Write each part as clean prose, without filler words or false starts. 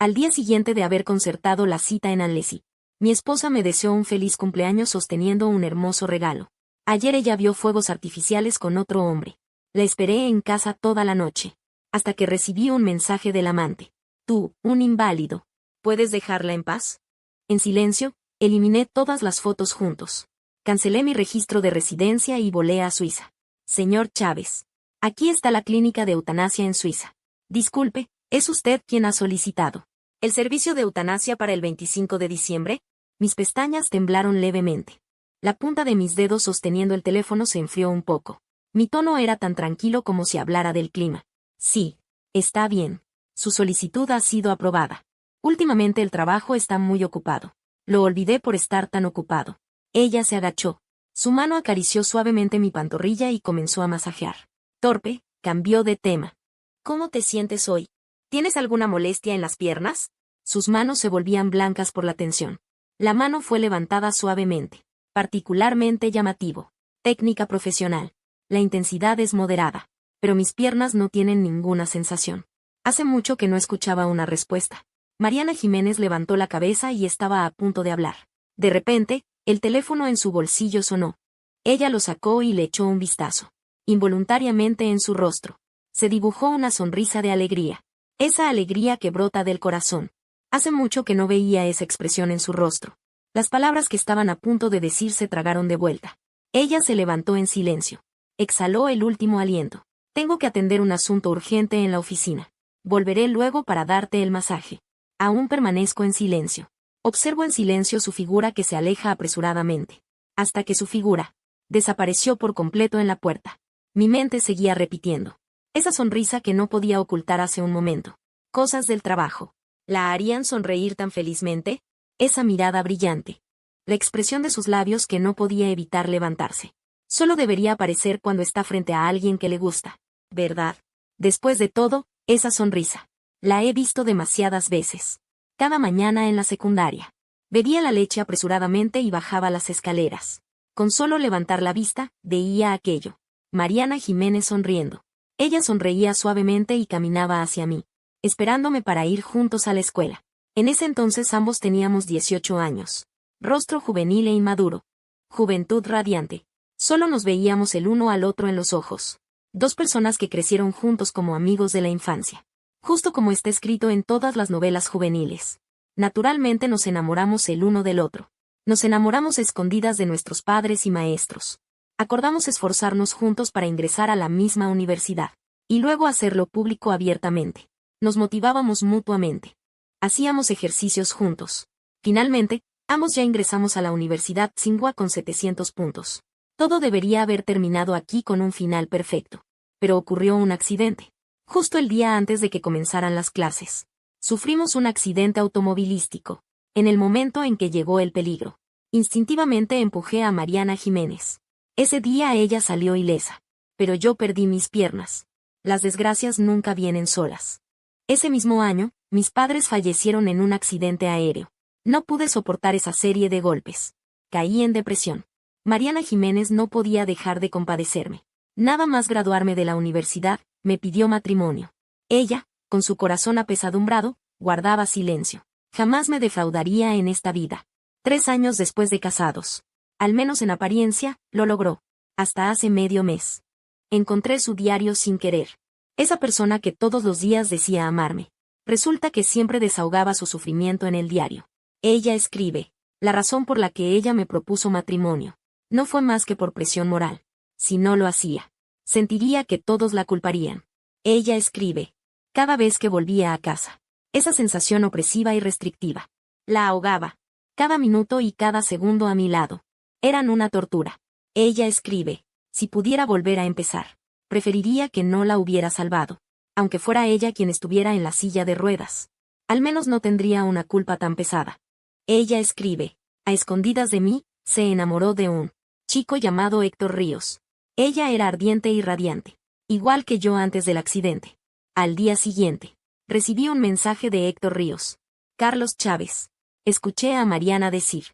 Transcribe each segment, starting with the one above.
Al día siguiente de haber concertado la cita en Annecy, mi esposa me deseó un feliz cumpleaños sosteniendo un hermoso regalo. Ayer ella vio fuegos artificiales con otro hombre. La esperé en casa toda la noche, hasta que recibí un mensaje del amante. Tú, un inválido. ¿Puedes dejarla en paz? En silencio, eliminé todas las fotos juntos. Cancelé mi registro de residencia y volé a Suiza. Señor Chávez. Aquí está la clínica de eutanasia en Suiza. Disculpe, ¿es usted quien ha solicitado el servicio de eutanasia para el 25 de diciembre? Mis pestañas temblaron levemente. La punta de mis dedos sosteniendo el teléfono se enfrió un poco. Mi tono era tan tranquilo como si hablara del clima. Sí, está bien. Su solicitud ha sido aprobada. Últimamente el trabajo está muy ocupado. Lo olvidé por estar tan ocupado. Ella se agachó. Su mano acarició suavemente mi pantorrilla y comenzó a masajear. Torpe, cambió de tema. ¿Cómo te sientes hoy? ¿Tienes alguna molestia en las piernas? Sus manos se volvían blancas por la tensión. La mano fue levantada suavemente. Particularmente llamativo. Técnica profesional. La intensidad es moderada. Pero mis piernas no tienen ninguna sensación. Hace mucho que no escuchaba una respuesta. Mariana Jiménez levantó la cabeza y estaba a punto de hablar. De repente, el teléfono en su bolsillo sonó. Ella lo sacó y le echó un vistazo. Involuntariamente en su rostro se dibujó una sonrisa de alegría. Esa alegría que brota del corazón. Hace mucho que no veía esa expresión en su rostro. Las palabras que estaban a punto de decir se tragaron de vuelta. Ella se levantó en silencio. Exhaló el último aliento. Tengo que atender un asunto urgente en la oficina. Volveré luego para darte el masaje. Aún permanezco en silencio. Observo en silencio su figura que se aleja apresuradamente. Hasta que su figura desapareció por completo en la puerta. Mi mente seguía repitiendo. Esa sonrisa que no podía ocultar hace un momento. Cosas del trabajo. ¿La harían sonreír tan felizmente? Esa mirada brillante. La expresión de sus labios que no podía evitar levantarse. Solo debería aparecer cuando está frente a alguien que le gusta. ¿Verdad? Después de todo, esa sonrisa. La he visto demasiadas veces. Cada mañana en la secundaria. Bebía la leche apresuradamente y bajaba las escaleras. Con solo levantar la vista, veía aquello. Mariana Jiménez sonriendo. Ella sonreía suavemente y caminaba hacia mí, esperándome para ir juntos a la escuela. En ese entonces ambos teníamos 18 años. Rostro juvenil e inmaduro. Juventud radiante. Solo nos veíamos el uno al otro en los ojos. Dos personas que crecieron juntos como amigos de la infancia. Justo como está escrito en todas las novelas juveniles. Naturalmente nos enamoramos el uno del otro. Nos enamoramos a escondidas de nuestros padres y maestros. Acordamos esforzarnos juntos para ingresar a la misma universidad. Y luego hacerlo público abiertamente. Nos motivábamos mutuamente. Hacíamos ejercicios juntos. Finalmente, ambos ya ingresamos a la Universidad Tsinghua con 700 puntos. Todo debería haber terminado aquí con un final perfecto. Pero ocurrió un accidente. Justo el día antes de que comenzaran las clases. Sufrimos un accidente automovilístico. En el momento en que llegó el peligro. Instintivamente empujé a Mariana Jiménez. Ese día ella salió ilesa. Pero yo perdí mis piernas. Las desgracias nunca vienen solas. Ese mismo año, mis padres fallecieron en un accidente aéreo. No pude soportar esa serie de golpes. Caí en depresión. Mariana Jiménez no podía dejar de compadecerme. Nada más graduarme de la universidad, me pidió matrimonio. Ella, con su corazón apesadumbrado, guardaba silencio. Jamás me defraudaría en esta vida. 3 años después de casados. Al menos en apariencia, lo logró. Hasta hace medio mes. Encontré su diario sin querer. Esa persona que todos los días decía amarme. Resulta que siempre desahogaba su sufrimiento en el diario. Ella escribe. La razón por la que ella me propuso matrimonio. No fue más que por presión moral. Si no lo hacía, sentiría que todos la culparían. Ella escribe. Cada vez que volvía a casa. Esa sensación opresiva y restrictiva. La ahogaba. Cada minuto y cada segundo a mi lado. Eran una tortura. Ella escribe. Si pudiera volver a empezar. Preferiría que no la hubiera salvado. Aunque fuera ella quien estuviera en la silla de ruedas. Al menos no tendría una culpa tan pesada. Ella escribe. A escondidas de mí, se enamoró de un chico llamado Héctor Ríos. Ella era ardiente y radiante. Igual que yo antes del accidente. Al día siguiente. Recibí un mensaje de Héctor Ríos. Carlos Chávez. Escuché a Mariana decir.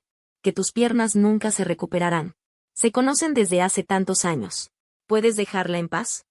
Que tus piernas nunca se recuperarán. Se conocen desde hace tantos años. ¿Puedes dejarla en paz?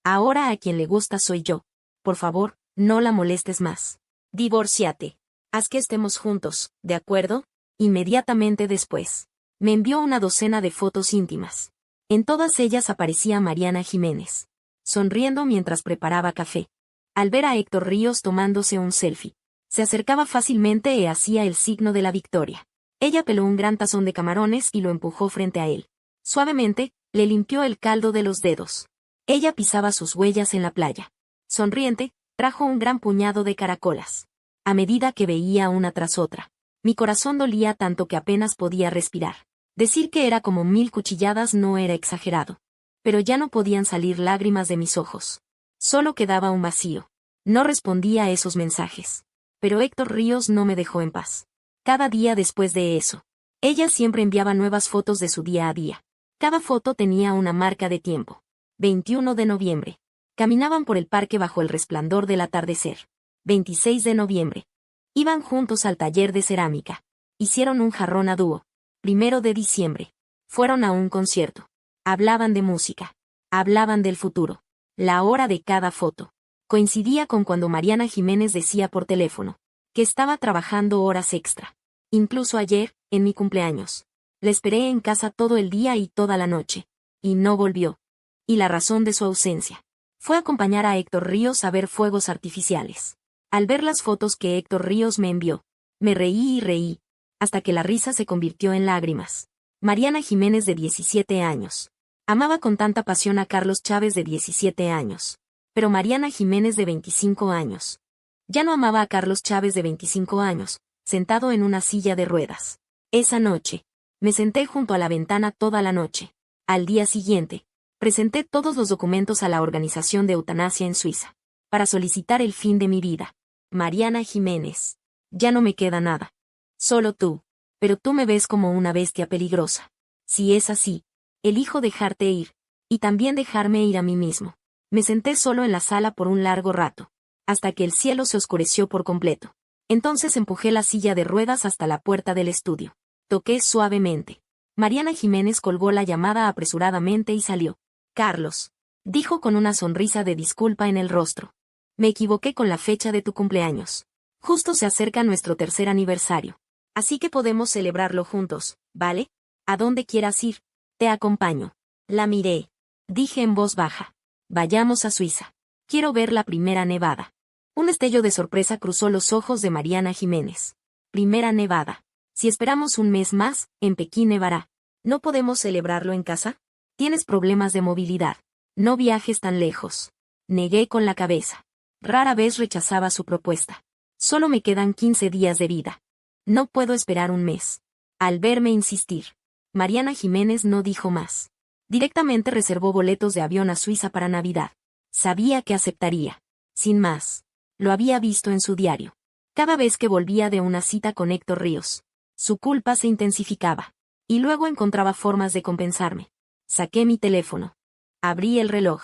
Ahora a quien le gusta soy yo. Por favor, no la molestes más. Divórciate. Haz que estemos juntos, ¿de acuerdo? Inmediatamente después, me envió una docena de fotos íntimas. En todas ellas aparecía Mariana Jiménez, sonriendo mientras preparaba café. Al ver a Héctor Ríos tomándose un selfie, se acercaba fácilmente y hacía el signo de la victoria. Ella peló un gran tazón de camarones y lo empujó frente a él. Suavemente, le limpió el caldo de los dedos. Ella pisaba sus huellas en la playa. Sonriente, trajo un gran puñado de caracolas. A medida que veía una tras otra, mi corazón dolía tanto que apenas podía respirar. Decir que era como 1000 cuchilladas no era exagerado. Pero ya no podían salir lágrimas de mis ojos. Solo quedaba un vacío. No respondía a esos mensajes. Pero Héctor Ríos no me dejó en paz. Cada día después de eso, ella siempre enviaba nuevas fotos de su día a día. Cada foto tenía una marca de tiempo. 21 de noviembre. Caminaban por el parque bajo el resplandor del atardecer. 26 de noviembre. Iban juntos al taller de cerámica. Hicieron un jarrón a dúo. 1 de diciembre. Fueron a un concierto. Hablaban de música. Hablaban del futuro. La hora de cada foto coincidía con cuando Mariana Jiménez decía por teléfono que estaba trabajando horas extra. Incluso ayer, en mi cumpleaños, la esperé en casa todo el día y toda la noche. Y no volvió. Y la razón de su ausencia fue acompañar a Héctor Ríos a ver fuegos artificiales. Al ver las fotos que Héctor Ríos me envió, me reí y reí, hasta que la risa se convirtió en lágrimas. Mariana Jiménez de 17 años. Amaba con tanta pasión a Carlos Chávez de 17 años. Pero Mariana Jiménez de 25 años. Ya no amaba a Carlos Chávez de 25 años, sentado en una silla de ruedas. Esa noche, me senté junto a la ventana toda la noche. Al día siguiente, presenté todos los documentos a la organización de eutanasia en Suiza, para solicitar el fin de mi vida. Mariana Jiménez. Ya no me queda nada. Solo tú. Pero tú me ves como una bestia peligrosa. Si es así, elijo dejarte ir, y también dejarme ir a mí mismo. Me senté solo en la sala por un largo rato, hasta que el cielo se oscureció por completo. Entonces empujé la silla de ruedas hasta la puerta del estudio. Toqué suavemente. Mariana Jiménez colgó la llamada apresuradamente y salió. Carlos, dijo con una sonrisa de disculpa en el rostro. Me equivoqué con la fecha de tu cumpleaños. Justo se acerca nuestro 3er aniversario. Así que podemos celebrarlo juntos, ¿vale? A donde quieras ir, te acompaño. La miré. Dije en voz baja. Vayamos a Suiza. Quiero ver la primera nevada. Un destello de sorpresa cruzó los ojos de Mariana Jiménez. Primera nevada. Si esperamos un mes más, en Pekín nevará. ¿No podemos celebrarlo en casa? Tienes problemas de movilidad. No viajes tan lejos. Negué con la cabeza. Rara vez rechazaba su propuesta. Solo me quedan 15 días de vida. No puedo esperar un mes. Al verme insistir, Mariana Jiménez no dijo más. Directamente reservó boletos de avión a Suiza para Navidad. Sabía que aceptaría. Sin más. Lo había visto en su diario. Cada vez que volvía de una cita con Héctor Ríos, su culpa se intensificaba. Y luego encontraba formas de compensarme. Saqué mi teléfono. Abrí el reloj.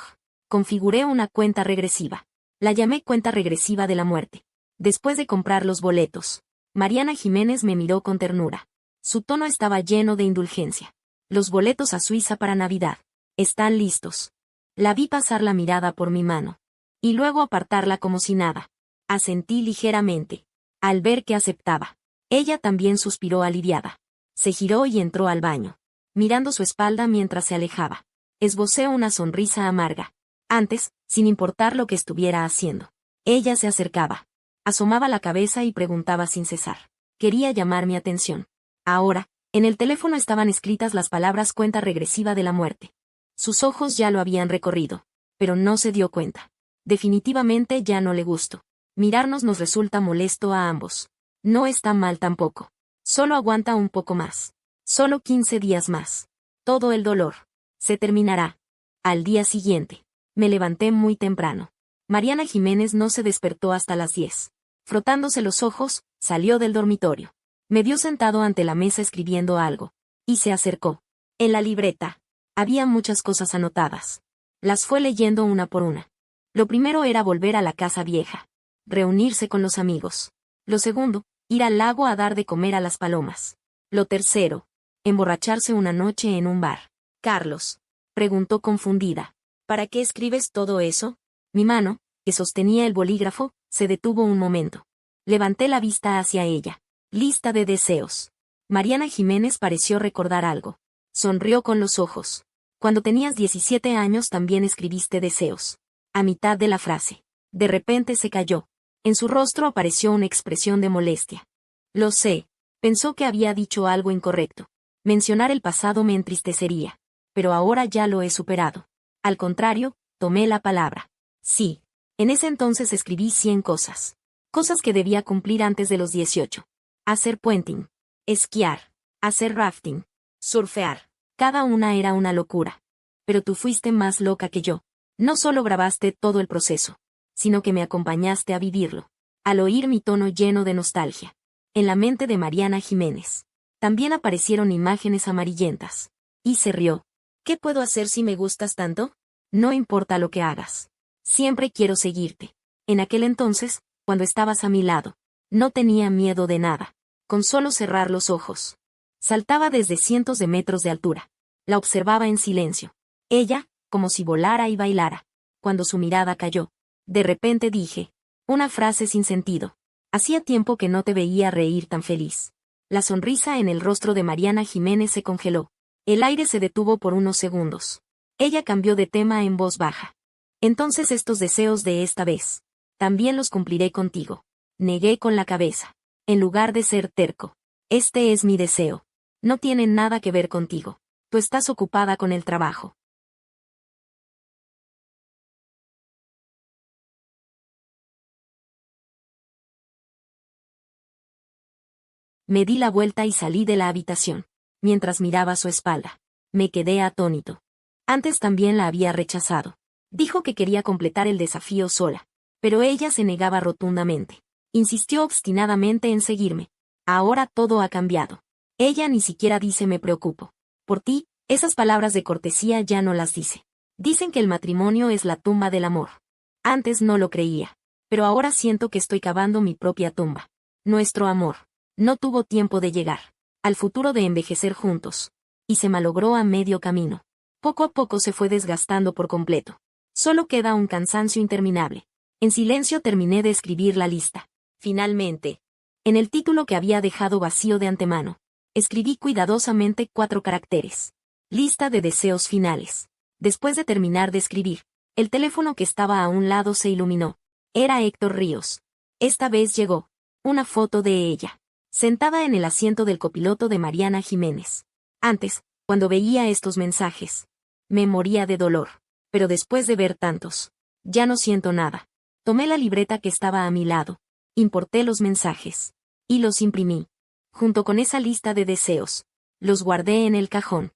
Configuré una cuenta regresiva. La llamé cuenta regresiva de la muerte. Después de comprar los boletos, Mariana Jiménez me miró con ternura. Su tono estaba lleno de indulgencia. Los boletos a Suiza para Navidad. Están listos. La vi pasar la mirada por mi mano. Y luego apartarla como si nada. Asentí ligeramente. Al ver que aceptaba. Ella también suspiró aliviada. Se giró y entró al baño, mirando su espalda mientras se alejaba. Esbocé una sonrisa amarga. Antes, sin importar lo que estuviera haciendo, ella se acercaba. Asomaba la cabeza y preguntaba sin cesar. Quería llamar mi atención. Ahora, en el teléfono estaban escritas las palabras cuenta regresiva de la muerte. Sus ojos ya lo habían recorrido, pero no se dio cuenta. Definitivamente ya no le gustó. Mirarnos nos resulta molesto a ambos. No está mal tampoco. Solo aguanta un poco más. Solo 15 días más. Todo el dolor se terminará. Al día siguiente, me levanté muy temprano. Mariana Jiménez no se despertó hasta las 10. Frotándose los ojos, salió del dormitorio. Me vio sentado ante la mesa escribiendo algo. Y se acercó. En la libreta había muchas cosas anotadas. Las fue leyendo una por una. Lo primero era volver a la casa vieja. Reunirse con los amigos. Lo segundo, ir al lago a dar de comer a las palomas. Lo tercero, emborracharse una noche en un bar. Carlos, preguntó confundida. ¿Para qué escribes todo eso? Mi mano, que sostenía el bolígrafo, se detuvo un momento. Levanté la vista hacia ella. Lista de deseos. Mariana Jiménez pareció recordar algo. Sonrió con los ojos. Cuando tenías 17 años también escribiste deseos. A mitad de la frase. De repente se calló. En su rostro apareció una expresión de molestia. Lo sé. Pensó que había dicho algo incorrecto. Mencionar el pasado me entristecería. Pero ahora ya lo he superado. Al contrario, tomé la palabra. Sí. En ese entonces escribí 100 cosas. Cosas que debía cumplir antes de los 18. Hacer puenting. Esquiar. Hacer rafting. Surfear. Cada una era una locura. Pero tú fuiste más loca que yo. No solo grabaste todo el proceso, sino que me acompañaste a vivirlo. Al oír mi tono lleno de nostalgia. En la mente de Mariana Jiménez. También aparecieron imágenes amarillentas. Y se rió. ¿Qué puedo hacer si me gustas tanto? No importa lo que hagas. Siempre quiero seguirte. En aquel entonces, cuando estabas a mi lado, no tenía miedo de nada. Con solo cerrar los ojos. Saltaba desde cientos de metros de altura. La observaba en silencio. Ella, como si volara y bailara. Cuando su mirada cayó, de repente dije, una frase sin sentido. Hacía tiempo que no te veía reír tan feliz. La sonrisa en el rostro de Mariana Jiménez se congeló. El aire se detuvo por unos segundos. Ella cambió de tema en voz baja. Entonces estos deseos de esta vez, también los cumpliré contigo. Negué con la cabeza. En lugar de ser terco. Este es mi deseo. No tiene nada que ver contigo. Tú estás ocupada con el trabajo. Me di la vuelta y salí de la habitación. Mientras miraba su espalda, me quedé atónito. Antes también la había rechazado. Dijo que quería completar el desafío sola. Pero ella se negaba rotundamente. Insistió obstinadamente en seguirme. Ahora todo ha cambiado. Ella ni siquiera dice me preocupo. Por ti, esas palabras de cortesía ya no las dice. Dicen que el matrimonio es la tumba del amor. Antes no lo creía. Pero ahora siento que estoy cavando mi propia tumba. Nuestro amor no tuvo tiempo de llegar al futuro de envejecer juntos. Y se malogró a medio camino. Poco a poco se fue desgastando por completo. Solo queda un cansancio interminable. En silencio terminé de escribir la lista. Finalmente, en el título que había dejado vacío de antemano, escribí cuidadosamente 4 caracteres. Lista de deseos finales. Después de terminar de escribir, el teléfono que estaba a un lado se iluminó. Era Héctor Ríos. Esta vez llegó. Una foto de ella, sentada en el asiento del copiloto de Mariana Jiménez. Antes, cuando veía estos mensajes, me moría de dolor. Pero después de ver tantos, ya no siento nada. Tomé la libreta que estaba a mi lado. Importé los mensajes. Y los imprimí. Junto con esa lista de deseos. Los guardé en el cajón.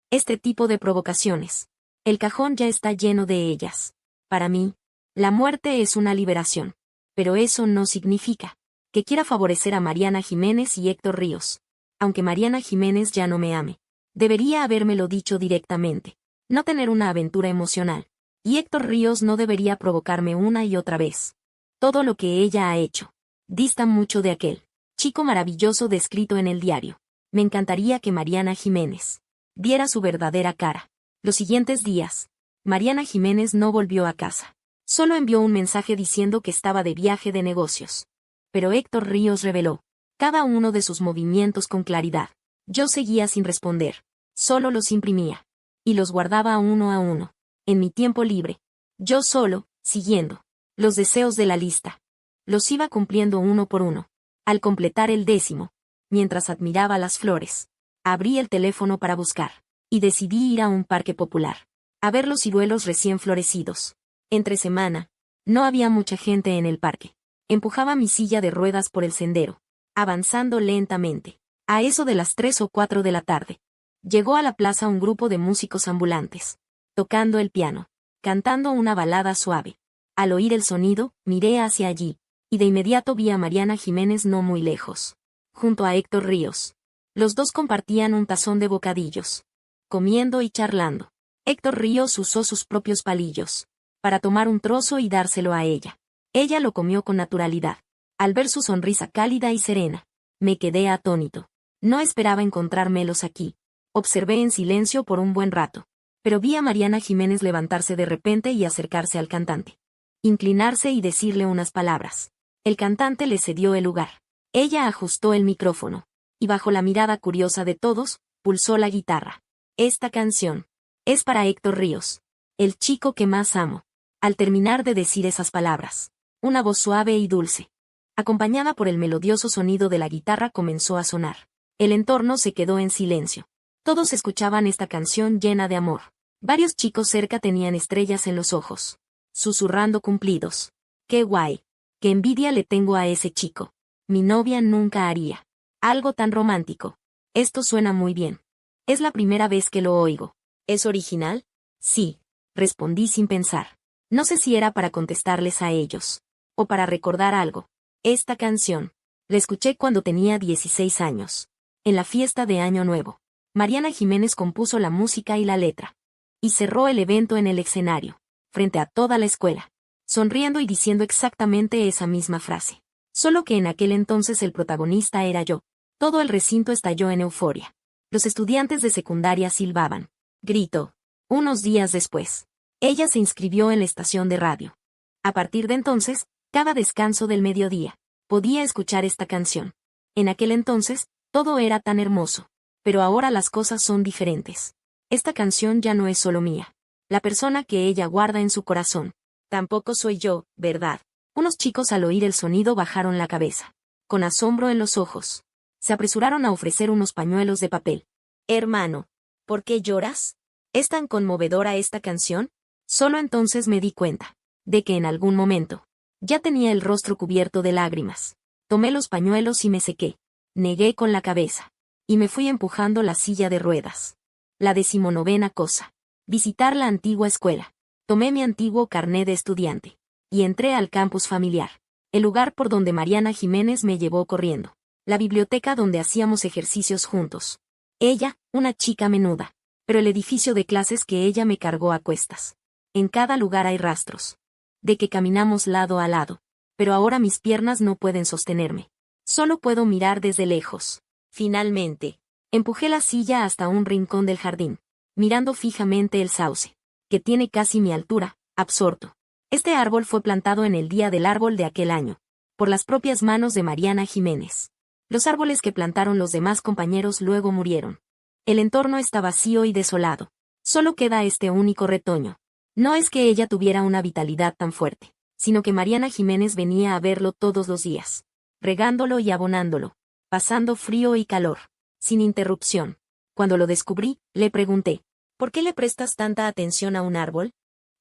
Este tipo de provocaciones. El cajón ya está lleno de ellas. Para mí, la muerte es una liberación. Pero eso no significa que quiera favorecer a Mariana Jiménez y Héctor Ríos. Aunque Mariana Jiménez ya no me ame. Debería habérmelo dicho directamente. No tener una aventura emocional. Y Héctor Ríos no debería provocarme una y otra vez. Todo lo que ella ha hecho dista mucho de aquel chico maravilloso descrito en el diario. Me encantaría que Mariana Jiménez diera su verdadera cara. Los siguientes días, Mariana Jiménez no volvió a casa. Solo envió un mensaje diciendo que estaba de viaje de negocios. Pero Héctor Ríos reveló cada uno de sus movimientos con claridad. Yo seguía sin responder. Solo los imprimía. Y los guardaba uno a uno. En mi tiempo libre. Yo solo, siguiendo los deseos de la lista. Los iba cumpliendo uno por uno. Al completar el 10º, mientras admiraba las flores, abrí el teléfono para buscar. Y decidí ir a un parque popular. A ver los ciruelos recién florecidos. Entre semana, no había mucha gente en el parque. Empujaba mi silla de ruedas por el sendero, avanzando lentamente. A eso de las 3 o 4 de la tarde. Llegó a la plaza un grupo de músicos ambulantes, tocando el piano, cantando una balada suave. Al oír el sonido, miré hacia allí, y de inmediato vi a Mariana Jiménez no muy lejos, junto a Héctor Ríos. Los dos compartían un tazón de bocadillos, comiendo y charlando. Héctor Ríos usó sus propios palillos, para tomar un trozo y dárselo a ella. Ella lo comió con naturalidad. Al ver su sonrisa cálida y serena, me quedé atónito. No esperaba encontrármelos aquí. Observé en silencio por un buen rato. Pero vi a Mariana Jiménez levantarse de repente y acercarse al cantante. Inclinarse y decirle unas palabras. El cantante le cedió el lugar. Ella ajustó el micrófono. Y bajo la mirada curiosa de todos, pulsó la guitarra. Esta canción es para Héctor Ríos, el chico que más amo. Al terminar de decir esas palabras, una voz suave y dulce, acompañada por el melodioso sonido de la guitarra, comenzó a sonar. El entorno se quedó en silencio. Todos escuchaban esta canción llena de amor. Varios chicos cerca tenían estrellas en los ojos, susurrando cumplidos. ¡Qué guay! ¡Qué envidia le tengo a ese chico! Mi novia nunca haría algo tan romántico. Esto suena muy bien. Es la primera vez que lo oigo. ¿Es original? Sí, respondí sin pensar. No sé si era para contestarles a ellos, o para recordar algo. Esta canción la escuché cuando tenía 16 años, en la fiesta de Año Nuevo. Mariana Jiménez compuso la música y la letra. Y cerró el evento en el escenario, frente a toda la escuela, sonriendo y diciendo exactamente esa misma frase. Solo que en aquel entonces el protagonista era yo. Todo el recinto estalló en euforia. Los estudiantes de secundaria silbaban. Gritó. Unos días después, ella se inscribió en la estación de radio. A partir de entonces, cada descanso del mediodía, podía escuchar esta canción. En aquel entonces, todo era tan hermoso. Pero ahora las cosas son diferentes. Esta canción ya no es solo mía. La persona que ella guarda en su corazón. Tampoco soy yo, ¿verdad? Unos chicos al oír el sonido bajaron la cabeza, con asombro en los ojos. Se apresuraron a ofrecer unos pañuelos de papel. Hermano, ¿por qué lloras? ¿Es tan conmovedora esta canción? Solo entonces me di cuenta de que en algún momento ya tenía el rostro cubierto de lágrimas. Tomé los pañuelos y me sequé. Negué con la cabeza. Y me fui empujando la silla de ruedas. La 19ª cosa. Visitar la antigua escuela. Tomé mi antiguo carné de estudiante. Y entré al campus familiar. El lugar por donde Mariana Jiménez me llevó corriendo. La biblioteca donde hacíamos ejercicios juntos. Ella, una chica menuda. Pero el edificio de clases que ella me cargó a cuestas. En cada lugar hay rastros. De que caminamos lado a lado. Pero ahora mis piernas no pueden sostenerme. Solo puedo mirar desde lejos. Finalmente, empujé la silla hasta un rincón del jardín, mirando fijamente el sauce, que tiene casi mi altura, absorto. Este árbol fue plantado en el día del árbol de aquel año, por las propias manos de Mariana Jiménez. Los árboles que plantaron los demás compañeros luego murieron. El entorno está vacío y desolado. Solo queda este único retoño. No es que ella tuviera una vitalidad tan fuerte, sino que Mariana Jiménez venía a verlo todos los días, regándolo y abonándolo, pasando frío y calor, sin interrupción. Cuando lo descubrí, le pregunté, ¿por qué le prestas tanta atención a un árbol?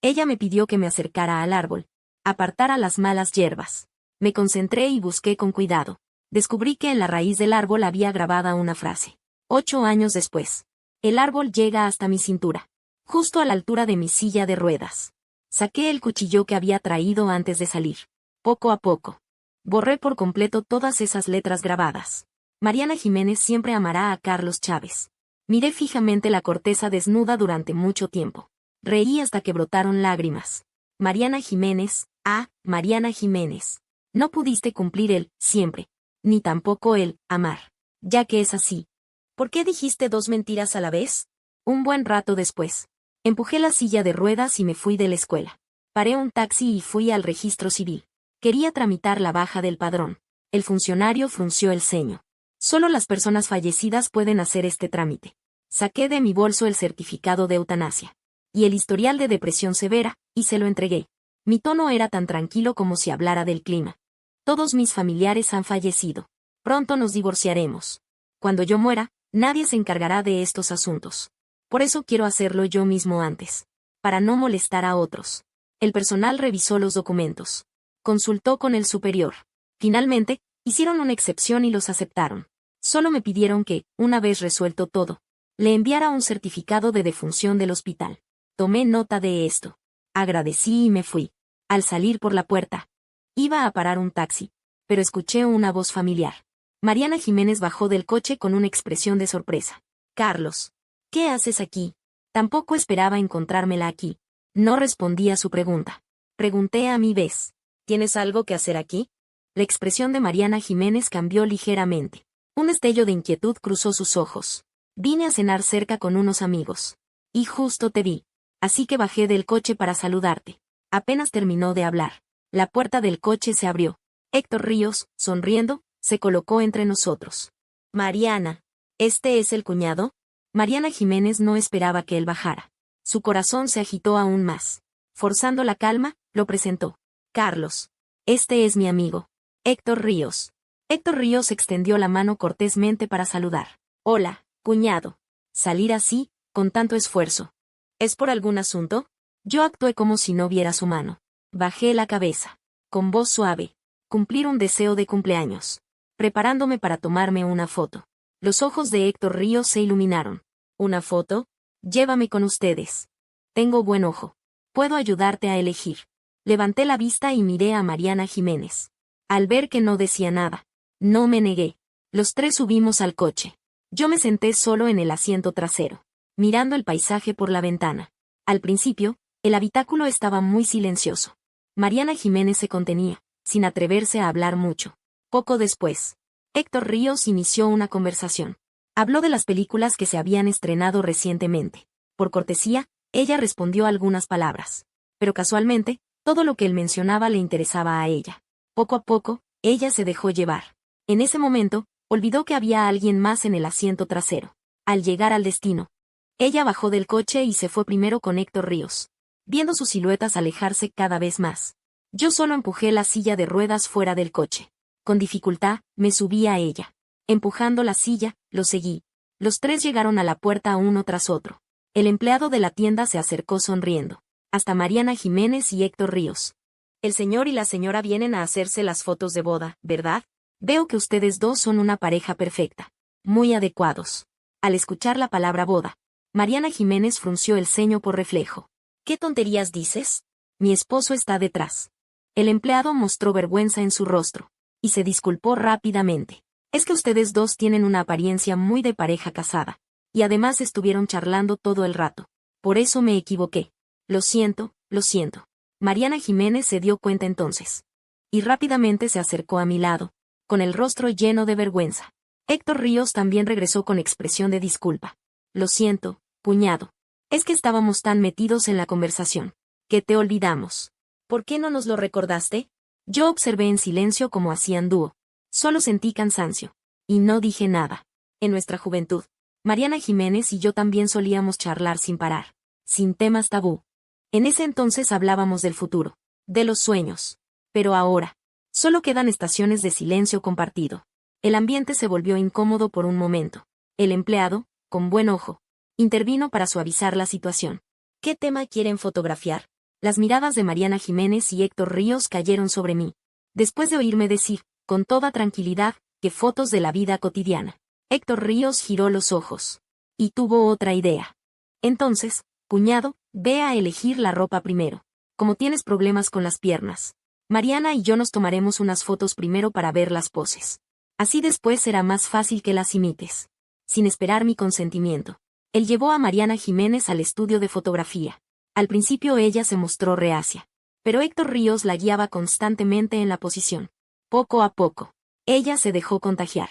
Ella me pidió que me acercara al árbol, apartara las malas hierbas. Me concentré y busqué con cuidado. Descubrí que en la raíz del árbol había grabada una frase. 8 años después. El árbol llega hasta mi cintura, justo a la altura de mi silla de ruedas. Saqué el cuchillo que había traído antes de salir. Poco a poco, borré por completo todas esas letras grabadas. Mariana Jiménez siempre amará a Carlos Chávez. Miré fijamente la corteza desnuda durante mucho tiempo. Reí hasta que brotaron lágrimas. Mariana Jiménez, Mariana Jiménez. No pudiste cumplir el siempre, ni tampoco el amar, ya que es así. ¿Por qué dijiste 2 mentiras a la vez? Un buen rato después, empujé la silla de ruedas y me fui de la escuela. Paré un taxi y fui al registro civil. Quería tramitar la baja del padrón. El funcionario frunció el ceño. Solo las personas fallecidas pueden hacer este trámite. Saqué de mi bolso el certificado de eutanasia y el historial de depresión severa, y se lo entregué. Mi tono era tan tranquilo como si hablara del clima. Todos mis familiares han fallecido. Pronto nos divorciaremos. Cuando yo muera, nadie se encargará de estos asuntos. Por eso quiero hacerlo yo mismo antes, para no molestar a otros. El personal revisó los documentos. Consultó con el superior. Finalmente, hicieron una excepción y los aceptaron. Solo me pidieron que, una vez resuelto todo, le enviara un certificado de defunción del hospital. Tomé nota de esto. Agradecí y me fui. Al salir por la puerta, iba a parar un taxi, pero escuché una voz familiar. Mariana Jiménez bajó del coche con una expresión de sorpresa. Carlos, ¿qué haces aquí? Tampoco esperaba encontrármela aquí. No respondí a su pregunta. Pregunté a mi vez. ¿Tienes algo que hacer aquí? La expresión de Mariana Jiménez cambió ligeramente. Un destello de inquietud cruzó sus ojos. Vine a cenar cerca con unos amigos. Y justo te vi. Así que bajé del coche para saludarte. Apenas terminó de hablar. La puerta del coche se abrió. Héctor Ríos, sonriendo, se colocó entre nosotros. Mariana. ¿Este es el cuñado? Mariana Jiménez no esperaba que él bajara. Su corazón se agitó aún más. Forzando la calma, lo presentó. Carlos. Este es mi amigo. Héctor Ríos. Héctor Ríos extendió la mano cortésmente para saludar. Hola, cuñado. Salir así, con tanto esfuerzo. ¿Es por algún asunto? Yo actué como si no viera su mano. Bajé la cabeza. Con voz suave. Cumplir un deseo de cumpleaños. Preparándome para tomarme una foto. Los ojos de Héctor Ríos se iluminaron. ¿Una foto? Llévame con ustedes. Tengo buen ojo. Puedo ayudarte a elegir. Levanté la vista y miré a Mariana Jiménez. Al ver que no decía nada, no me negué. Los tres subimos al coche. Yo me senté solo en el asiento trasero, mirando el paisaje por la ventana. Al principio, el habitáculo estaba muy silencioso. Mariana Jiménez se contenía, sin atreverse a hablar mucho. Poco después, Héctor Ríos inició una conversación. Habló de las películas que se habían estrenado recientemente. Por cortesía, ella respondió algunas palabras. Pero casualmente, todo lo que él mencionaba le interesaba a ella. Poco a poco, ella se dejó llevar. En ese momento, olvidó que había alguien más en el asiento trasero. Al llegar al destino, ella bajó del coche y se fue primero con Héctor Ríos, viendo sus siluetas alejarse cada vez más. Yo solo empujé la silla de ruedas fuera del coche. Con dificultad, me subí a ella. Empujando la silla, lo seguí. Los tres llegaron a la puerta uno tras otro. El empleado de la tienda se acercó sonriendo. Hasta Mariana Jiménez y Héctor Ríos. El señor y la señora vienen a hacerse las fotos de boda, ¿verdad? Veo que ustedes dos son una pareja perfecta. Muy adecuados. Al escuchar la palabra boda, Mariana Jiménez frunció el ceño por reflejo. ¿Qué tonterías dices? Mi esposo está detrás. El empleado mostró vergüenza en su rostro, y se disculpó rápidamente. Es que ustedes dos tienen una apariencia muy de pareja casada, y además estuvieron charlando todo el rato. Por eso me equivoqué. Lo siento, lo siento. Mariana Jiménez se dio cuenta entonces. Y rápidamente se acercó a mi lado, con el rostro lleno de vergüenza. Héctor Ríos también regresó con expresión de disculpa. Lo siento, cuñado. Es que estábamos tan metidos en la conversación, que te olvidamos. ¿Por qué no nos lo recordaste? Yo observé en silencio cómo hacían dúo. Solo sentí cansancio. Y no dije nada. En nuestra juventud, Mariana Jiménez y yo también solíamos charlar sin parar. Sin temas tabú. En ese entonces hablábamos del futuro. De los sueños. Pero ahora, solo quedan estaciones de silencio compartido. El ambiente se volvió incómodo por un momento. El empleado, con buen ojo, intervino para suavizar la situación. ¿Qué tema quieren fotografiar? Las miradas de Mariana Jiménez y Héctor Ríos cayeron sobre mí. Después de oírme decir, con toda tranquilidad, que fotos de la vida cotidiana. Héctor Ríos giró los ojos. Y tuvo otra idea. Entonces, cuñado, ve a elegir la ropa primero. Como tienes problemas con las piernas, Mariana y yo nos tomaremos unas fotos primero para ver las poses. Así después será más fácil que las imites. Sin esperar mi consentimiento, él llevó a Mariana Jiménez al estudio de fotografía. Al principio ella se mostró reacia, pero Héctor Ríos la guiaba constantemente en la posición. Poco a poco, ella se dejó contagiar.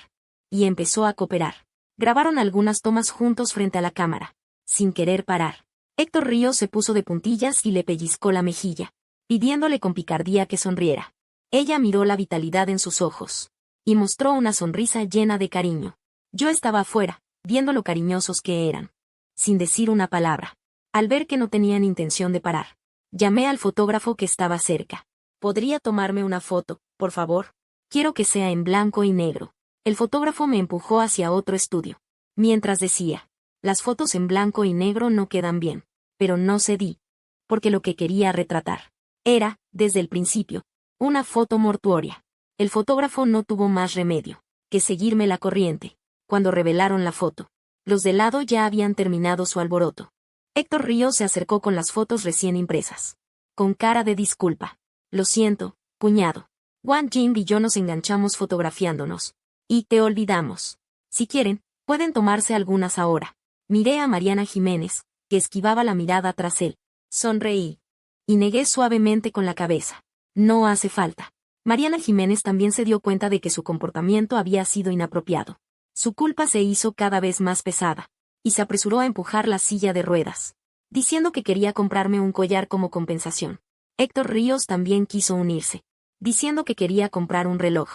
Y empezó a cooperar. Grabaron algunas tomas juntos frente a la cámara, sin querer parar. Héctor Ríos se puso de puntillas y le pellizcó la mejilla, pidiéndole con picardía que sonriera. Ella miró la vitalidad en sus ojos, y mostró una sonrisa llena de cariño. Yo estaba afuera, viendo lo cariñosos que eran. Sin decir una palabra. Al ver que no tenían intención de parar, llamé al fotógrafo que estaba cerca. ¿Podría tomarme una foto, por favor? Quiero que sea en blanco y negro. El fotógrafo me empujó hacia otro estudio. Mientras decía, las fotos en blanco y negro no quedan bien. Pero no cedí. Porque lo que quería retratar era, desde el principio, una foto mortuoria. El fotógrafo no tuvo más remedio que seguirme la corriente. Cuando revelaron la foto, los de lado ya habían terminado su alboroto. Héctor Ríos se acercó con las fotos recién impresas. Con cara de disculpa. Lo siento, cuñado. Wang Jing y yo nos enganchamos fotografiándonos. Y te olvidamos. Si quieren, pueden tomarse algunas ahora. Miré a Mariana Jiménez, que esquivaba la mirada tras él. Sonreí. Y negué suavemente con la cabeza. No hace falta. Mariana Jiménez también se dio cuenta de que su comportamiento había sido inapropiado. Su culpa se hizo cada vez más pesada. y se apresuró a empujar la silla de ruedas, diciendo que quería comprarme un collar como compensación. Héctor Ríos también quiso unirse, diciendo que quería comprar un reloj,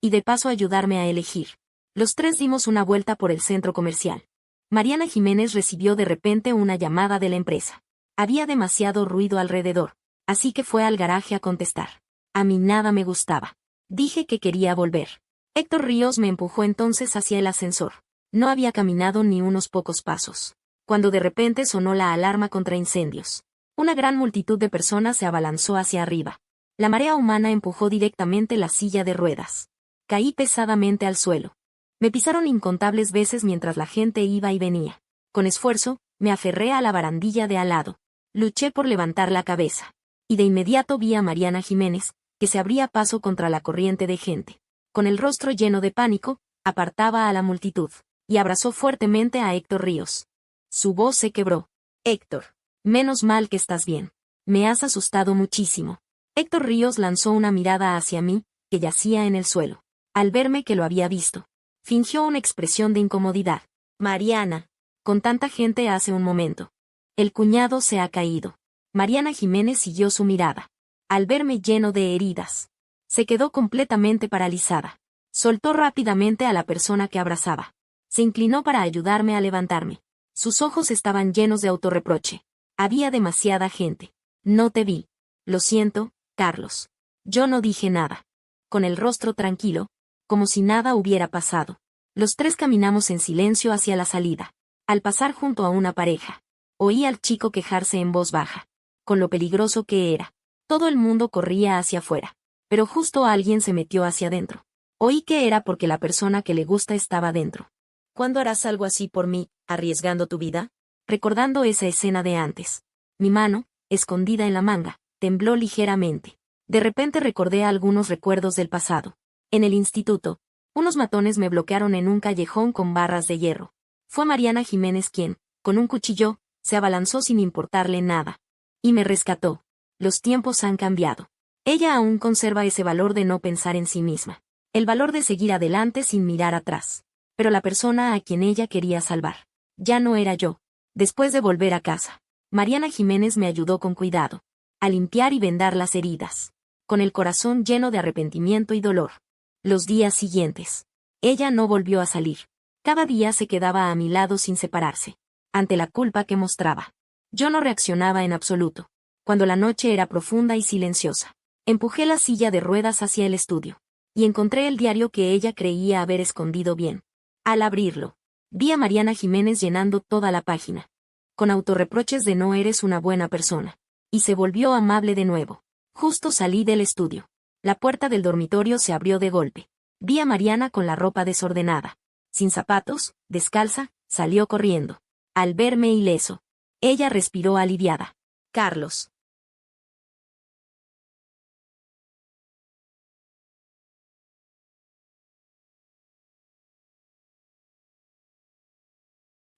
y de paso ayudarme a elegir. Los tres dimos una vuelta por el centro comercial. Mariana Jiménez recibió de repente una llamada de la empresa. Había demasiado ruido alrededor, así que fue al garaje a contestar. A mí nada me gustaba. Dije que quería volver. Héctor Ríos me empujó entonces hacia el ascensor. No había caminado ni unos pocos pasos, cuando de repente sonó la alarma contra incendios. Una gran multitud de personas se abalanzó hacia arriba. La marea humana empujó directamente la silla de ruedas. Caí pesadamente al suelo. Me pisaron incontables veces mientras la gente iba y venía. Con esfuerzo, me aferré a la barandilla de al lado. Luché por levantar la cabeza. Y de inmediato vi a Mariana Jiménez, que se abría paso contra la corriente de gente. Con el rostro lleno de pánico, apartaba a la multitud, y abrazó fuertemente a Héctor Ríos. Su voz se quebró. Héctor, menos mal que estás bien. Me has asustado muchísimo. Héctor Ríos lanzó una mirada hacia mí, que yacía en el suelo. Al verme que lo había visto, fingió una expresión de incomodidad. Mariana, con tanta gente hace un momento. El cuñado se ha caído. Mariana Jiménez siguió su mirada. Al verme lleno de heridas, se quedó completamente paralizada. Soltó rápidamente a la persona que abrazaba. Se inclinó para ayudarme a levantarme. Sus ojos estaban llenos de autorreproche. Había demasiada gente. No te vi. Lo siento, Carlos. Yo no dije nada. Con el rostro tranquilo, como si nada hubiera pasado. Los tres caminamos en silencio hacia la salida. Al pasar junto a una pareja, oí al chico quejarse en voz baja. Con lo peligroso que era. Todo el mundo corría hacia afuera. Pero justo alguien se metió hacia adentro. Oí que era porque la persona que le gusta estaba dentro. ¿Cuándo harás algo así por mí, arriesgando tu vida? Recordando esa escena de antes. Mi mano, escondida en la manga, tembló ligeramente. De repente recordé algunos recuerdos del pasado. En el instituto, unos matones me bloquearon en un callejón con barras de hierro. Fue Mariana Jiménez quien, con un cuchillo, se abalanzó sin importarle nada. Y me rescató. Los tiempos han cambiado. Ella aún conserva ese valor de no pensar en sí misma. El valor de seguir adelante sin mirar atrás. Pero la persona a quien ella quería salvar, ya no era yo. Después de volver a casa, Mariana Jiménez me ayudó con cuidado a limpiar y vendar las heridas, con el corazón lleno de arrepentimiento y dolor. Los días siguientes, ella no volvió a salir. Cada día se quedaba a mi lado sin separarse, ante la culpa que mostraba. Yo no reaccionaba en absoluto. Cuando la noche era profunda y silenciosa, empujé la silla de ruedas hacia el estudio, y encontré el diario que ella creía haber escondido bien. Al abrirlo, vi a Mariana Jiménez llenando toda la página, con autorreproches de no eres una buena persona, y se volvió amable de nuevo. Justo salí del estudio. La puerta del dormitorio se abrió de golpe. Vi a Mariana con la ropa desordenada. Sin zapatos, descalza, salió corriendo. Al verme ileso, ella respiró aliviada. Carlos.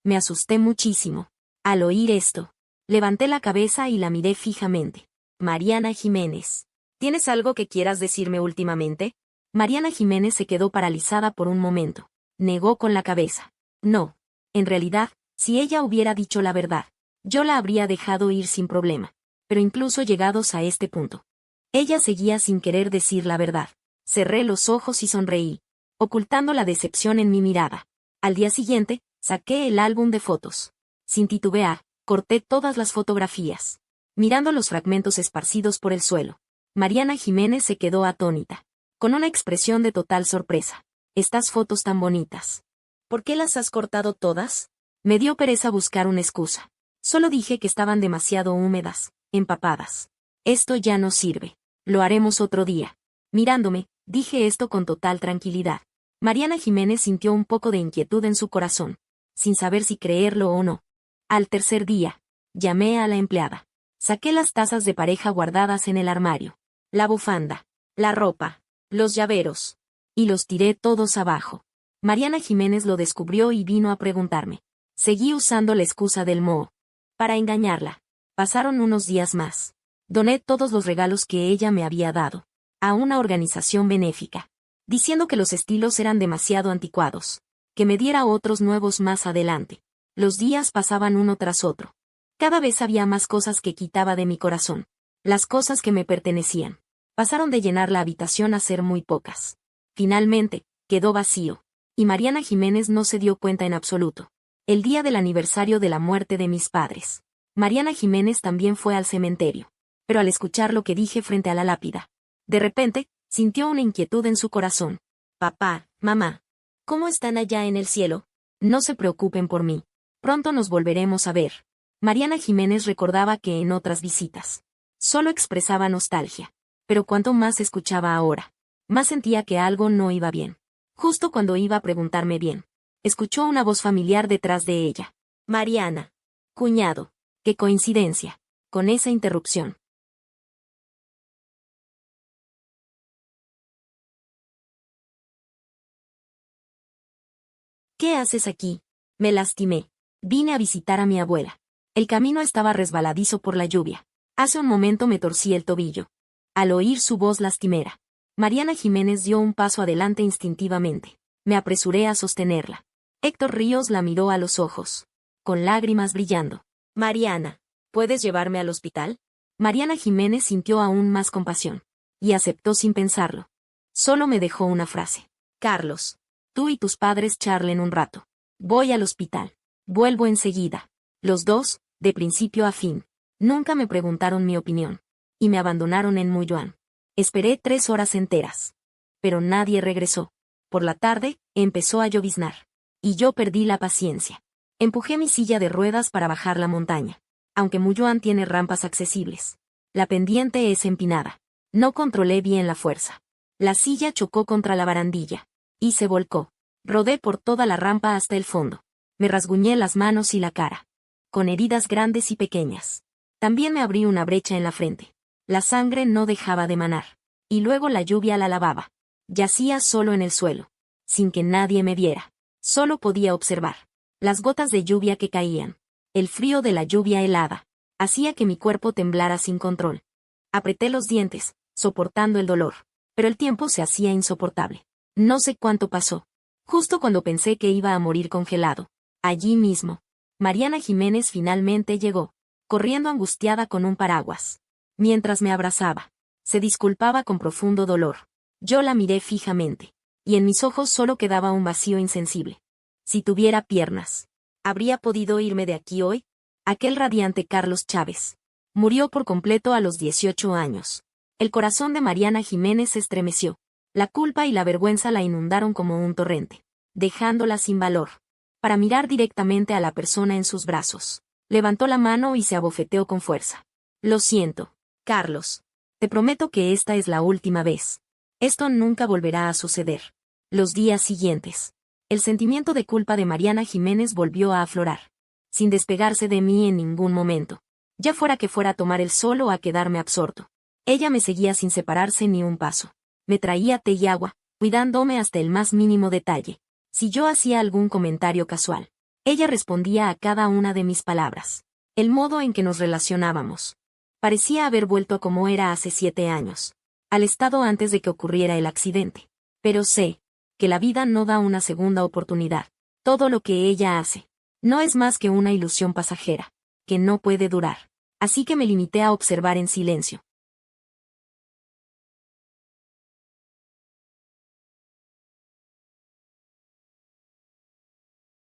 Me asusté muchísimo. Al oír esto, levanté la cabeza y la miré fijamente. Mariana Jiménez. ¿Tienes algo que quieras decirme últimamente? Mariana Jiménez se quedó paralizada por un momento. Negó con la cabeza. No. En realidad, si ella hubiera dicho la verdad, yo la habría dejado ir sin problema. Pero incluso llegados a este punto, ella seguía sin querer decir la verdad. Cerré los ojos y sonreí, ocultando la decepción en mi mirada. Al día siguiente, saqué el álbum de fotos. Sin titubear, corté todas las fotografías. Mirando los fragmentos esparcidos por el suelo, Mariana Jiménez se quedó atónita, con una expresión de total sorpresa. Estas fotos tan bonitas. ¿Por qué las has cortado todas? Me dio pereza buscar una excusa. Solo dije que estaban demasiado húmedas, empapadas. Esto ya no sirve. Lo haremos otro día. Mirándome, dije esto con total tranquilidad. Mariana Jiménez sintió un poco de inquietud en su corazón, sin saber si creerlo o no. Al tercer día, llamé a la empleada. Saqué las tazas de pareja guardadas en el armario, la bufanda, la ropa, los llaveros, y los tiré todos abajo. Mariana Jiménez lo descubrió y vino a preguntarme. Seguí usando la excusa del moho para engañarla. Pasaron unos días más. Doné todos los regalos que ella me había dado a una organización benéfica, diciendo que los estilos eran demasiado anticuados, que me diera otros nuevos más adelante. Los días pasaban uno tras otro. Cada vez había más cosas que quitaba de mi corazón. Las cosas que me pertenecían. Pasaron de llenar la habitación a ser muy pocas. Finalmente, quedó vacío. Y Mariana Jiménez no se dio cuenta en absoluto. El día del aniversario de la muerte de mis padres. Mariana Jiménez también fue al cementerio. Pero al escuchar lo que dije frente a la lápida, de repente, sintió una inquietud en su corazón. Papá, mamá, ¿cómo están allá en el cielo? No se preocupen por mí. Pronto nos volveremos a ver. Mariana Jiménez recordaba que en otras visitas solo expresaba nostalgia. Pero cuanto más escuchaba ahora, más sentía que algo no iba bien. Justo cuando iba a preguntarme bien, escuchó una voz familiar detrás de ella. Mariana. Cuñado. Qué coincidencia. Con esa interrupción. ¿Qué haces aquí? Me lastimé. Vine a visitar a mi abuela. El camino estaba resbaladizo por la lluvia. Hace un momento me torcí el tobillo. Al oír su voz lastimera, Mariana Jiménez dio un paso adelante instintivamente. Me apresuré a sostenerla. Héctor Ríos la miró a los ojos, con lágrimas brillando. Mariana, ¿puedes llevarme al hospital? Mariana Jiménez sintió aún más compasión. Y aceptó sin pensarlo. Solo me dejó una frase. Carlos, tú y tus padres charlen un rato. Voy al hospital. Vuelvo enseguida. Los dos, de principio a fin, nunca me preguntaron mi opinión. Y me abandonaron en Muyuan. Esperé 3 horas enteras. Pero nadie regresó. Por la tarde, empezó a lloviznar. Y yo perdí la paciencia. Empujé mi silla de ruedas para bajar la montaña. Aunque Muyuan tiene rampas accesibles, la pendiente es empinada. No controlé bien la fuerza. La silla chocó contra la barandilla. Y se volcó. Rodé por toda la rampa hasta el fondo. Me rasguñé las manos y la cara. Con heridas grandes y pequeñas. También me abrí una brecha en la frente. La sangre no dejaba de manar. Y luego la lluvia la lavaba. Yacía solo en el suelo. Sin que nadie me viera. Solo podía observar. Las gotas de lluvia que caían. El frío de la lluvia helada. Hacía que mi cuerpo temblara sin control. Apreté los dientes, soportando el dolor. Pero el tiempo se hacía insoportable. No sé cuánto pasó. Justo cuando pensé que iba a morir congelado. Allí mismo. Mariana Jiménez finalmente llegó. Corriendo angustiada con un paraguas. Mientras me abrazaba. Se disculpaba con profundo dolor. Yo la miré fijamente. Y en mis ojos solo quedaba un vacío insensible. Si tuviera piernas, ¿habría podido irme de aquí hoy? Aquel radiante Carlos Chávez. Murió por completo a los 18 años. El corazón de Mariana Jiménez se estremeció. La culpa y la vergüenza la inundaron como un torrente, dejándola sin valor. Para mirar directamente a la persona en sus brazos. Levantó la mano y se abofeteó con fuerza. Lo siento, Carlos. Te prometo que esta es la última vez. Esto nunca volverá a suceder. Los días siguientes. El sentimiento de culpa de Mariana Jiménez volvió a aflorar. Sin despegarse de mí en ningún momento. Ya fuera que fuera a tomar el sol o a quedarme absorto. Ella me seguía sin separarse ni un paso. Me traía té y agua, cuidándome hasta el más mínimo detalle. Si yo hacía algún comentario casual, ella respondía a cada una de mis palabras. El modo en que nos relacionábamos. Parecía haber vuelto a como era hace 7 años. Al estado antes de que ocurriera el accidente. Pero sé que la vida no da una segunda oportunidad. Todo lo que ella hace no es más que una ilusión pasajera, que no puede durar. Así que me limité a observar en silencio.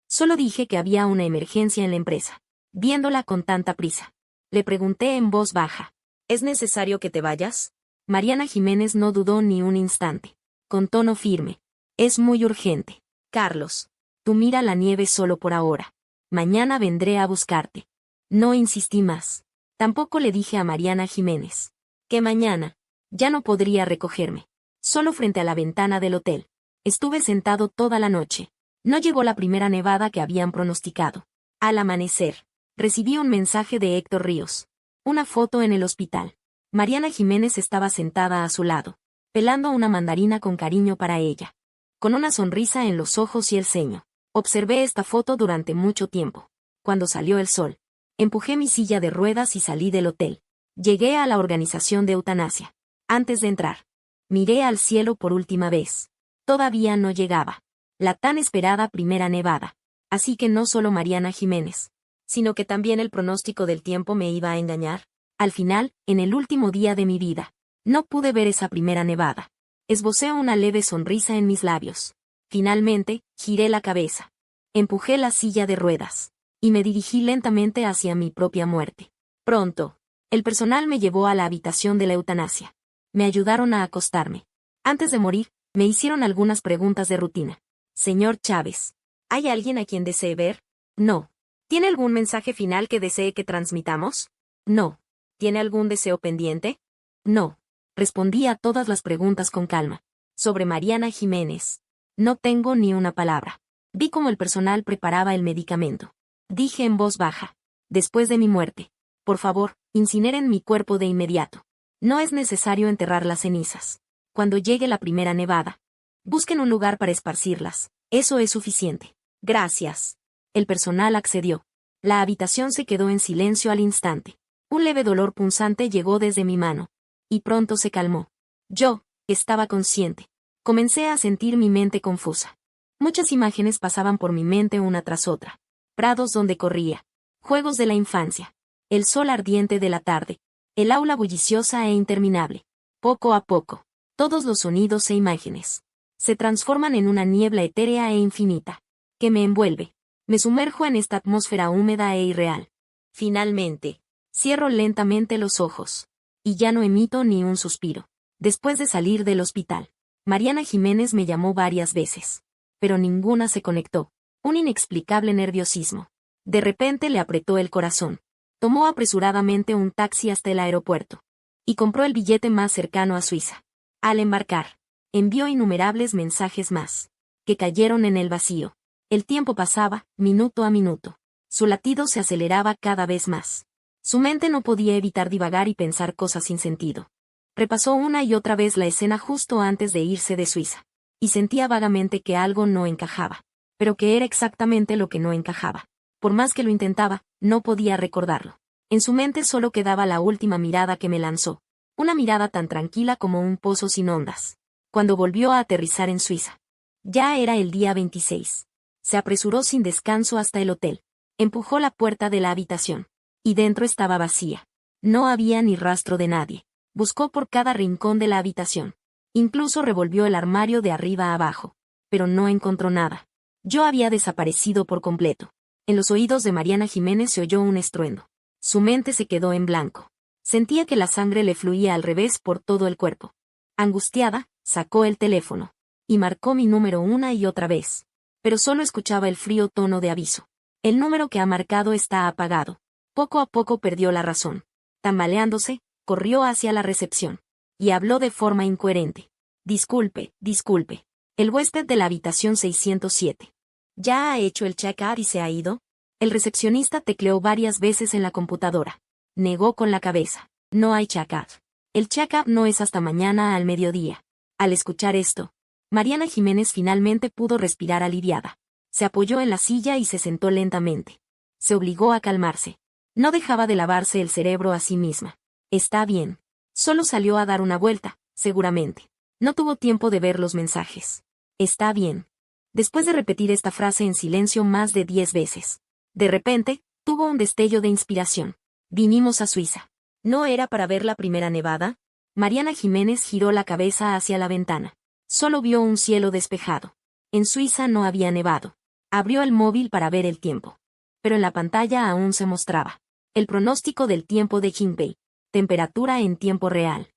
Solo dije que había una emergencia en la empresa. Viéndola con tanta prisa. Le pregunté en voz baja. ¿Es necesario que te vayas? Mariana Jiménez no dudó ni un instante. Con tono firme. Es muy urgente. Carlos. Tú mira la nieve solo por ahora. Mañana vendré a buscarte. No insistí más. Tampoco le dije a Mariana Jiménez que mañana ya no podría recogerme. Solo frente a la ventana del hotel. Estuve sentado toda la noche. No llegó la primera nevada que habían pronosticado. Al amanecer, recibí un mensaje de Héctor Ríos. Una foto en el hospital. Mariana Jiménez estaba sentada a su lado, pelando una mandarina con cariño para ella. Con una sonrisa en los ojos y el ceño. Observé esta foto durante mucho tiempo. Cuando salió el sol, empujé mi silla de ruedas y salí del hotel. Llegué a la organización de eutanasia. Antes de entrar, miré al cielo por última vez. Todavía no llegaba la tan esperada primera nevada. Así que no solo Mariana Jiménez, sino que también el pronóstico del tiempo me iba a engañar. Al final, en el último día de mi vida, no pude ver esa primera nevada. Esbocé una leve sonrisa en mis labios. Finalmente, giré la cabeza. Empujé la silla de ruedas. Y me dirigí lentamente hacia mi propia muerte. Pronto, el personal me llevó a la habitación de la eutanasia. Me ayudaron a acostarme. Antes de morir, me hicieron algunas preguntas de rutina. Señor Chávez, ¿hay alguien a quien desee ver? No. ¿Tiene algún mensaje final que desee que transmitamos? No. ¿Tiene algún deseo pendiente? No. Respondí a todas las preguntas con calma. Sobre Mariana Jiménez. No tengo ni una palabra. Vi cómo el personal preparaba el medicamento. Dije en voz baja. Después de mi muerte, por favor, incineren mi cuerpo de inmediato. No es necesario enterrar las cenizas. Cuando llegue la primera nevada, busquen un lugar para esparcirlas. Eso es suficiente. Gracias. El personal accedió. La habitación se quedó en silencio al instante. Un leve dolor punzante llegó desde mi mano. Y pronto se calmó. Yo, estaba consciente. Comencé a sentir mi mente confusa. Muchas imágenes pasaban por mi mente una tras otra. Prados donde corría. Juegos de la infancia. El sol ardiente de la tarde. El aula bulliciosa e interminable. Poco a poco, todos los sonidos e imágenes se transforman en una niebla etérea e infinita, que me envuelve. Me sumerjo en esta atmósfera húmeda e irreal. Finalmente, cierro lentamente los ojos. Y ya no emito ni un suspiro. Después de salir del hospital, Mariana Jiménez me llamó varias veces. Pero ninguna se conectó. Un inexplicable nerviosismo. De repente le apretó el corazón. Tomó apresuradamente un taxi hasta el aeropuerto. Y compró el billete más cercano a Suiza. Al embarcar, envió innumerables mensajes más, que cayeron en el vacío. El tiempo pasaba, minuto a minuto. Su latido se aceleraba cada vez más. Su mente no podía evitar divagar y pensar cosas sin sentido. Repasó una y otra vez la escena justo antes de irse de Suiza. Y sentía vagamente que algo no encajaba. Pero que era exactamente lo que no encajaba. Por más que lo intentaba, no podía recordarlo. En su mente solo quedaba la última mirada que me lanzó. Una mirada tan tranquila como un pozo sin ondas. Cuando volvió a aterrizar en Suiza. Ya era el día 26. Se apresuró sin descanso hasta el hotel. Empujó la puerta de la habitación. Y dentro estaba vacía. No había ni rastro de nadie. Buscó por cada rincón de la habitación. Incluso revolvió el armario de arriba a abajo. Pero no encontró nada. Yo había desaparecido por completo. En los oídos de Mariana Jiménez se oyó un estruendo. Su mente se quedó en blanco. Sentía que la sangre le fluía al revés por todo el cuerpo. Angustiada, sacó el teléfono. Y marcó mi número una y otra vez. Pero solo escuchaba el frío tono de aviso. El número que ha marcado está apagado. Poco a poco perdió la razón. Tambaleándose, corrió hacia la recepción. Y habló de forma incoherente. Disculpe, disculpe. El huésped de la habitación 607. ¿Ya ha hecho el check-out y se ha ido? El recepcionista tecleó varias veces en la computadora. Negó con la cabeza. No hay check-out. El check-out no es hasta mañana al mediodía. Al escuchar esto, Mariana Jiménez finalmente pudo respirar aliviada. Se apoyó en la silla y se sentó lentamente. Se obligó a calmarse. No dejaba de lavarse el cerebro a sí misma. Está bien. Solo salió a dar una vuelta, seguramente. No tuvo tiempo de ver los mensajes. Está bien. Después de repetir esta frase en silencio más de 10 veces, de repente, tuvo un destello de inspiración. Vinimos a Suiza. ¿No era para ver la primera nevada? Mariana Jiménez giró la cabeza hacia la ventana. Solo vio un cielo despejado. En Suiza no había nevado. Abrió el móvil para ver el tiempo. Pero en la pantalla aún se mostraba el pronóstico del tiempo de Jinpei. Temperatura en tiempo real.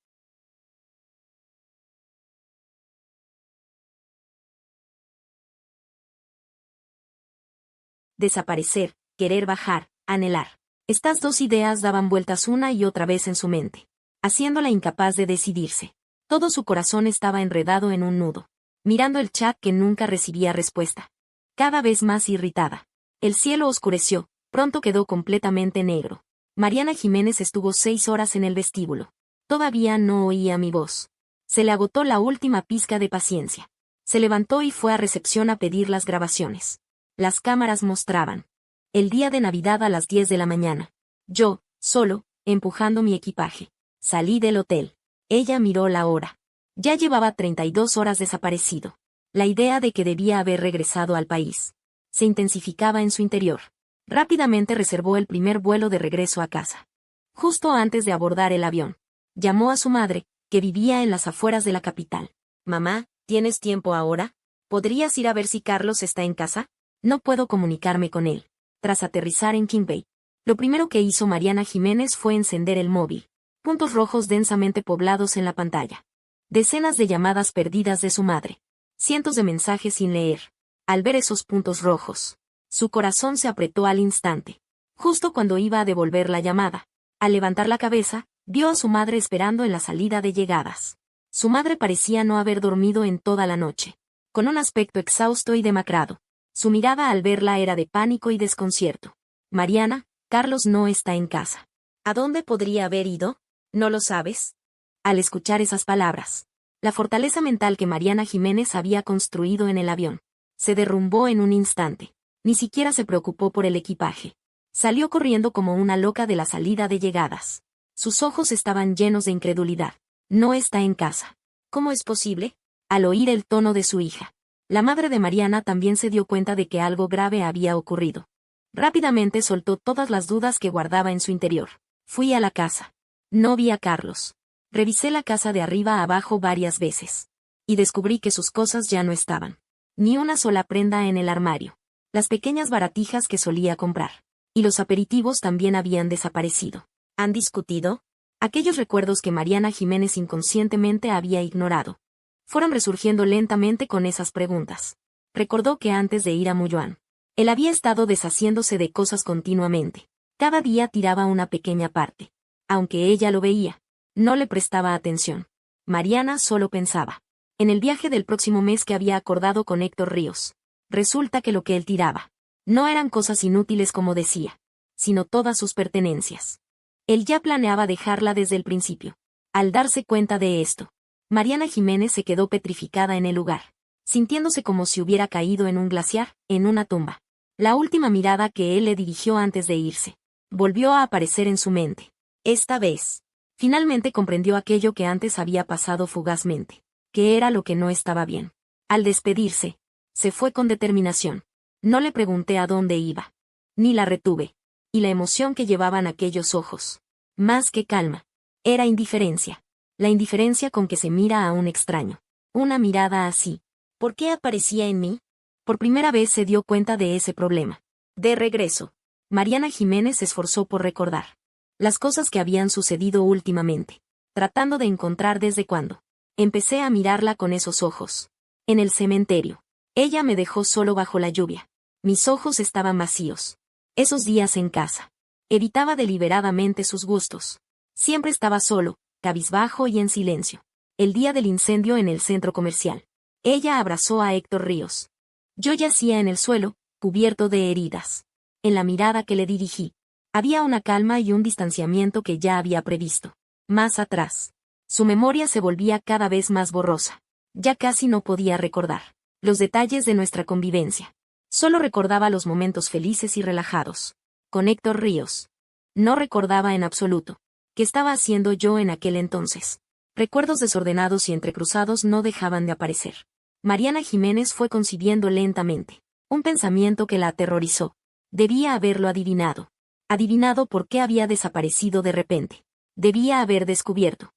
Desaparecer, querer bajar, anhelar. Estas dos ideas daban vueltas una y otra vez en su mente, haciéndola incapaz de decidirse. Todo su corazón estaba enredado en un nudo, mirando el chat que nunca recibía respuesta. Cada vez más irritada. El cielo oscureció, pronto quedó completamente negro. Mariana Jiménez estuvo 6 horas en el vestíbulo. Todavía no oía mi voz. Se le agotó la última pizca de paciencia. Se levantó y fue a recepción a pedir las grabaciones. Las cámaras mostraban el día de Navidad a las 10 de la mañana. Yo, solo, empujando mi equipaje. Salí del hotel. Ella miró la hora. Ya llevaba 32 horas desaparecido. La idea de que debía haber regresado al país se intensificaba en su interior. Rápidamente reservó el primer vuelo de regreso a casa. Justo antes de abordar el avión, llamó a su madre, que vivía en las afueras de la capital. «Mamá, ¿tienes tiempo ahora? ¿Podrías ir a ver si Carlos está en casa? No puedo comunicarme con él». Tras aterrizar en King Bay, lo primero que hizo Mariana Jiménez fue encender el móvil. Puntos rojos densamente poblados en la pantalla. Decenas de llamadas perdidas de su madre. Cientos de mensajes sin leer. Al ver esos puntos rojos, su corazón se apretó al instante. Justo cuando iba a devolver la llamada, al levantar la cabeza, vio a su madre esperando en la salida de llegadas. Su madre parecía no haber dormido en toda la noche, con un aspecto exhausto y demacrado. Su mirada al verla era de pánico y desconcierto. «Mariana, Carlos no está en casa». «¿A dónde podría haber ido? ¿No lo sabes?». Al escuchar esas palabras, la fortaleza mental que Mariana Jiménez había construido en el avión se derrumbó en un instante. Ni siquiera se preocupó por el equipaje. Salió corriendo como una loca de la salida de llegadas. Sus ojos estaban llenos de incredulidad. «No está en casa». «¿Cómo es posible?». Al oír el tono de su hija, la madre de Mariana también se dio cuenta de que algo grave había ocurrido. Rápidamente soltó todas las dudas que guardaba en su interior. «Fui a la casa. No vi a Carlos. Revisé la casa de arriba a abajo varias veces. Y descubrí que sus cosas ya no estaban. Ni una sola prenda en el armario. Las pequeñas baratijas que solía comprar. Y los aperitivos también habían desaparecido». «¿Han discutido?». Aquellos recuerdos que Mariana Jiménez inconscientemente había ignorado fueron resurgiendo lentamente con esas preguntas. Recordó que antes de ir a Muyuan, él había estado deshaciéndose de cosas continuamente. Cada día tiraba una pequeña parte. Aunque ella lo veía, no le prestaba atención. Mariana solo pensaba en el viaje del próximo mes que había acordado con Héctor Ríos. Resulta que lo que él tiraba no eran cosas inútiles como decía, sino todas sus pertenencias. Él ya planeaba dejarla desde el principio. Al darse cuenta de esto, Mariana Jiménez se quedó petrificada en el lugar, sintiéndose como si hubiera caído en un glaciar, en una tumba. La última mirada que él le dirigió antes de irse volvió a aparecer en su mente. Esta vez, finalmente comprendió aquello que antes había pasado fugazmente, que era lo que no estaba bien. Al despedirse, se fue con determinación. No le pregunté a dónde iba, ni la retuve. Y la emoción que llevaban aquellos ojos, más que calma, era indiferencia. La indiferencia con que se mira a un extraño. Una mirada así. ¿Por qué aparecía en mí? Por primera vez se dio cuenta de ese problema. De regreso, Mariana Jiménez se esforzó por recordar las cosas que habían sucedido últimamente, tratando de encontrar desde cuándo. Empecé a mirarla con esos ojos. En el cementerio. Ella me dejó solo bajo la lluvia. Mis ojos estaban vacíos. Esos días en casa. Evitaba deliberadamente sus gustos. Siempre estaba solo, cabizbajo y en silencio. El día del incendio en el centro comercial. Ella abrazó a Héctor Ríos. Yo yacía en el suelo, cubierto de heridas. En la mirada que le dirigí, había una calma y un distanciamiento que ya había previsto. Más atrás, su memoria se volvía cada vez más borrosa. Ya casi no podía recordar los detalles de nuestra convivencia. Solo recordaba los momentos felices y relajados. Con Héctor Ríos. No recordaba en absoluto qué estaba haciendo yo en aquel entonces. Recuerdos desordenados y entrecruzados no dejaban de aparecer. Mariana Jiménez fue concibiendo lentamente un pensamiento que la aterrorizó. Debía haberlo adivinado. Adivinado por qué había desaparecido de repente. Debía haber descubierto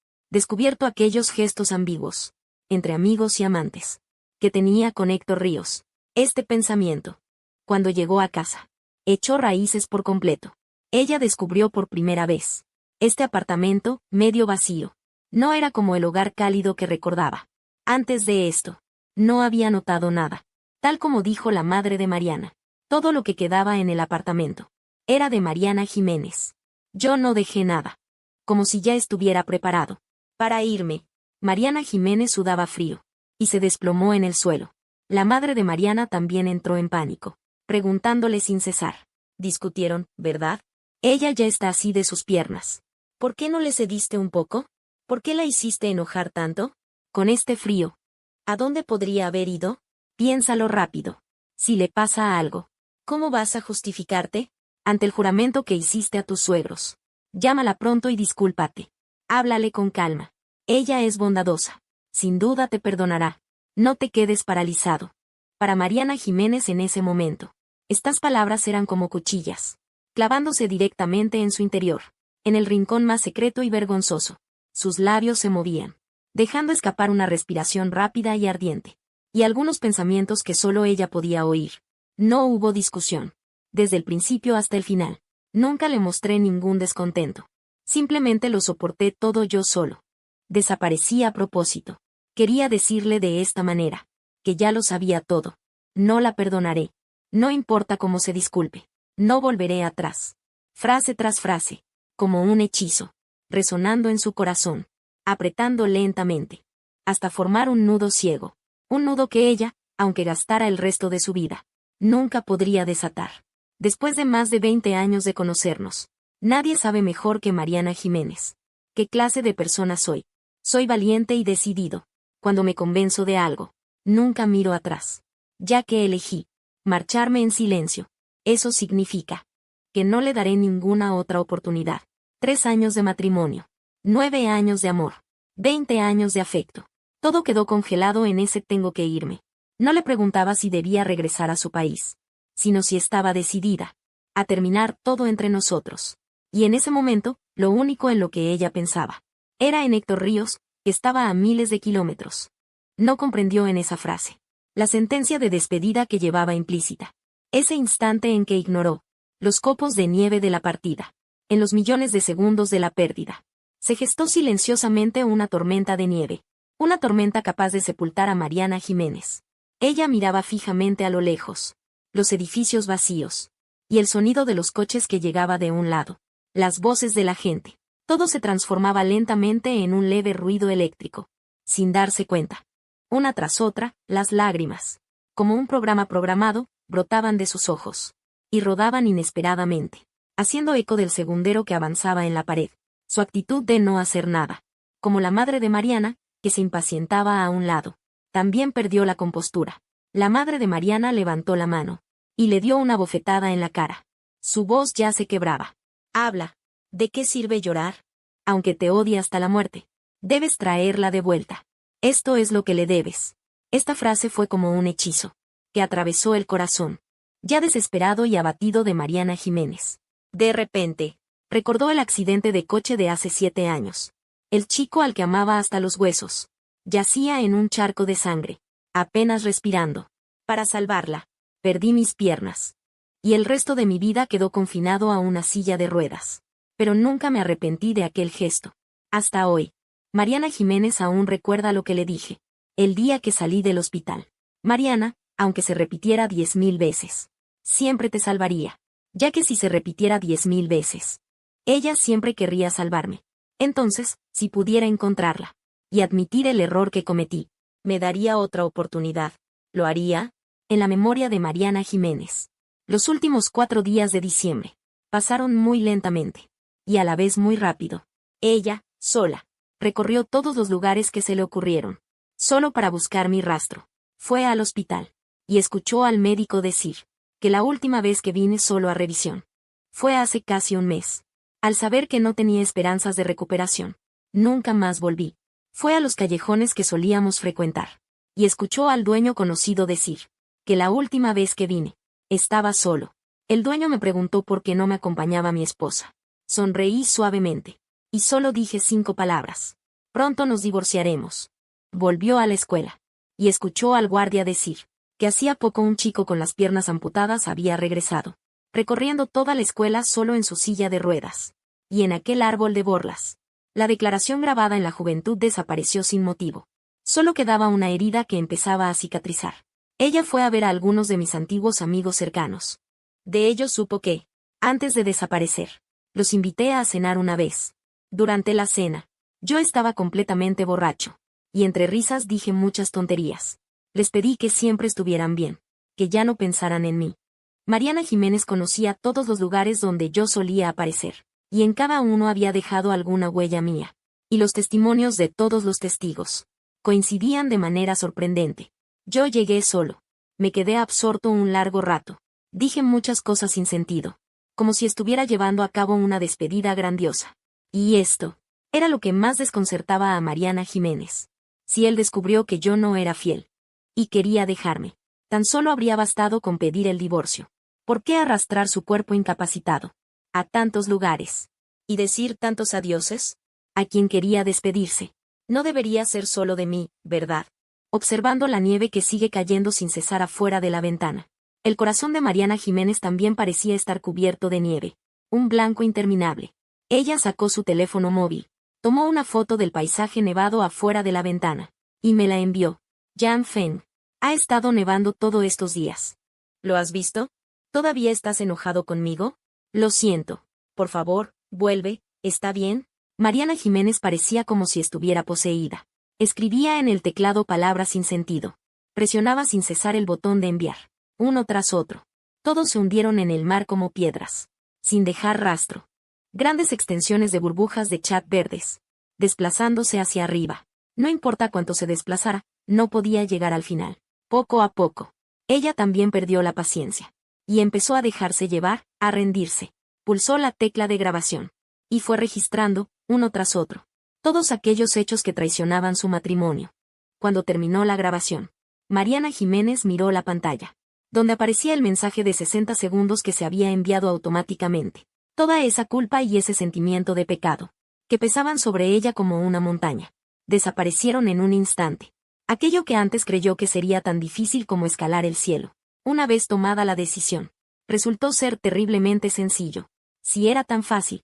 aquellos gestos ambiguos, entre amigos y amantes, que tenía con Héctor Ríos. Este pensamiento, cuando llegó a casa, echó raíces por completo. Ella descubrió por primera vez este apartamento, medio vacío. No era como el hogar cálido que recordaba. Antes de esto, no había notado nada. Tal como dijo la madre de Mariana, todo lo que quedaba en el apartamento era de Mariana Jiménez. Yo no dejé nada. Como si ya estuviera preparado para irme. Mariana Jiménez sudaba frío y se desplomó en el suelo. La madre de Mariana también entró en pánico, preguntándole sin cesar. Discutieron, ¿verdad? Ella ya está así de sus piernas. ¿Por qué no le cediste un poco? ¿Por qué la hiciste enojar tanto? Con este frío. ¿A dónde podría haber ido? Piénsalo rápido. Si le pasa algo, ¿cómo vas a justificarte? Ante el juramento que hiciste a tus suegros. Llámala pronto y discúlpate. Háblale con calma. Ella es bondadosa. Sin duda te perdonará. No te quedes paralizado. Para Mariana Jiménez en ese momento, Estas palabras eran como cuchillas, clavándose directamente en su interior, en el rincón más secreto y vergonzoso. Sus labios se movían, dejando escapar una respiración rápida y ardiente, y algunos pensamientos que solo ella podía oír. No hubo discusión. Desde el principio hasta el final. Nunca le mostré ningún descontento. Simplemente lo soporté todo yo solo. Desaparecí a propósito. Quería decirle de esta manera, que ya lo sabía todo. No la perdonaré. No importa cómo se disculpe. No volveré atrás. Frase tras frase, como un hechizo, resonando en su corazón, apretando lentamente, hasta formar un nudo ciego. Un nudo que ella, aunque gastara el resto de su vida, nunca podría desatar. Después de más de 20 años de conocernos, nadie sabe mejor que Mariana Jiménez qué clase de persona soy. Soy valiente y decidido. Cuando me convenzo de algo, nunca miro atrás. Ya que elegí marcharme en silencio, eso significa que no le daré ninguna otra oportunidad. 3 años de matrimonio, 9 años de amor, 20 años de afecto. Todo quedó congelado en ese tengo que irme. No le preguntaba si debía regresar a su país, sino si estaba decidida a terminar todo entre nosotros. Y en ese momento, lo único en lo que ella pensaba era en Héctor Ríos, que estaba a miles de kilómetros. No comprendió en esa frase la sentencia de despedida que llevaba implícita. Ese instante en que ignoró los copos de nieve de la partida, en los millones de segundos de la pérdida, se gestó silenciosamente una tormenta de nieve, una tormenta capaz de sepultar a Mariana Jiménez. Ella miraba fijamente a lo lejos, los edificios vacíos, y el sonido de los coches que llegaba de un lado, las voces de la gente. Todo se transformaba lentamente en un leve ruido eléctrico, sin darse cuenta. Una tras otra, las lágrimas, como un programa programado, brotaban de sus ojos, y rodaban inesperadamente, haciendo eco del segundero que avanzaba en la pared. Su actitud de no hacer nada, como la madre de Mariana, que se impacientaba a un lado, también perdió la compostura. La madre de Mariana levantó la mano, y le dio una bofetada en la cara. Su voz ya se quebraba. Habla. ¿De qué sirve llorar? Aunque te odie hasta la muerte, debes traerla de vuelta. Esto es lo que le debes. Esta frase fue como un hechizo, que atravesó el corazón, ya desesperado y abatido de Mariana Jiménez. De repente, recordó el accidente de coche de hace 7 años. El chico al que amaba hasta los huesos, yacía en un charco de sangre, apenas respirando. Para salvarla, perdí mis piernas. Y el resto de mi vida quedó confinado a una silla de ruedas. Pero nunca me arrepentí de aquel gesto. Hasta hoy, Mariana Jiménez aún recuerda lo que le dije, el día que salí del hospital. Mariana, aunque se repitiera 10.000 veces, siempre te salvaría. Ya que si se repitiera 10.000 veces, ella siempre querría salvarme. Entonces, si pudiera encontrarla, y admitir el error que cometí, me daría otra oportunidad. ¿Lo haría? En la memoria de Mariana Jiménez. Los últimos 4 días de diciembre pasaron muy lentamente, y a la vez muy rápido. Ella, sola, recorrió todos los lugares que se le ocurrieron, solo para buscar mi rastro. Fue al hospital, y escuchó al médico decir que la última vez que vine solo a revisión fue hace casi un mes. Al saber que no tenía esperanzas de recuperación, nunca más volví. Fue a los callejones que solíamos frecuentar, y escuchó al dueño conocido decir que la última vez que vine, estaba solo. El dueño me preguntó por qué no me acompañaba mi esposa. Sonreí suavemente, y solo dije 5 palabras. Pronto nos divorciaremos. Volvió a la escuela, y escuchó al guardia decir que hacía poco un chico con las piernas amputadas había regresado, recorriendo toda la escuela solo en su silla de ruedas. Y en aquel árbol de borlas, la declaración grabada en la juventud desapareció sin motivo. Solo quedaba una herida que empezaba a cicatrizar. Ella fue a ver a algunos de mis antiguos amigos cercanos. De ellos supo que, antes de desaparecer, los invité a cenar una vez. Durante la cena, yo estaba completamente borracho, y entre risas dije muchas tonterías. Les pedí que siempre estuvieran bien, que ya no pensaran en mí. Mariana Jiménez conocía todos los lugares donde yo solía aparecer, y en cada uno había dejado alguna huella mía. Y los testimonios de todos los testigos coincidían de manera sorprendente. Yo llegué solo. Me quedé absorto un largo rato. Dije muchas cosas sin sentido, como si estuviera llevando a cabo una despedida grandiosa. Y esto era lo que más desconcertaba a Mariana Jiménez. Si él descubrió que yo no era fiel y quería dejarme, tan solo habría bastado con pedir el divorcio. ¿Por qué arrastrar su cuerpo incapacitado a tantos lugares? ¿Y decir tantos adioses? A quien quería despedirse. No debería ser solo de mí, ¿verdad? Observando la nieve que sigue cayendo sin cesar afuera de la ventana. El corazón de Mariana Jiménez también parecía estar cubierto de nieve. Un blanco interminable. Ella sacó su teléfono móvil. Tomó una foto del paisaje nevado afuera de la ventana. Y me la envió. Jan Feng. Ha estado nevando todos estos días. ¿Lo has visto? ¿Todavía estás enojado conmigo? Lo siento. Por favor, vuelve, ¿está bien? Mariana Jiménez parecía como si estuviera poseída. Escribía en el teclado palabras sin sentido. Presionaba sin cesar el botón de enviar. Uno tras otro. Todos se hundieron en el mar como piedras. Sin dejar rastro. Grandes extensiones de burbujas de chat verdes. Desplazándose hacia arriba. No importa cuánto se desplazara, no podía llegar al final. Poco a poco. Ella también perdió la paciencia. Y empezó a dejarse llevar, a rendirse. Pulsó la tecla de grabación. Y fue registrando, uno tras otro, todos aquellos hechos que traicionaban su matrimonio. Cuando terminó la grabación, Mariana Jiménez miró la pantalla, donde aparecía el mensaje de 60 segundos que se había enviado automáticamente. Toda esa culpa y ese sentimiento de pecado, que pesaban sobre ella como una montaña, desaparecieron en un instante. Aquello que antes creyó que sería tan difícil como escalar el cielo, una vez tomada la decisión, resultó ser terriblemente sencillo. Si era tan fácil,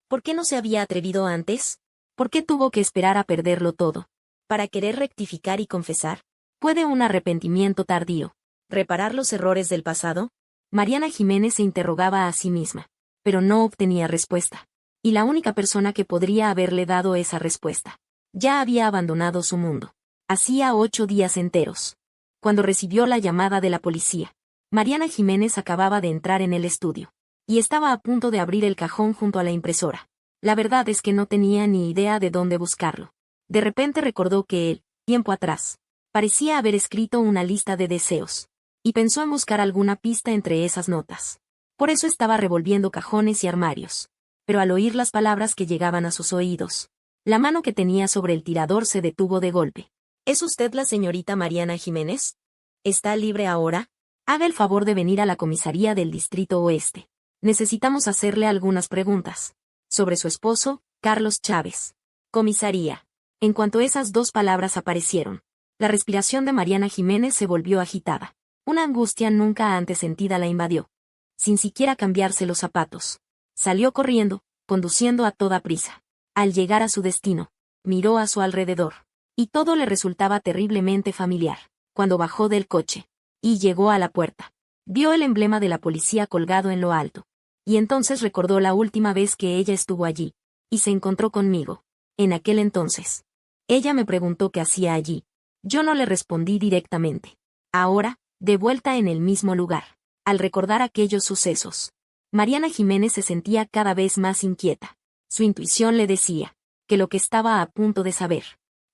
¿por qué no se había atrevido antes? ¿Por qué tuvo que esperar a perderlo todo? ¿Para querer rectificar y confesar? ¿Puede un arrepentimiento tardío reparar los errores del pasado? Mariana Jiménez se interrogaba a sí misma, pero no obtenía respuesta. Y la única persona que podría haberle dado esa respuesta ya había abandonado su mundo. Hacía 8 días enteros. Cuando recibió la llamada de la policía, Mariana Jiménez acababa de entrar en el estudio. Y estaba a punto de abrir el cajón junto a la impresora. La verdad es que no tenía ni idea de dónde buscarlo. De repente recordó que él, tiempo atrás, parecía haber escrito una lista de deseos. Y pensó en buscar alguna pista entre esas notas. Por eso estaba revolviendo cajones y armarios. Pero al oír las palabras que llegaban a sus oídos, la mano que tenía sobre el tirador se detuvo de golpe. ¿Es usted la señorita Mariana Jiménez? ¿Está libre ahora? Haga el favor de venir a la comisaría del Distrito Oeste. Necesitamos hacerle algunas preguntas. Sobre su esposo, Carlos Chávez. Comisaría. En cuanto esas dos palabras aparecieron, la respiración de Mariana Jiménez se volvió agitada. Una angustia nunca antes sentida la invadió. Sin siquiera cambiarse los zapatos. Salió corriendo, conduciendo a toda prisa. Al llegar a su destino, miró a su alrededor. Y todo le resultaba terriblemente familiar. Cuando bajó del coche y llegó a la puerta, vio el emblema de la policía colgado en lo alto. Y entonces recordó la última vez que ella estuvo allí, y se encontró conmigo. En aquel entonces, ella me preguntó qué hacía allí. Yo no le respondí directamente. Ahora, de vuelta en el mismo lugar, al recordar aquellos sucesos, Mariana Jiménez se sentía cada vez más inquieta. Su intuición le decía que lo que estaba a punto de saber,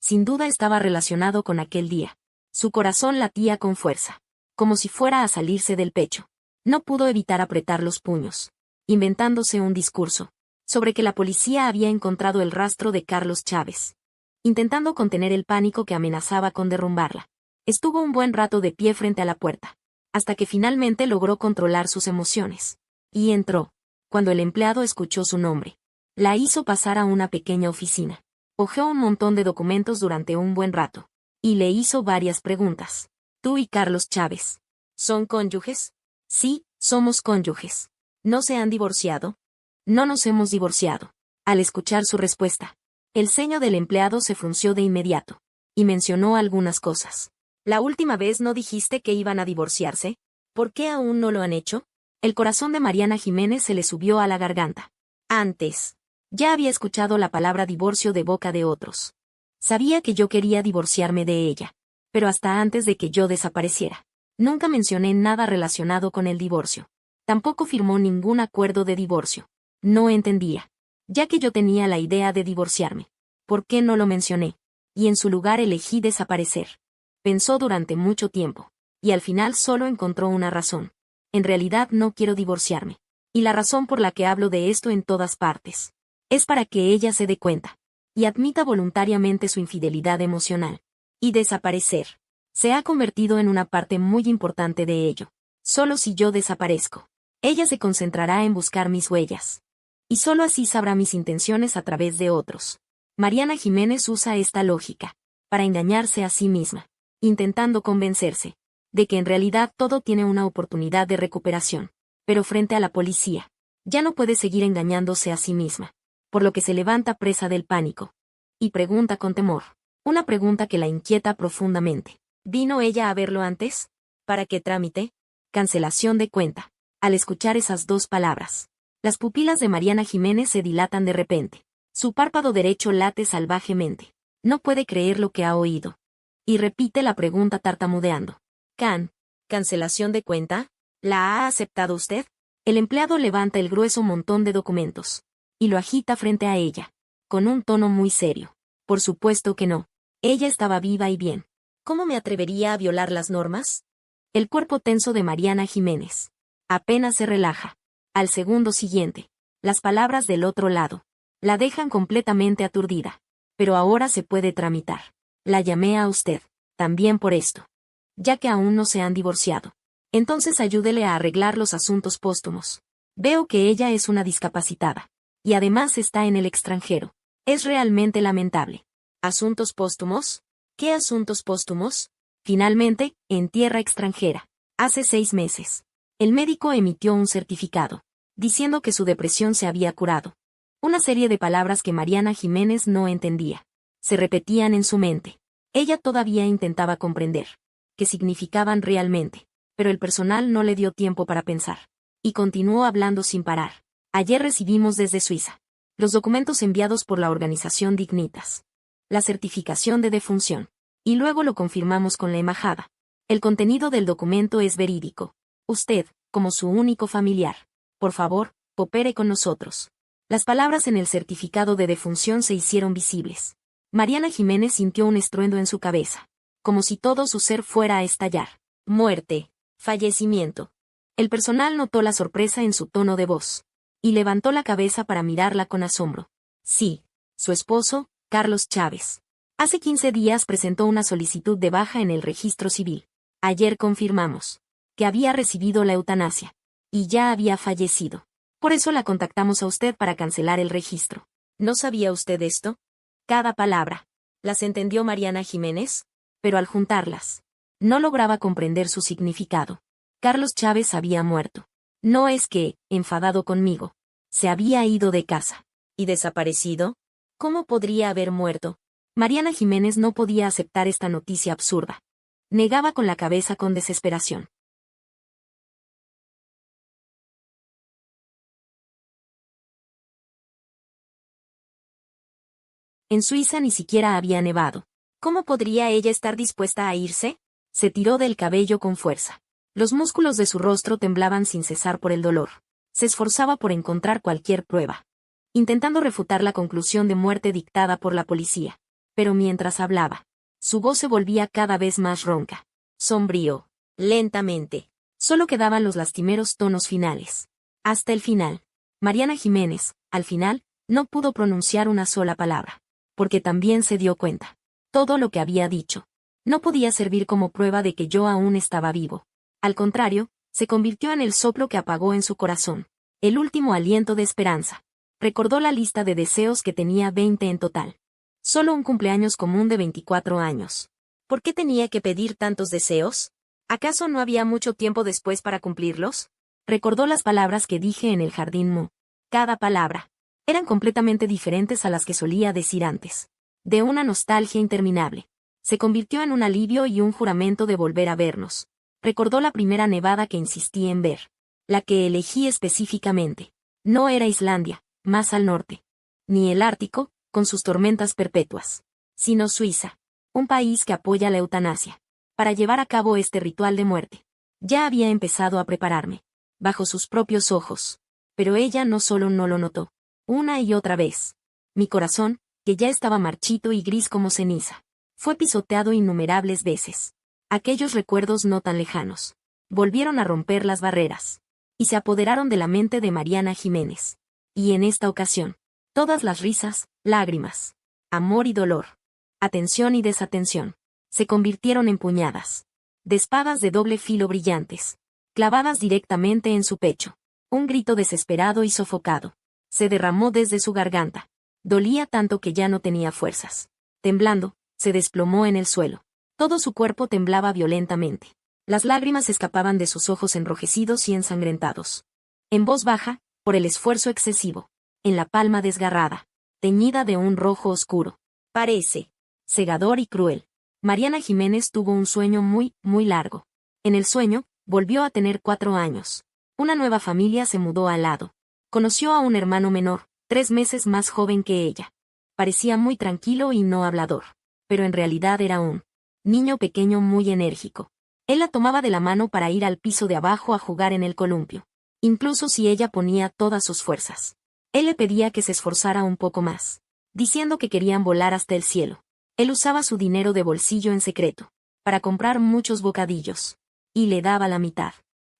sin duda estaba relacionado con aquel día. Su corazón latía con fuerza, como si fuera a salirse del pecho. No pudo evitar apretar los puños, inventándose un discurso sobre que la policía había encontrado el rastro de Carlos Chávez. Intentando contener el pánico que amenazaba con derrumbarla, estuvo un buen rato de pie frente a la puerta, hasta que finalmente logró controlar sus emociones. Y entró. Cuando el empleado escuchó su nombre, la hizo pasar a una pequeña oficina. Hojeó un montón de documentos durante un buen rato, y le hizo varias preguntas. ¿Tú y Carlos Chávez son cónyuges? Sí, somos cónyuges. ¿No se han divorciado? No nos hemos divorciado. Al escuchar su respuesta, el ceño del empleado se frunció de inmediato, y mencionó algunas cosas. ¿La última vez no dijiste que iban a divorciarse? ¿Por qué aún no lo han hecho? El corazón de Mariana Jiménez se le subió a la garganta. Antes, ya había escuchado la palabra divorcio de boca de otros. Sabía que yo quería divorciarme de ella, pero hasta antes de que yo desapareciera. Nunca mencioné nada relacionado con el divorcio. Tampoco firmó ningún acuerdo de divorcio. No entendía. Ya que yo tenía la idea de divorciarme, ¿por qué no lo mencioné? Y en su lugar elegí desaparecer. Pensó durante mucho tiempo, y al final solo encontró una razón. En realidad no quiero divorciarme. Y la razón por la que hablo de esto en todas partes es para que ella se dé cuenta y admita voluntariamente su infidelidad emocional. Y desaparecer se ha convertido en una parte muy importante de ello. Solo si yo desaparezco, Ella se concentrará en buscar mis huellas. Y solo así sabrá mis intenciones a través de otros. Mariana Jiménez usa esta lógica para engañarse a sí misma, intentando convencerse de que en realidad todo tiene una oportunidad de recuperación. Pero frente a la policía, ya no puede seguir engañándose a sí misma, por lo que se levanta presa del pánico. Y pregunta con temor. Una pregunta que la inquieta profundamente. ¿Vino ella a verlo antes? ¿Para qué trámite? Cancelación de cuenta. Al escuchar esas dos palabras, las pupilas de Mariana Jiménez se dilatan de repente. Su párpado derecho late salvajemente. No puede creer lo que ha oído. Y repite la pregunta tartamudeando. ¿Cancelación de cuenta? ¿La ha aceptado usted? El empleado levanta el grueso montón de documentos y lo agita frente a ella, con un tono muy serio. Por supuesto que no. Ella estaba viva y bien. ¿Cómo me atrevería a violar las normas? El cuerpo tenso de Mariana Jiménez apenas se relaja. Al segundo siguiente, las palabras del otro lado la dejan completamente aturdida. Pero ahora se puede tramitar. La llamé a usted, también por esto. Ya que aún no se han divorciado. Entonces ayúdele a arreglar los asuntos póstumos. Veo que ella es una discapacitada. Y además está en el extranjero. Es realmente lamentable. ¿Asuntos póstumos? ¿Qué asuntos póstumos? Finalmente, en tierra extranjera. Hace 6 meses. El médico emitió un certificado, diciendo que su depresión se había curado. Una serie de palabras que Mariana Jiménez no entendía. Se repetían en su mente. Ella todavía intentaba comprender qué significaban realmente, pero el personal no le dio tiempo para pensar. Y continuó hablando sin parar. Ayer recibimos desde Suiza los documentos enviados por la organización Dignitas. La certificación de defunción. Y luego lo confirmamos con la embajada. El contenido del documento es verídico. Usted, como su único familiar, por favor, coopere con nosotros. Las palabras en el certificado de defunción se hicieron visibles. Mariana Jiménez sintió un estruendo en su cabeza, como si todo su ser fuera a estallar. Muerte. Fallecimiento. El personal notó la sorpresa en su tono de voz, y levantó la cabeza para mirarla con asombro. Sí, su esposo, Carlos Chávez. Hace 15 días presentó una solicitud de baja en el registro civil. Ayer confirmamos que había recibido la eutanasia, y ya había fallecido. Por eso la contactamos a usted para cancelar el registro. ¿No sabía usted esto? Cada palabra. ¿Las entendió Mariana Jiménez? Pero al juntarlas, no lograba comprender su significado. Carlos Chávez había muerto. No es que, enfadado conmigo, se había ido de casa. ¿Y desaparecido? ¿Cómo podría haber muerto? Mariana Jiménez no podía aceptar esta noticia absurda. Negaba con la cabeza con desesperación. En Suiza ni siquiera había nevado. ¿Cómo podría ella estar dispuesta a irse? Se tiró del cabello con fuerza. Los músculos de su rostro temblaban sin cesar por el dolor. Se esforzaba por encontrar cualquier prueba, intentando refutar la conclusión de muerte dictada por la policía. Pero mientras hablaba, su voz se volvía cada vez más ronca. Sombrío. Lentamente. Solo quedaban los lastimeros tonos finales. Hasta el final. Mariana Jiménez, al final, no pudo pronunciar una sola palabra. Porque también se dio cuenta. Todo lo que había dicho no podía servir como prueba de que yo aún estaba vivo. Al contrario, se convirtió en el soplo que apagó en su corazón. El último aliento de esperanza. Recordó la lista de deseos que tenía 20 en total. Solo un cumpleaños común de 24 años. ¿Por qué tenía que pedir tantos deseos? ¿Acaso no había mucho tiempo después para cumplirlos? Recordó las palabras que dije en el jardín Mu. Cada palabra eran completamente diferentes a las que solía decir antes. De una nostalgia interminable. Se convirtió en un alivio y un juramento de volver a vernos. Recordó la primera nevada que insistí en ver. La que elegí específicamente. No era Islandia, más al norte. Ni el Ártico, con sus tormentas perpetuas. Sino Suiza. Un país que apoya la eutanasia. Para llevar a cabo este ritual de muerte. Ya había empezado a prepararme. Bajo sus propios ojos. Pero ella no solo no lo notó. Una y otra vez. Mi corazón, que ya estaba marchito y gris como ceniza, fue pisoteado innumerables veces. Aquellos recuerdos no tan lejanos volvieron a romper las barreras y se apoderaron de la mente de Mariana Jiménez. Y en esta ocasión, todas las risas, lágrimas, amor y dolor, atención y desatención, se convirtieron en puñadas, de espadas de doble filo brillantes, clavadas directamente en su pecho. Un grito desesperado y sofocado. Se derramó desde su garganta. Dolía tanto que ya no tenía fuerzas. Temblando, se desplomó en el suelo. Todo su cuerpo temblaba violentamente. Las lágrimas escapaban de sus ojos enrojecidos y ensangrentados. En voz baja, por el esfuerzo excesivo. En la palma desgarrada, teñida de un rojo oscuro. Parece cegador y cruel. Mariana Jiménez tuvo un sueño muy, muy largo. En el sueño, volvió a tener 4 años. Una nueva familia se mudó al lado. Conoció a un hermano menor, 3 meses más joven que ella. Parecía muy tranquilo y no hablador. Pero en realidad era un niño pequeño muy enérgico. Él la tomaba de la mano para ir al piso de abajo a jugar en el columpio. Incluso si ella ponía todas sus fuerzas. Él le pedía que se esforzara un poco más, diciendo que querían volar hasta el cielo. Él usaba su dinero de bolsillo en secreto, para comprar muchos bocadillos. Y le daba la mitad,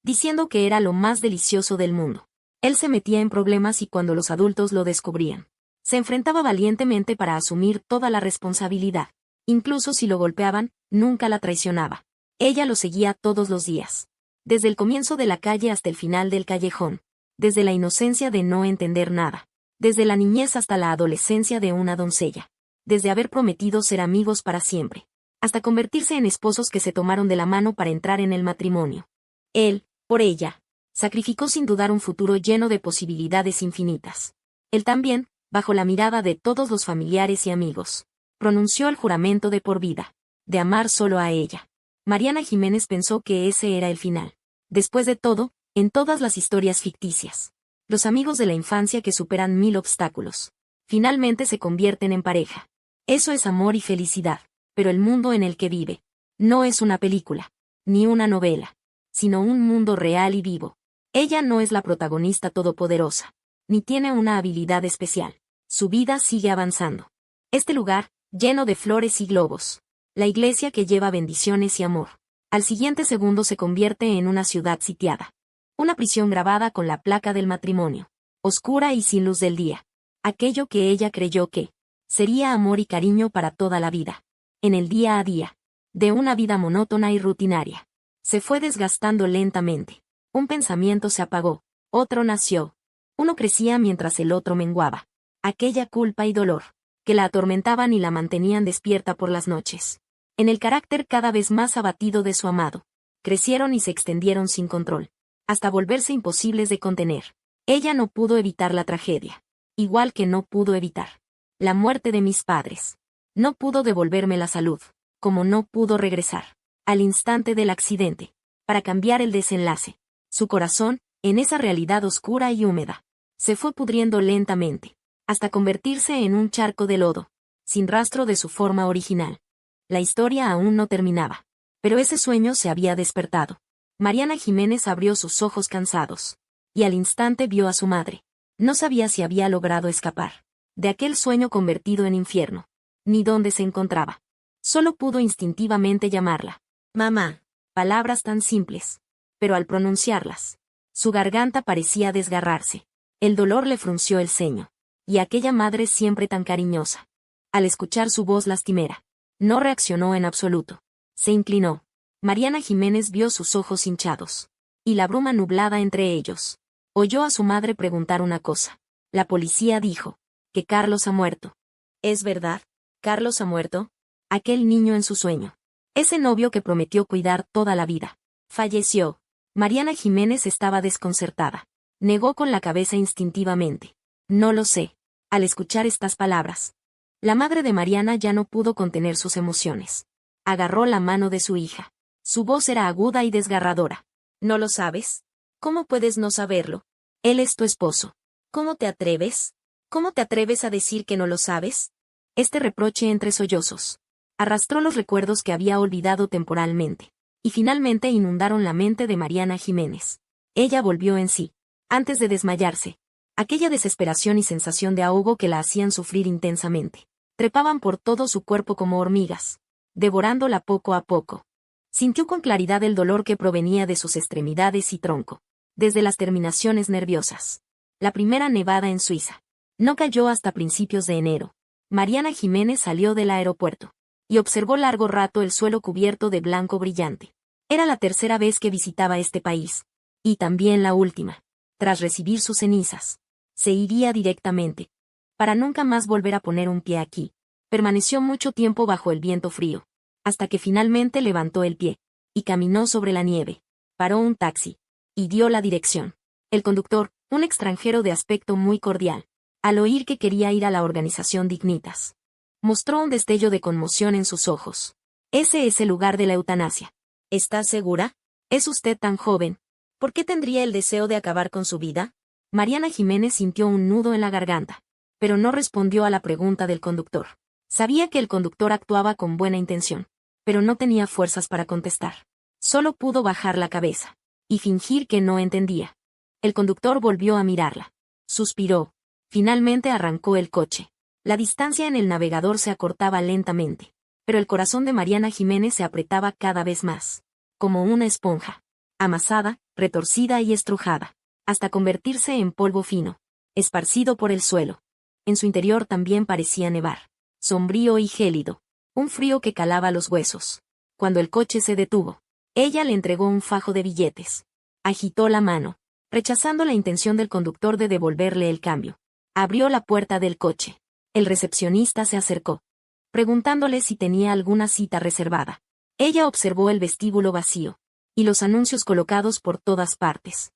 diciendo que era lo más delicioso del mundo. Él se metía en problemas y cuando los adultos lo descubrían, se enfrentaba valientemente para asumir toda la responsabilidad. Incluso si lo golpeaban, nunca la traicionaba. Ella lo seguía todos los días. Desde el comienzo de la calle hasta el final del callejón. Desde la inocencia de no entender nada. Desde la niñez hasta la adolescencia de una doncella. Desde haber prometido ser amigos para siempre. Hasta convertirse en esposos que se tomaron de la mano para entrar en el matrimonio. Él, por ella, sacrificó sin dudar un futuro lleno de posibilidades infinitas. Él también, bajo la mirada de todos los familiares y amigos, pronunció el juramento de por vida, de amar solo a ella. Mariana Jiménez pensó que ese era el final. Después de todo, en todas las historias ficticias, los amigos de la infancia que superan 1000 obstáculos, finalmente se convierten en pareja. Eso es amor y felicidad, pero el mundo en el que vive, no es una película, ni una novela, sino un mundo real y vivo. Ella no es la protagonista todopoderosa, ni tiene una habilidad especial. Su vida sigue avanzando. Este lugar, lleno de flores y globos. La iglesia que lleva bendiciones y amor. Al siguiente segundo se convierte en una ciudad sitiada. Una prisión grabada con la placa del matrimonio. Oscura y sin luz del día. Aquello que ella creyó que sería amor y cariño para toda la vida. En el día a día. De una vida monótona y rutinaria. Se fue desgastando lentamente. Un pensamiento se apagó. Otro nació. Uno crecía mientras el otro menguaba. Aquella culpa y dolor, que la atormentaban y la mantenían despierta por las noches. En el carácter cada vez más abatido de su amado. Crecieron y se extendieron sin control, hasta volverse imposibles de contener. Ella no pudo evitar la tragedia. Igual que no pudo evitar la muerte de mis padres. No pudo devolverme la salud, como no pudo regresar, al instante del accidente, para cambiar el desenlace. Su corazón, en esa realidad oscura y húmeda, se fue pudriendo lentamente, hasta convertirse en un charco de lodo, sin rastro de su forma original. La historia aún no terminaba. Pero ese sueño se había despertado. Mariana Jiménez abrió sus ojos cansados. Y al instante vio a su madre. No sabía si había logrado escapar de aquel sueño convertido en infierno, ni dónde se encontraba. Solo pudo instintivamente llamarla. Mamá. Palabras tan simples. Pero al pronunciarlas, su garganta parecía desgarrarse. El dolor le frunció el ceño. Y aquella madre siempre tan cariñosa. Al escuchar su voz lastimera, no reaccionó en absoluto. Se inclinó. Mariana Jiménez vio sus ojos hinchados. Y la bruma nublada entre ellos. Oyó a su madre preguntar una cosa. La policía dijo que Carlos ha muerto. ¿Es verdad? ¿Carlos ha muerto? Aquel niño en su sueño. Ese novio que prometió cuidar toda la vida. Falleció. Mariana Jiménez estaba desconcertada. Negó con la cabeza instintivamente. No lo sé. Al escuchar estas palabras, la madre de Mariana ya no pudo contener sus emociones. Agarró la mano de su hija. Su voz era aguda y desgarradora. ¿No lo sabes? ¿Cómo puedes no saberlo? Él es tu esposo. ¿Cómo te atreves? ¿Cómo te atreves a decir que no lo sabes? Este reproche entre sollozos arrastró los recuerdos que había olvidado temporalmente, y finalmente inundaron la mente de Mariana Jiménez. Ella volvió en sí, antes de desmayarse. Aquella desesperación y sensación de ahogo que la hacían sufrir intensamente. Trepaban por todo su cuerpo como hormigas, devorándola poco a poco. Sintió con claridad el dolor que provenía de sus extremidades y tronco, desde las terminaciones nerviosas. La primera nevada en Suiza no cayó hasta principios de enero. Mariana Jiménez salió del aeropuerto y observó largo rato el suelo cubierto de blanco brillante. Era la tercera vez que visitaba este país, y también la última. tras recibir sus cenizas. Se iría directamente. Para nunca más volver a poner un pie aquí. Permaneció mucho tiempo bajo el viento frío, hasta que finalmente levantó el pie, y caminó sobre la nieve. Paró un taxi, y dio la dirección. El conductor, un extranjero de aspecto muy cordial, al oír que quería ir a la organización Dignitas, mostró un destello de conmoción en sus ojos. Ese es el lugar de la eutanasia. ¿Está segura? ¿Es usted tan joven? ¿Por qué tendría el deseo de acabar con su vida? Mariana Jiménez sintió un nudo en la garganta, pero no respondió a la pregunta del conductor. Sabía que el conductor actuaba con buena intención, pero no tenía fuerzas para contestar. Solo pudo bajar la cabeza y fingir que no entendía. El conductor volvió a mirarla. Suspiró. Finalmente arrancó el coche. La distancia en el navegador se acortaba lentamente, pero el corazón de Mariana Jiménez se apretaba cada vez más, como una esponja, amasada, retorcida y estrujada, hasta convertirse en polvo fino, esparcido por el suelo. En su interior también parecía nevar, sombrío y gélido, un frío que calaba los huesos. Cuando el coche se detuvo, ella le entregó un fajo de billetes. Agitó la mano, rechazando la intención del conductor de devolverle el cambio. Abrió la puerta del coche. El recepcionista se acercó, preguntándole si tenía alguna cita reservada. Ella observó el vestíbulo vacío, y los anuncios colocados por todas partes.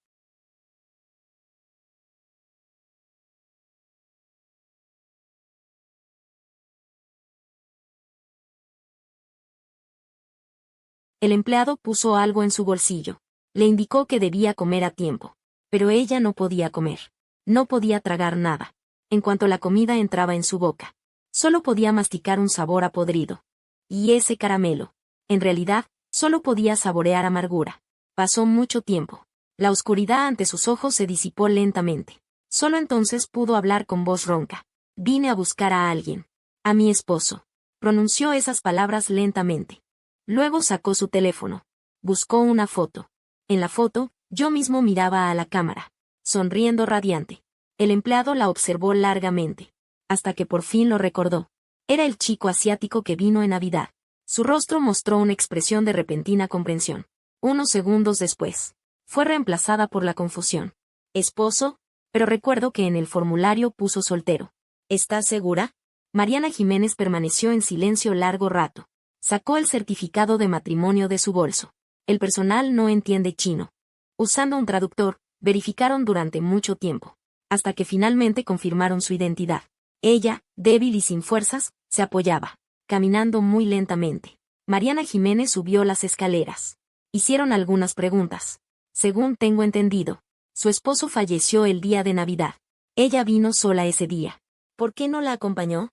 El empleado puso algo en su bolsillo. Le indicó que debía comer a tiempo. Pero ella no podía comer. No podía tragar nada. En cuanto la comida entraba en su boca, solo podía masticar un sabor a podrido. Y ese caramelo. En realidad, solo podía saborear amargura. Pasó mucho tiempo. La oscuridad ante sus ojos se disipó lentamente. Solo entonces pudo hablar con voz ronca. Vine a buscar a alguien. A mi esposo. Pronunció esas palabras lentamente. Luego sacó su teléfono. Buscó una foto. En la foto, yo mismo miraba a la cámara, sonriendo radiante. El empleado la observó largamente, hasta que por fin lo recordó. Era el chico asiático que vino en Navidad. Su rostro mostró una expresión de repentina comprensión. Unos segundos después, fue reemplazada por la confusión. ¿Esposo? Pero recuerdo que en el formulario puso soltero. ¿Estás segura? Mariana Jiménez permaneció en silencio largo rato. Sacó el certificado de matrimonio de su bolso. El personal no entiende chino. Usando un traductor, verificaron durante mucho tiempo, hasta que finalmente confirmaron su identidad. Ella, débil y sin fuerzas, se apoyaba, caminando muy lentamente. Mariana Jiménez subió las escaleras. Hicieron algunas preguntas. Según tengo entendido, su esposo falleció el día de Navidad. Ella vino sola ese día. ¿Por qué no la acompañó?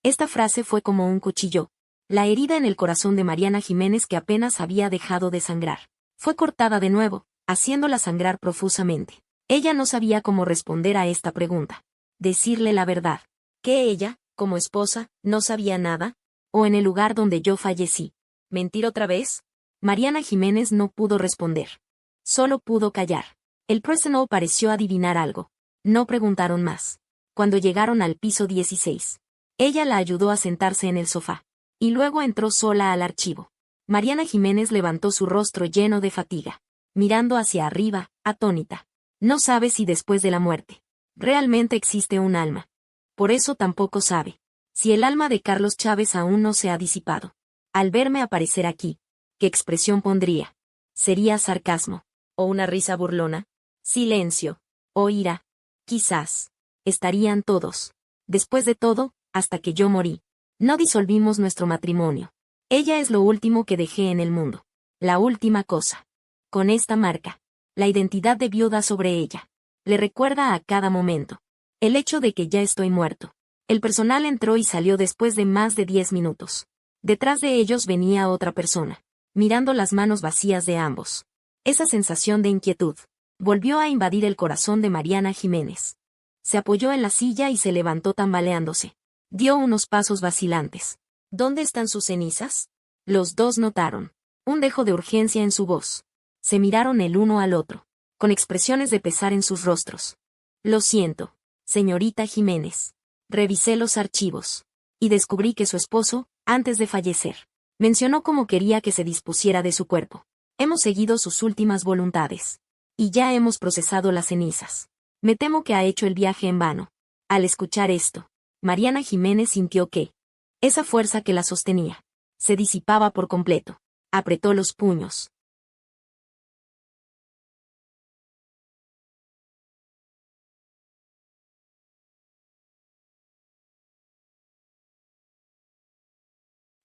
Esta frase fue como un cuchillo. La herida en el corazón de Mariana Jiménez, que apenas había dejado de sangrar, fue cortada de nuevo, haciéndola sangrar profusamente. Ella no sabía cómo responder a esta pregunta. Decirle la verdad. ¿Que ella, como esposa, no sabía nada? ¿O en el lugar donde yo fallecí? ¿Mentir otra vez? Mariana Jiménez no pudo responder. Solo pudo callar. El personal pareció adivinar algo. No preguntaron más. Cuando llegaron al piso 16, ella la ayudó a sentarse en el sofá. Y luego entró sola al archivo. Mariana Jiménez levantó su rostro lleno de fatiga, mirando hacia arriba, atónita. No sabe si después de la muerte realmente existe un alma. Por eso tampoco sabe si el alma de Carlos Chávez aún no se ha disipado. Al verme aparecer aquí, ¿qué expresión pondría? ¿Sería sarcasmo? ¿O una risa burlona? ¿Silencio? ¿O ira? Quizás. Estarían todos. Después de todo, hasta que yo morí, no disolvimos nuestro matrimonio. Ella es lo último que dejé en el mundo. La última cosa. Con esta marca, la identidad de viuda sobre ella. Le recuerda a cada momento el hecho de que ya estoy muerto. El personal entró y salió después de más de 10 minutos. Detrás de ellos venía otra persona, mirando las manos vacías de ambos. Esa sensación de inquietud volvió a invadir el corazón de Mariana Jiménez. Se apoyó en la silla y se levantó tambaleándose. Dio unos pasos vacilantes. ¿Dónde están sus cenizas? Los dos notaron un dejo de urgencia en su voz. Se miraron el uno al otro, con expresiones de pesar en sus rostros. Lo siento, señorita Jiménez. Revisé los archivos y descubrí que su esposo, antes de fallecer, mencionó cómo quería que se dispusiera de su cuerpo. Hemos seguido sus últimas voluntades. Y ya hemos procesado las cenizas. Me temo que ha hecho el viaje en vano. Al escuchar esto, Mariana Jiménez sintió que esa fuerza que la sostenía se disipaba por completo. Apretó los puños.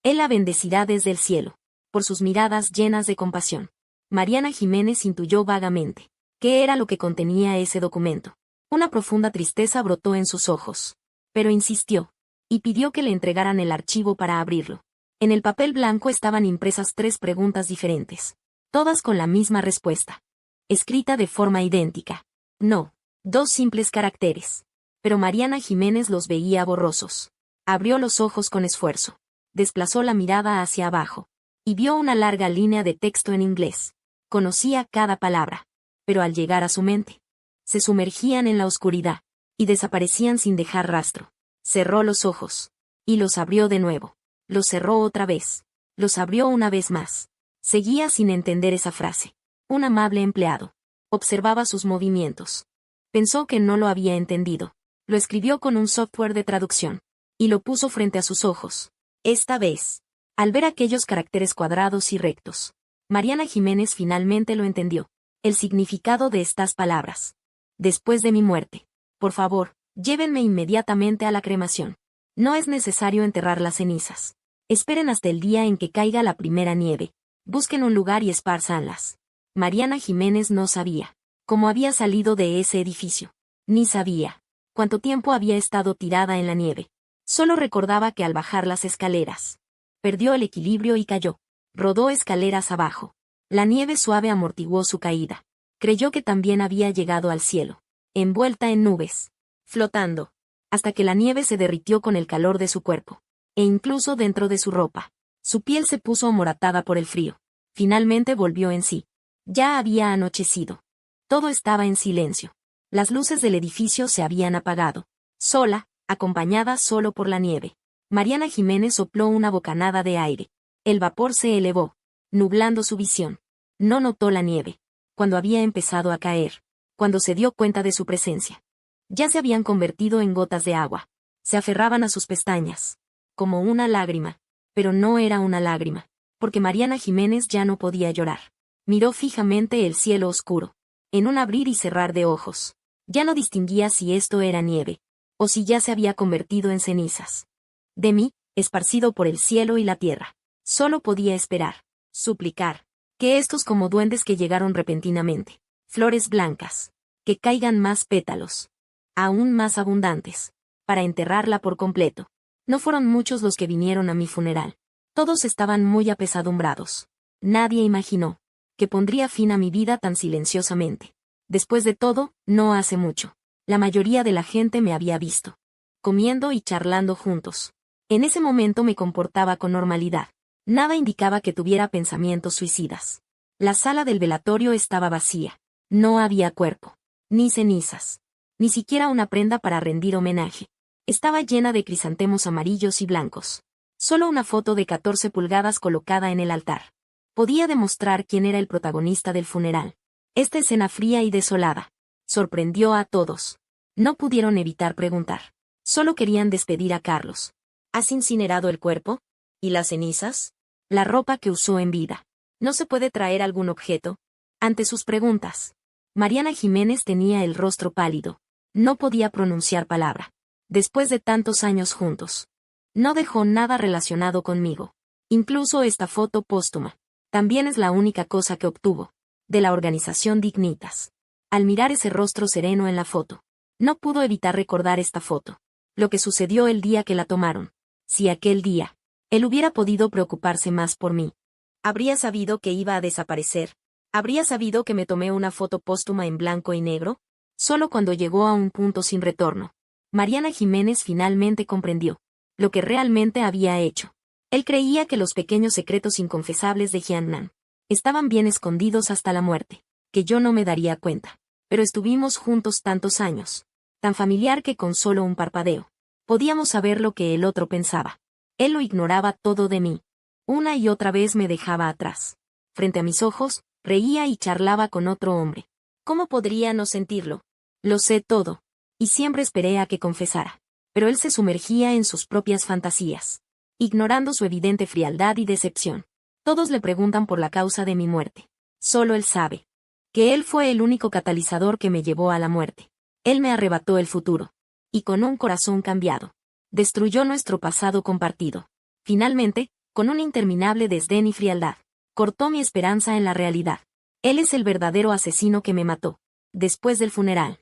Él la bendecirá desde el cielo. Por sus miradas llenas de compasión. Mariana Jiménez intuyó vagamente qué era lo que contenía ese documento. Una profunda tristeza brotó en sus ojos. Pero insistió, y pidió que le entregaran el archivo para abrirlo. En el papel blanco estaban impresas 3 preguntas diferentes. Todas con la misma respuesta. Escrita de forma idéntica. No. 2 simples caracteres. Pero Mariana Jiménez los veía borrosos. Abrió los ojos con esfuerzo. Desplazó la mirada hacia abajo. Y vio una larga línea de texto en inglés. Conocía cada palabra. Pero al llegar a su mente, se sumergían en la oscuridad. Y desaparecían sin dejar rastro. Cerró los ojos. Y los abrió de nuevo. Los cerró otra vez. Los abrió una vez más. Seguía sin entender esa frase. Un amable empleado. Observaba sus movimientos. Pensó que no lo había entendido. Lo escribió con un software de traducción. Y lo puso frente a sus ojos. Esta vez, al ver aquellos caracteres cuadrados y rectos, Mariana Jiménez finalmente lo entendió. El significado de estas palabras. Después de mi muerte, por favor, llévenme inmediatamente a la cremación. No es necesario enterrar las cenizas. Esperen hasta el día en que caiga la primera nieve. Busquen un lugar y espárzanlas. Mariana Jiménez no sabía cómo había salido de ese edificio. Ni sabía cuánto tiempo había estado tirada en la nieve. Solo recordaba que al bajar las escaleras, perdió el equilibrio y cayó. Rodó escaleras abajo. La nieve suave amortiguó su caída. Creyó que también había llegado al cielo, envuelta en nubes, flotando, hasta que la nieve se derritió con el calor de su cuerpo, e incluso dentro de su ropa. Su piel se puso amoratada por el frío. Finalmente volvió en sí. Ya había anochecido. Todo estaba en silencio. Las luces del edificio se habían apagado. Sola, acompañada solo por la nieve. Mariana Jiménez sopló una bocanada de aire. El vapor se elevó, nublando su visión. No notó la nieve. Cuando había empezado a caer. Cuando se dio cuenta de su presencia. Ya se habían convertido en gotas de agua. Se aferraban a sus pestañas. Como una lágrima. Pero no era una lágrima. Porque Mariana Jiménez ya no podía llorar. Miró fijamente el cielo oscuro. En un abrir y cerrar de ojos. Ya no distinguía si esto era nieve. O si ya se había convertido en cenizas. De mí, esparcido por el cielo y la tierra. Solo podía esperar, suplicar, que estos como duendes que llegaron repentinamente, flores blancas, que caigan más pétalos, aún más abundantes, para enterrarla por completo. No fueron muchos los que vinieron a mi funeral. Todos estaban muy apesadumbrados. Nadie imaginó que pondría fin a mi vida tan silenciosamente. Después de todo, no hace mucho. La mayoría de la gente me había visto, comiendo y charlando juntos. En ese momento me comportaba con normalidad. Nada indicaba que tuviera pensamientos suicidas. La sala del velatorio estaba vacía. No había cuerpo, ni cenizas, ni siquiera una prenda para rendir homenaje. Estaba llena de crisantemos amarillos y blancos. Solo una foto de 14 pulgadas colocada en el altar. Podía demostrar quién era el protagonista del funeral. Esta escena fría y desolada sorprendió a todos. No pudieron evitar preguntar. Solo querían despedir a Carlos. ¿Has incinerado el cuerpo? ¿Y las cenizas? La ropa que usó en vida. ¿No se puede traer algún objeto? Ante sus preguntas, Mariana Jiménez tenía el rostro pálido. No podía pronunciar palabra. Después de tantos años juntos. No dejó nada relacionado conmigo. Incluso esta foto póstuma. También es la única cosa que obtuvo. De la organización Dignitas. Al mirar ese rostro sereno en la foto, no pudo evitar recordar esta foto. Lo que sucedió el día que la tomaron. Si aquel día, él hubiera podido preocuparse más por mí. Habría sabido que iba a desaparecer. Habría sabido que me tomé una foto póstuma en blanco y negro. Solo cuando llegó a un punto sin retorno, Mariana Jiménez finalmente comprendió lo que realmente había hecho. Él creía que los pequeños secretos inconfesables de Jiannan estaban bien escondidos hasta la muerte, que yo no me daría cuenta. Pero estuvimos juntos tantos años, tan familiar que con solo un parpadeo podíamos saber lo que el otro pensaba. Él lo ignoraba todo de mí. Una y otra vez me dejaba atrás. Frente a mis ojos, reía y charlaba con otro hombre. ¿Cómo podría no sentirlo? Lo sé todo. Y siempre esperé a que confesara. Pero él se sumergía en sus propias fantasías, ignorando su evidente frialdad y decepción. Todos le preguntan por la causa de mi muerte. Solo él sabe. Que él fue el único catalizador que me llevó a la muerte. Él me arrebató el futuro. Y con un corazón cambiado. Destruyó nuestro pasado compartido. Finalmente, con un interminable desdén y frialdad, cortó mi esperanza en la realidad. Él es el verdadero asesino que me mató. Después del funeral,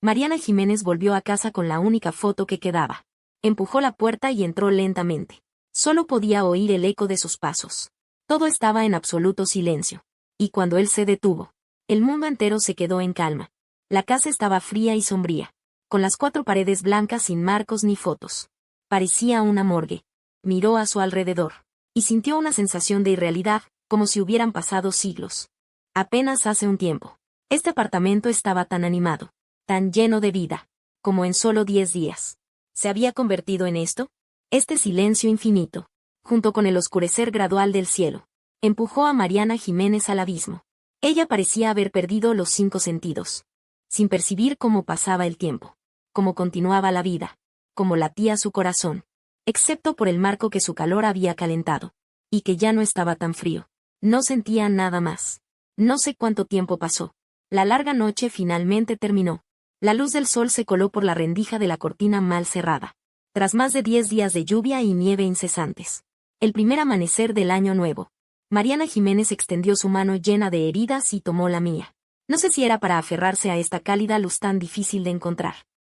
Mariana Jiménez volvió a casa con la única foto que quedaba. Empujó la puerta y entró lentamente. Solo podía oír el eco de sus pasos. Todo estaba en absoluto silencio. Y cuando él se detuvo, el mundo entero se quedó en calma. La casa estaba fría y sombría, con las 4 paredes blancas sin marcos ni fotos. Parecía una morgue. Miró a su alrededor, y sintió una sensación de irrealidad, como si hubieran pasado siglos. Apenas hace un tiempo, este apartamento estaba tan animado, tan lleno de vida, como en solo 10 días. ¿Se había convertido en esto? Este silencio infinito, junto con el oscurecer gradual del cielo, empujó a Mariana Jiménez al abismo. Ella parecía haber perdido los 5 sentidos, sin percibir cómo pasaba el tiempo, cómo continuaba la vida, cómo latía su corazón, excepto por el marco que su calor había calentado, y que ya no estaba tan frío. No sentía nada más. No sé cuánto tiempo pasó. La larga noche finalmente terminó. La luz del sol se coló por la rendija de la cortina mal cerrada. Tras más de 10 días de lluvia y nieve incesantes. El primer amanecer del año nuevo. Mariana Jiménez extendió su mano llena de heridas y tomó la mía. No sé si era para aferrarse a esta cálida luz tan difícil de encontrar,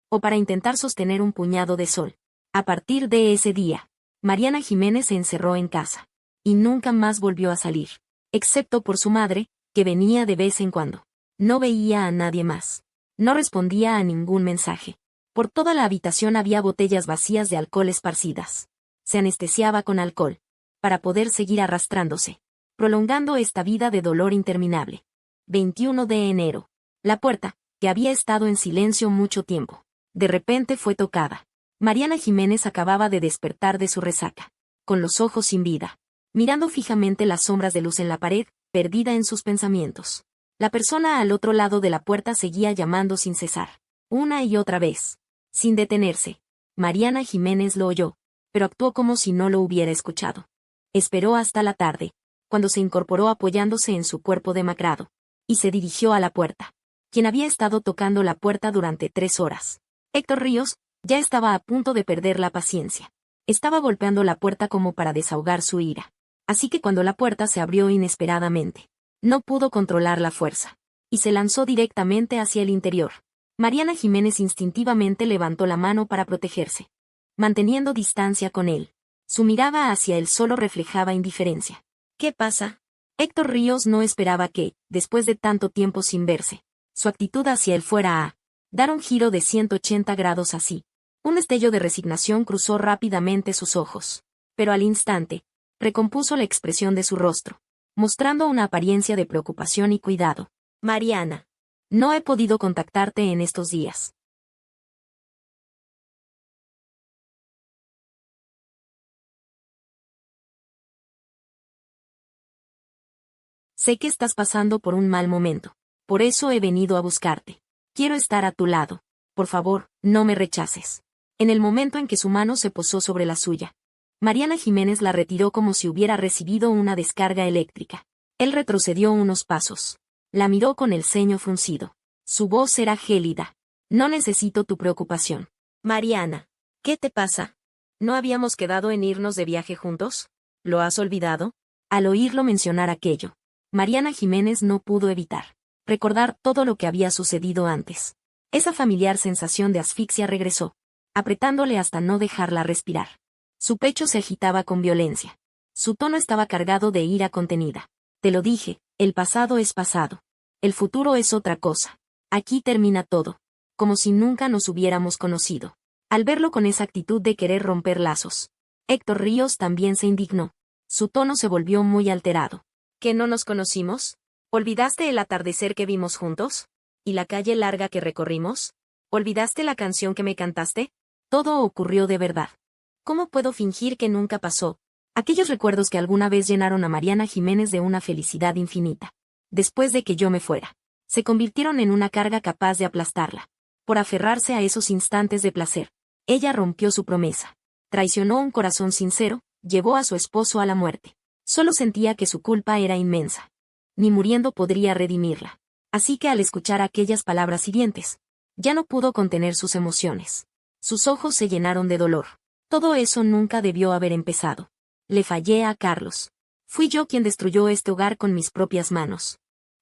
o para intentar sostener un puñado de sol. A partir de ese día, Mariana Jiménez se encerró en casa. Y nunca más volvió a salir. Excepto por su madre, que venía de vez en cuando. No veía a nadie más. No respondía a ningún mensaje. Por toda la habitación había botellas vacías de alcohol esparcidas. Se anestesiaba con alcohol, para poder seguir arrastrándose, prolongando esta vida de dolor interminable. 21 de enero. La puerta, que había estado en silencio mucho tiempo, de repente fue tocada. Mariana Jiménez acababa de despertar de su resaca, con los ojos sin vida, mirando fijamente las sombras de luz en la pared, perdida en sus pensamientos. La persona al otro lado de la puerta seguía llamando sin cesar, una y otra vez, sin detenerse. Mariana Jiménez lo oyó, pero actuó como si no lo hubiera escuchado. Esperó hasta la tarde, cuando se incorporó apoyándose en su cuerpo demacrado, y se dirigió a la puerta. Quien había estado tocando la puerta durante 3 horas. Héctor Ríos, ya estaba a punto de perder la paciencia. Estaba golpeando la puerta como para desahogar su ira. Así que cuando la puerta se abrió inesperadamente, no pudo controlar la fuerza, y se lanzó directamente hacia el interior. Mariana Jiménez instintivamente levantó la mano para protegerse, manteniendo distancia con él. Su mirada hacia él solo reflejaba indiferencia. ¿Qué pasa? Héctor Ríos no esperaba que, después de tanto tiempo sin verse, su actitud hacia él fuera a dar un giro de 180 grados así. Un destello de resignación cruzó rápidamente sus ojos, pero al instante, recompuso la expresión de su rostro, mostrando una apariencia de preocupación y cuidado. Mariana, no he podido contactarte en estos días. Sé que estás pasando por un mal momento. Por eso he venido a buscarte. Quiero estar a tu lado. Por favor, no me rechaces. En el momento en que su mano se posó sobre la suya, Mariana Jiménez la retiró como si hubiera recibido una descarga eléctrica. Él retrocedió unos pasos. La miró con el ceño fruncido. Su voz era gélida. No necesito tu preocupación. Mariana, ¿qué te pasa? ¿No habíamos quedado en irnos de viaje juntos? ¿Lo has olvidado? Al oírlo mencionar aquello, Mariana Jiménez no pudo evitar recordar todo lo que había sucedido antes. Esa familiar sensación de asfixia regresó, apretándole hasta no dejarla respirar. Su pecho se agitaba con violencia. Su tono estaba cargado de ira contenida. Te lo dije, el pasado es pasado. El futuro es otra cosa. Aquí termina todo. Como si nunca nos hubiéramos conocido. Al verlo con esa actitud de querer romper lazos, Héctor Ríos también se indignó. Su tono se volvió muy alterado. ¿Que no nos conocimos? ¿Olvidaste el atardecer que vimos juntos? ¿Y la calle larga que recorrimos? ¿Olvidaste la canción que me cantaste? Todo ocurrió de verdad. ¿Cómo puedo fingir que nunca pasó? Aquellos recuerdos que alguna vez llenaron a Mariana Jiménez de una felicidad infinita. Después de que yo me fuera, se convirtieron en una carga capaz de aplastarla. Por aferrarse a esos instantes de placer, ella rompió su promesa. Traicionó un corazón sincero, llevó a su esposo a la muerte. Solo sentía que su culpa era inmensa. Ni muriendo podría redimirla. Así que al escuchar aquellas palabras hirientes, ya no pudo contener sus emociones. Sus ojos se llenaron de dolor. Todo eso nunca debió haber empezado. Le fallé a Carlos. Fui yo quien destruyó este hogar con mis propias manos.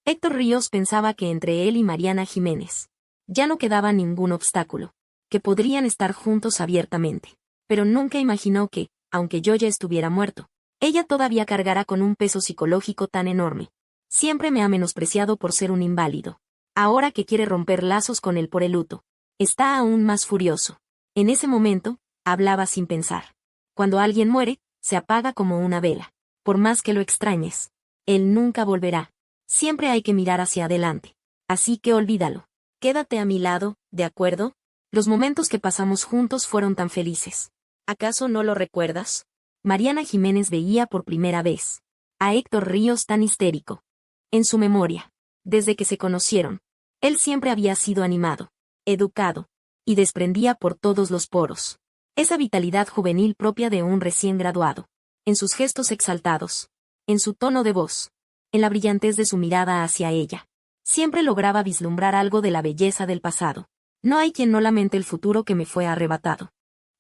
Héctor Ríos pensaba que entre él y Mariana Jiménez ya no quedaba ningún obstáculo, que podrían estar juntos abiertamente. Pero nunca imaginó que, aunque yo ya estuviera muerto, ella todavía cargará con un peso psicológico tan enorme. Siempre me ha menospreciado por ser un inválido. Ahora que quiere romper lazos con él por el luto, está aún más furioso. En ese momento, hablaba sin pensar. Cuando alguien muere, se apaga como una vela. Por más que lo extrañes, él nunca volverá. Siempre hay que mirar hacia adelante. Así que olvídalo. Quédate a mi lado, ¿de acuerdo? Los momentos que pasamos juntos fueron tan felices. ¿Acaso no lo recuerdas? Mariana Jiménez veía por primera vez a Héctor Ríos tan histérico. En su memoria, desde que se conocieron, él siempre había sido animado, educado, y desprendía por todos los poros esa vitalidad juvenil propia de un recién graduado. En sus gestos exaltados, en su tono de voz, en la brillantez de su mirada hacia ella. Siempre lograba vislumbrar algo de la belleza del pasado. No hay quien no lamente el futuro que me fue arrebatado.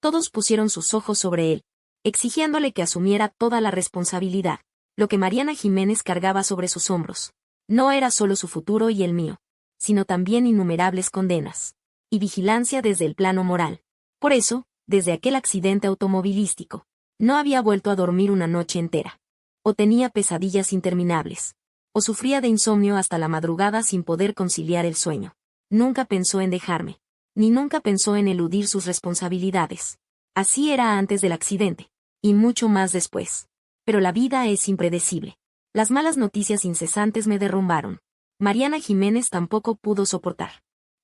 Todos pusieron sus ojos sobre él, exigiéndole que asumiera toda la responsabilidad. Lo que Mariana Jiménez cargaba sobre sus hombros no era solo su futuro y el mío, sino también innumerables condenas y vigilancia desde el plano moral. Por eso, desde aquel accidente automovilístico, no había vuelto a dormir una noche entera. O tenía pesadillas interminables, o sufría de insomnio hasta la madrugada sin poder conciliar el sueño. Nunca pensó en dejarme, ni nunca pensó en eludir sus responsabilidades. Así era antes del accidente, y mucho más después. Pero la vida es impredecible. Las malas noticias incesantes me derrumbaron. Mariana Jiménez tampoco pudo soportar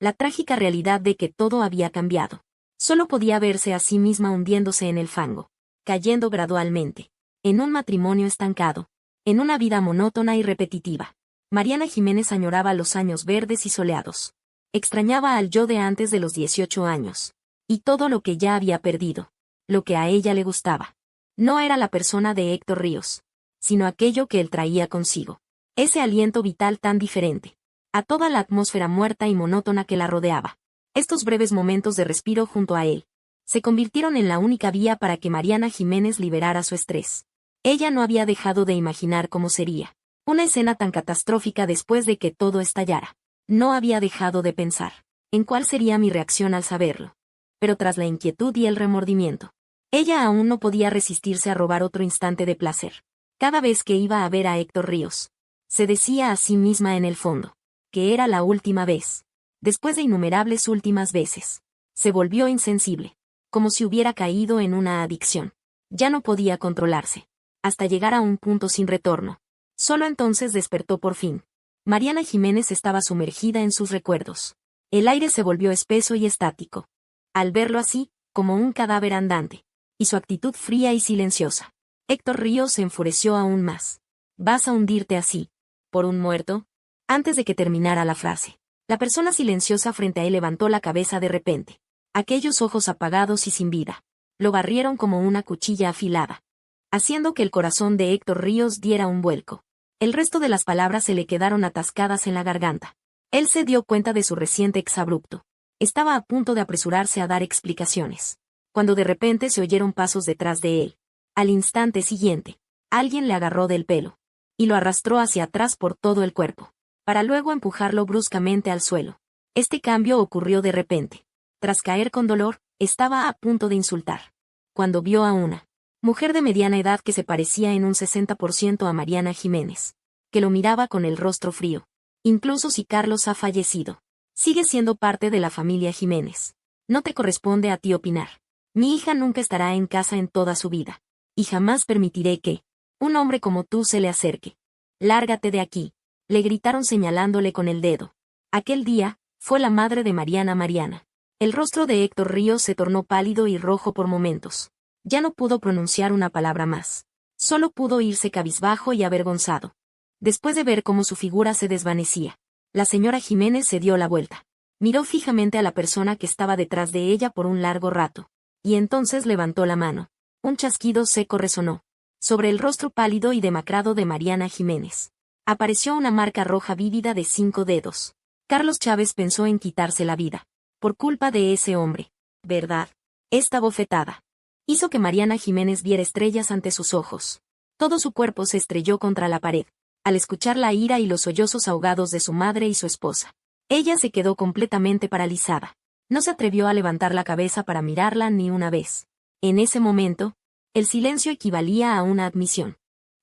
la trágica realidad de que todo había cambiado. Solo podía verse a sí misma hundiéndose en el fango, cayendo gradualmente, en un matrimonio estancado, en una vida monótona y repetitiva. Mariana Jiménez añoraba los años verdes y soleados. Extrañaba al yo de antes de los 18 años. Y todo lo que ya había perdido. Lo que a ella le gustaba. No era la persona de Héctor Ríos, sino aquello que él traía consigo. Ese aliento vital tan diferente a toda la atmósfera muerta y monótona que la rodeaba. Estos breves momentos de respiro junto a él se convirtieron en la única vía para que Mariana Jiménez liberara su estrés. Ella no había dejado de imaginar cómo sería una escena tan catastrófica después de que todo estallara. No había dejado de pensar en cuál sería mi reacción al saberlo. Pero tras la inquietud y el remordimiento, ella aún no podía resistirse a robar otro instante de placer. Cada vez que iba a ver a Héctor Ríos, se decía a sí misma en el fondo que era la última vez. Después de innumerables últimas veces, se volvió insensible, como si hubiera caído en una adicción. Ya no podía controlarse, hasta llegar a un punto sin retorno. Solo entonces despertó por fin. Mariana Jiménez estaba sumergida en sus recuerdos. El aire se volvió espeso y estático. Al verlo así, como un cadáver andante, y su actitud fría y silenciosa, Héctor Ríos se enfureció aún más. ¿Vas a hundirte así? ¿Por un muerto? Antes de que terminara la frase, la persona silenciosa frente a él levantó la cabeza de repente. Aquellos ojos apagados y sin vida lo barrieron como una cuchilla afilada, haciendo que el corazón de Héctor Ríos diera un vuelco. El resto de las palabras se le quedaron atascadas en la garganta. Él se dio cuenta de su reciente exabrupto. Estaba a punto de apresurarse a dar explicaciones, cuando de repente se oyeron pasos detrás de él. Al instante siguiente, alguien le agarró del pelo y lo arrastró hacia atrás por todo el cuerpo, para luego empujarlo bruscamente al suelo. Este cambio ocurrió de repente. Tras caer con dolor, estaba a punto de insultar, cuando vio a una mujer de mediana edad que se parecía en un 60% a Mariana Jiménez, que lo miraba con el rostro frío. Incluso si Carlos ha fallecido, sigue siendo parte de la familia Jiménez. No te corresponde a ti opinar. Mi hija nunca estará en casa en toda su vida, y jamás permitiré que un hombre como tú se le acerque. Lárgate de aquí, le gritaron señalándole con el dedo. Aquel día, fue la madre de Mariana. El rostro de Héctor Ríos se tornó pálido y rojo por momentos. Ya no pudo pronunciar una palabra más. Solo pudo irse cabizbajo y avergonzado. Después de ver cómo su figura se desvanecía, La señora Jiménez se dio la vuelta. Miró fijamente a la persona que estaba detrás de ella por un largo rato. Y entonces levantó la mano. Un chasquido seco resonó. Sobre el rostro pálido y demacrado de Mariana Jiménez apareció una marca roja vívida de 5 dedos. Carlos Chávez pensó en quitarse la vida. Por culpa de ese hombre. ¿Verdad? Esta bofetada hizo que Mariana Jiménez viera estrellas ante sus ojos. Todo su cuerpo se estrelló contra la pared, al escuchar la ira y los sollozos ahogados de su madre y su esposa. Ella se quedó completamente paralizada. No se atrevió a levantar la cabeza para mirarla ni una vez. En ese momento, el silencio equivalía a una admisión.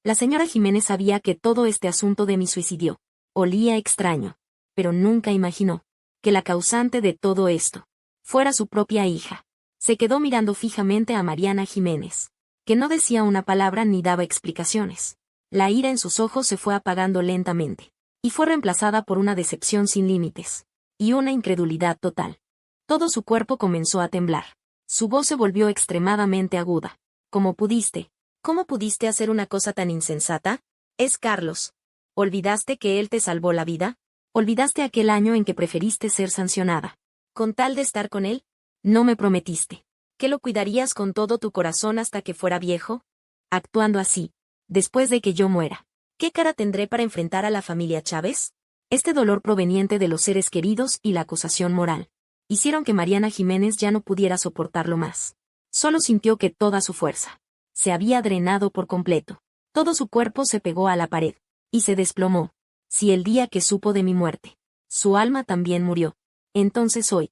La señora Jiménez sabía que todo este asunto de mi suicidio olía extraño, pero nunca imaginó que la causante de todo esto fuera su propia hija. Se quedó mirando fijamente a Mariana Jiménez, que no decía una palabra ni daba explicaciones. La ira en sus ojos se fue apagando lentamente, y fue reemplazada por una decepción sin límites, y una incredulidad total. Todo su cuerpo comenzó a temblar. Su voz se volvió extremadamente aguda. ¿Cómo pudiste? ¿Cómo pudiste hacer una cosa tan insensata? Es Carlos. ¿Olvidaste que él te salvó la vida? ¿Olvidaste aquel año en que preferiste ser sancionada con tal de estar con él? ¿No me prometiste que lo cuidarías con todo tu corazón hasta que fuera viejo? Actuando así, después de que yo muera, ¿qué cara tendré para enfrentar a la familia Chávez? Este dolor proveniente de los seres queridos y la acusación moral hicieron que Mariana Jiménez ya no pudiera soportarlo más. Solo sintió que toda su fuerza se había drenado por completo. Todo su cuerpo se pegó a la pared y se desplomó. Si el día que supo de mi muerte, su alma también murió, entonces hoy,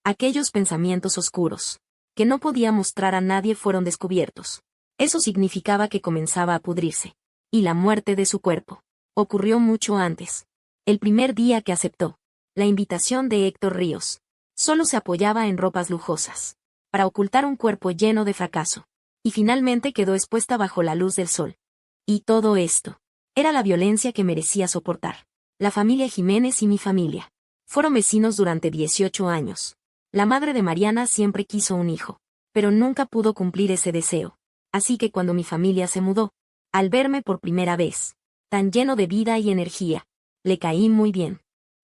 aquellos pensamientos oscuros, que no podía mostrar a nadie fueron descubiertos. Eso significaba que comenzaba a pudrirse. Y la muerte de su cuerpo ocurrió mucho antes. El primer día que aceptó la invitación de Héctor Ríos, solo se apoyaba en ropas lujosas, para ocultar un cuerpo lleno de fracaso. Y finalmente quedó expuesta bajo la luz del sol. Y todo esto era la violencia que merecía soportar. La familia Jiménez y mi familia fueron vecinos durante 18 años. La madre de Mariana siempre quiso un hijo, pero nunca pudo cumplir ese deseo. Así que cuando mi familia se mudó, al verme por primera vez, tan lleno de vida y energía, le caí muy bien.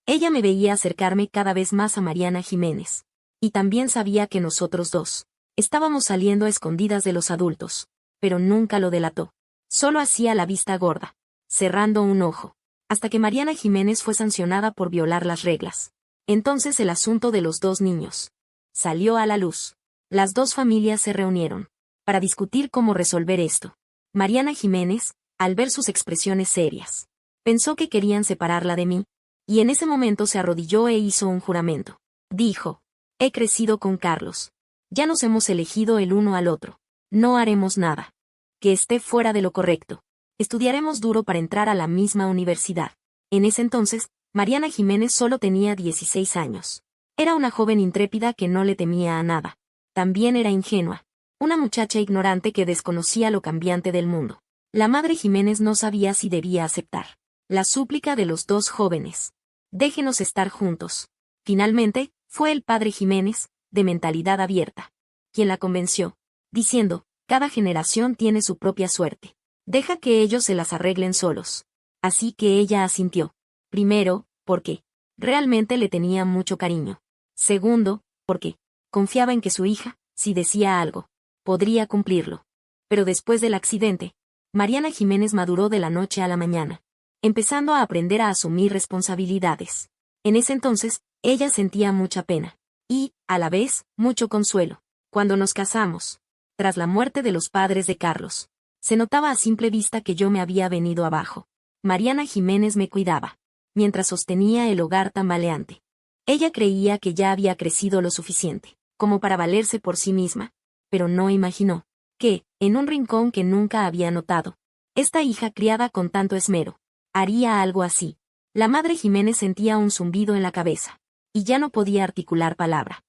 Ella me veía acercarme cada vez más a Mariana Jiménez. Y también sabía que nosotros dos estábamos saliendo a escondidas de los adultos, pero nunca lo delató. Solo hacía la vista gorda, cerrando un ojo, hasta que Mariana Jiménez fue sancionada por violar las reglas. Entonces el asunto de los 2 niños salió a la luz. Las 2 familias se reunieron para discutir cómo resolver esto. Mariana Jiménez, al ver sus expresiones serias, pensó que querían separarla de mí, y en ese momento se arrodilló e hizo un juramento. Dijo: he crecido con Carlos. Ya nos hemos elegido el uno al otro. No haremos nada que esté fuera de lo correcto. Estudiaremos duro para entrar a la misma universidad. En ese entonces, Mariana Jiménez solo tenía 16 años. Era una joven intrépida que no le temía a nada. También era ingenua. Una muchacha ignorante que desconocía lo cambiante del mundo. La madre Jiménez no sabía si debía aceptar la súplica de los 2 jóvenes. Déjenos estar juntos. Finalmente, fue el padre Jiménez, de mentalidad abierta, quien la convenció, diciendo: cada generación tiene su propia suerte. Deja que ellos se las arreglen solos. Así que ella asintió. Primero, porque realmente le tenía mucho cariño. Segundo, porque confiaba en que su hija, si decía algo, podría cumplirlo. Pero después del accidente, Mariana Jiménez maduró de la noche a la mañana, empezando a aprender a asumir responsabilidades. En ese entonces, ella sentía mucha pena. Y, a la vez, mucho consuelo. Cuando nos casamos, tras la muerte de los padres de Carlos, se notaba a simple vista que yo me había venido abajo. Mariana Jiménez me cuidaba, mientras sostenía el hogar tambaleante. Ella creía que ya había crecido lo suficiente, como para valerse por sí misma, pero no imaginó que, en un rincón que nunca había notado, esta hija criada con tanto esmero, haría algo así. La madre Jiménez sentía un zumbido en la cabeza, y ya no podía articular palabra.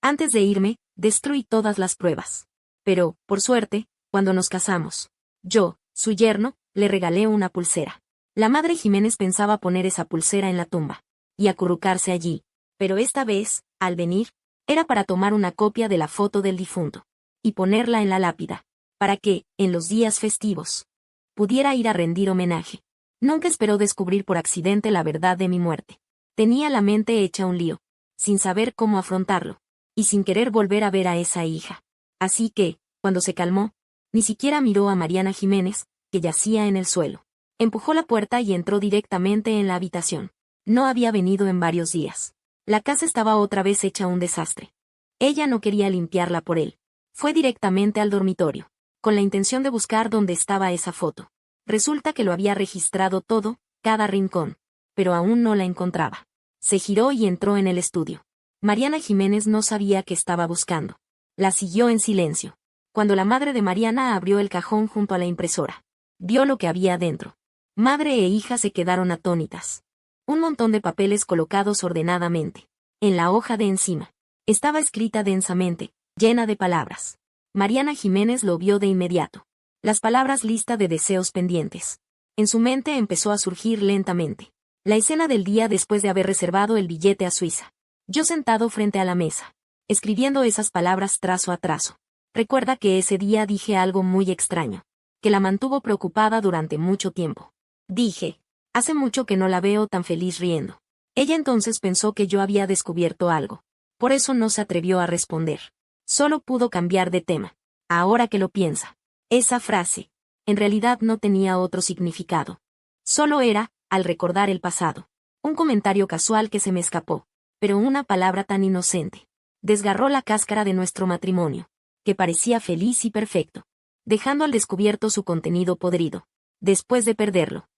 Antes de irme, destruí todas las pruebas. Pero, por suerte, cuando nos casamos, yo, su yerno, le regalé una pulsera. La madre Jiménez pensaba poner esa pulsera en la tumba y acurrucarse allí, pero esta vez, al venir, era para tomar una copia de la foto del difunto. y ponerla en la lápida, para que, en los días festivos, pudiera ir a rendir homenaje. Nunca esperó descubrir por accidente la verdad de mi muerte. Tenía la mente hecha un lío, sin saber cómo afrontarlo, y sin querer volver a ver a esa hija. Así que, cuando se calmó, ni siquiera miró a Mariana Jiménez, que yacía en el suelo. Empujó la puerta y entró directamente en la habitación. No había venido en varios días. La casa estaba otra vez hecha un desastre. Ella no quería limpiarla por él. Fue directamente al dormitorio, con la intención de buscar dónde estaba esa foto. Resulta que lo había registrado todo, cada rincón, pero aún no la encontraba. Se giró y entró en el estudio. Mariana Jiménez no sabía qué estaba buscando. La siguió en silencio. Cuando la madre de Mariana abrió el cajón junto a la impresora, vio lo que había dentro. Madre e hija se quedaron atónitas. Un montón de papeles colocados ordenadamente. En la hoja de encima. Estaba escrita densamente, llena de palabras. Mariana Jiménez lo vio de inmediato. Las palabras lista de deseos pendientes. En su mente empezó a surgir lentamente la escena del día después de haber reservado el billete a Suiza. Yo sentado frente a la mesa, escribiendo esas palabras trazo a trazo. Recuerda que ese día dije algo muy extraño, que la mantuvo preocupada durante mucho tiempo. Dije, hace mucho que no la veo tan feliz riendo. Ella entonces pensó que yo había descubierto algo. Por eso no se atrevió a responder. Solo pudo cambiar de tema. Ahora que lo piensa, esa frase, en realidad no tenía otro significado. Solo era, al recordar el pasado, un comentario casual que se me escapó, pero una palabra tan inocente. Desgarró la cáscara de nuestro matrimonio, que parecía feliz y perfecto, dejando al descubierto su contenido podrido, después de perderlo.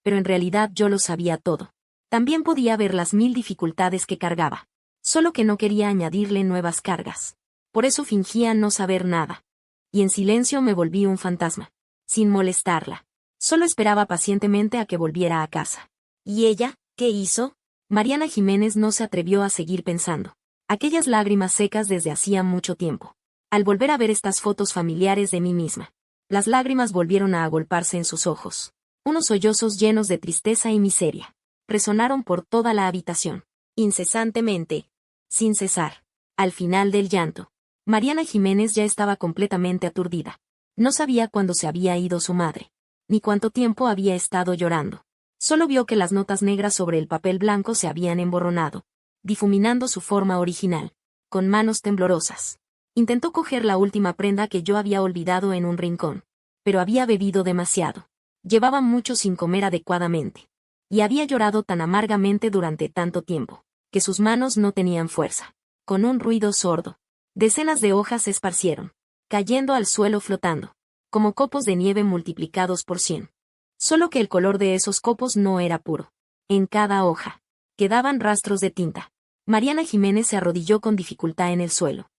Pero en realidad yo lo sabía todo. También podía ver las 1000 dificultades que cargaba. Solo que no quería añadirle nuevas cargas. Por eso fingía no saber nada. Y en silencio me volví un fantasma. Sin molestarla. Solo esperaba pacientemente a que volviera a casa. ¿Y ella, qué hizo? Mariana Jiménez no se atrevió a seguir pensando. Aquellas lágrimas secas desde hacía mucho tiempo. Al volver a ver estas fotos familiares de mí misma, las lágrimas volvieron a agolparse en sus ojos. Unos sollozos llenos de tristeza y miseria resonaron por toda la habitación, incesantemente, sin cesar. Al final del llanto, Mariana Jiménez ya estaba completamente aturdida. No sabía cuándo se había ido su madre, ni cuánto tiempo había estado llorando. Solo vio que las notas negras sobre el papel blanco se habían emborronado, difuminando su forma original. Con manos temblorosas, intentó coger la última prenda que yo había olvidado en un rincón, pero había bebido demasiado. Llevaba mucho sin comer adecuadamente. Y había llorado tan amargamente durante tanto tiempo, que sus manos no tenían fuerza. Con un ruido sordo, decenas de hojas se esparcieron, cayendo al suelo flotando, como copos de nieve multiplicados por 100. Solo que el color de esos copos no era puro. En cada hoja, quedaban rastros de tinta. Mariana Jiménez se arrodilló con dificultad en el suelo.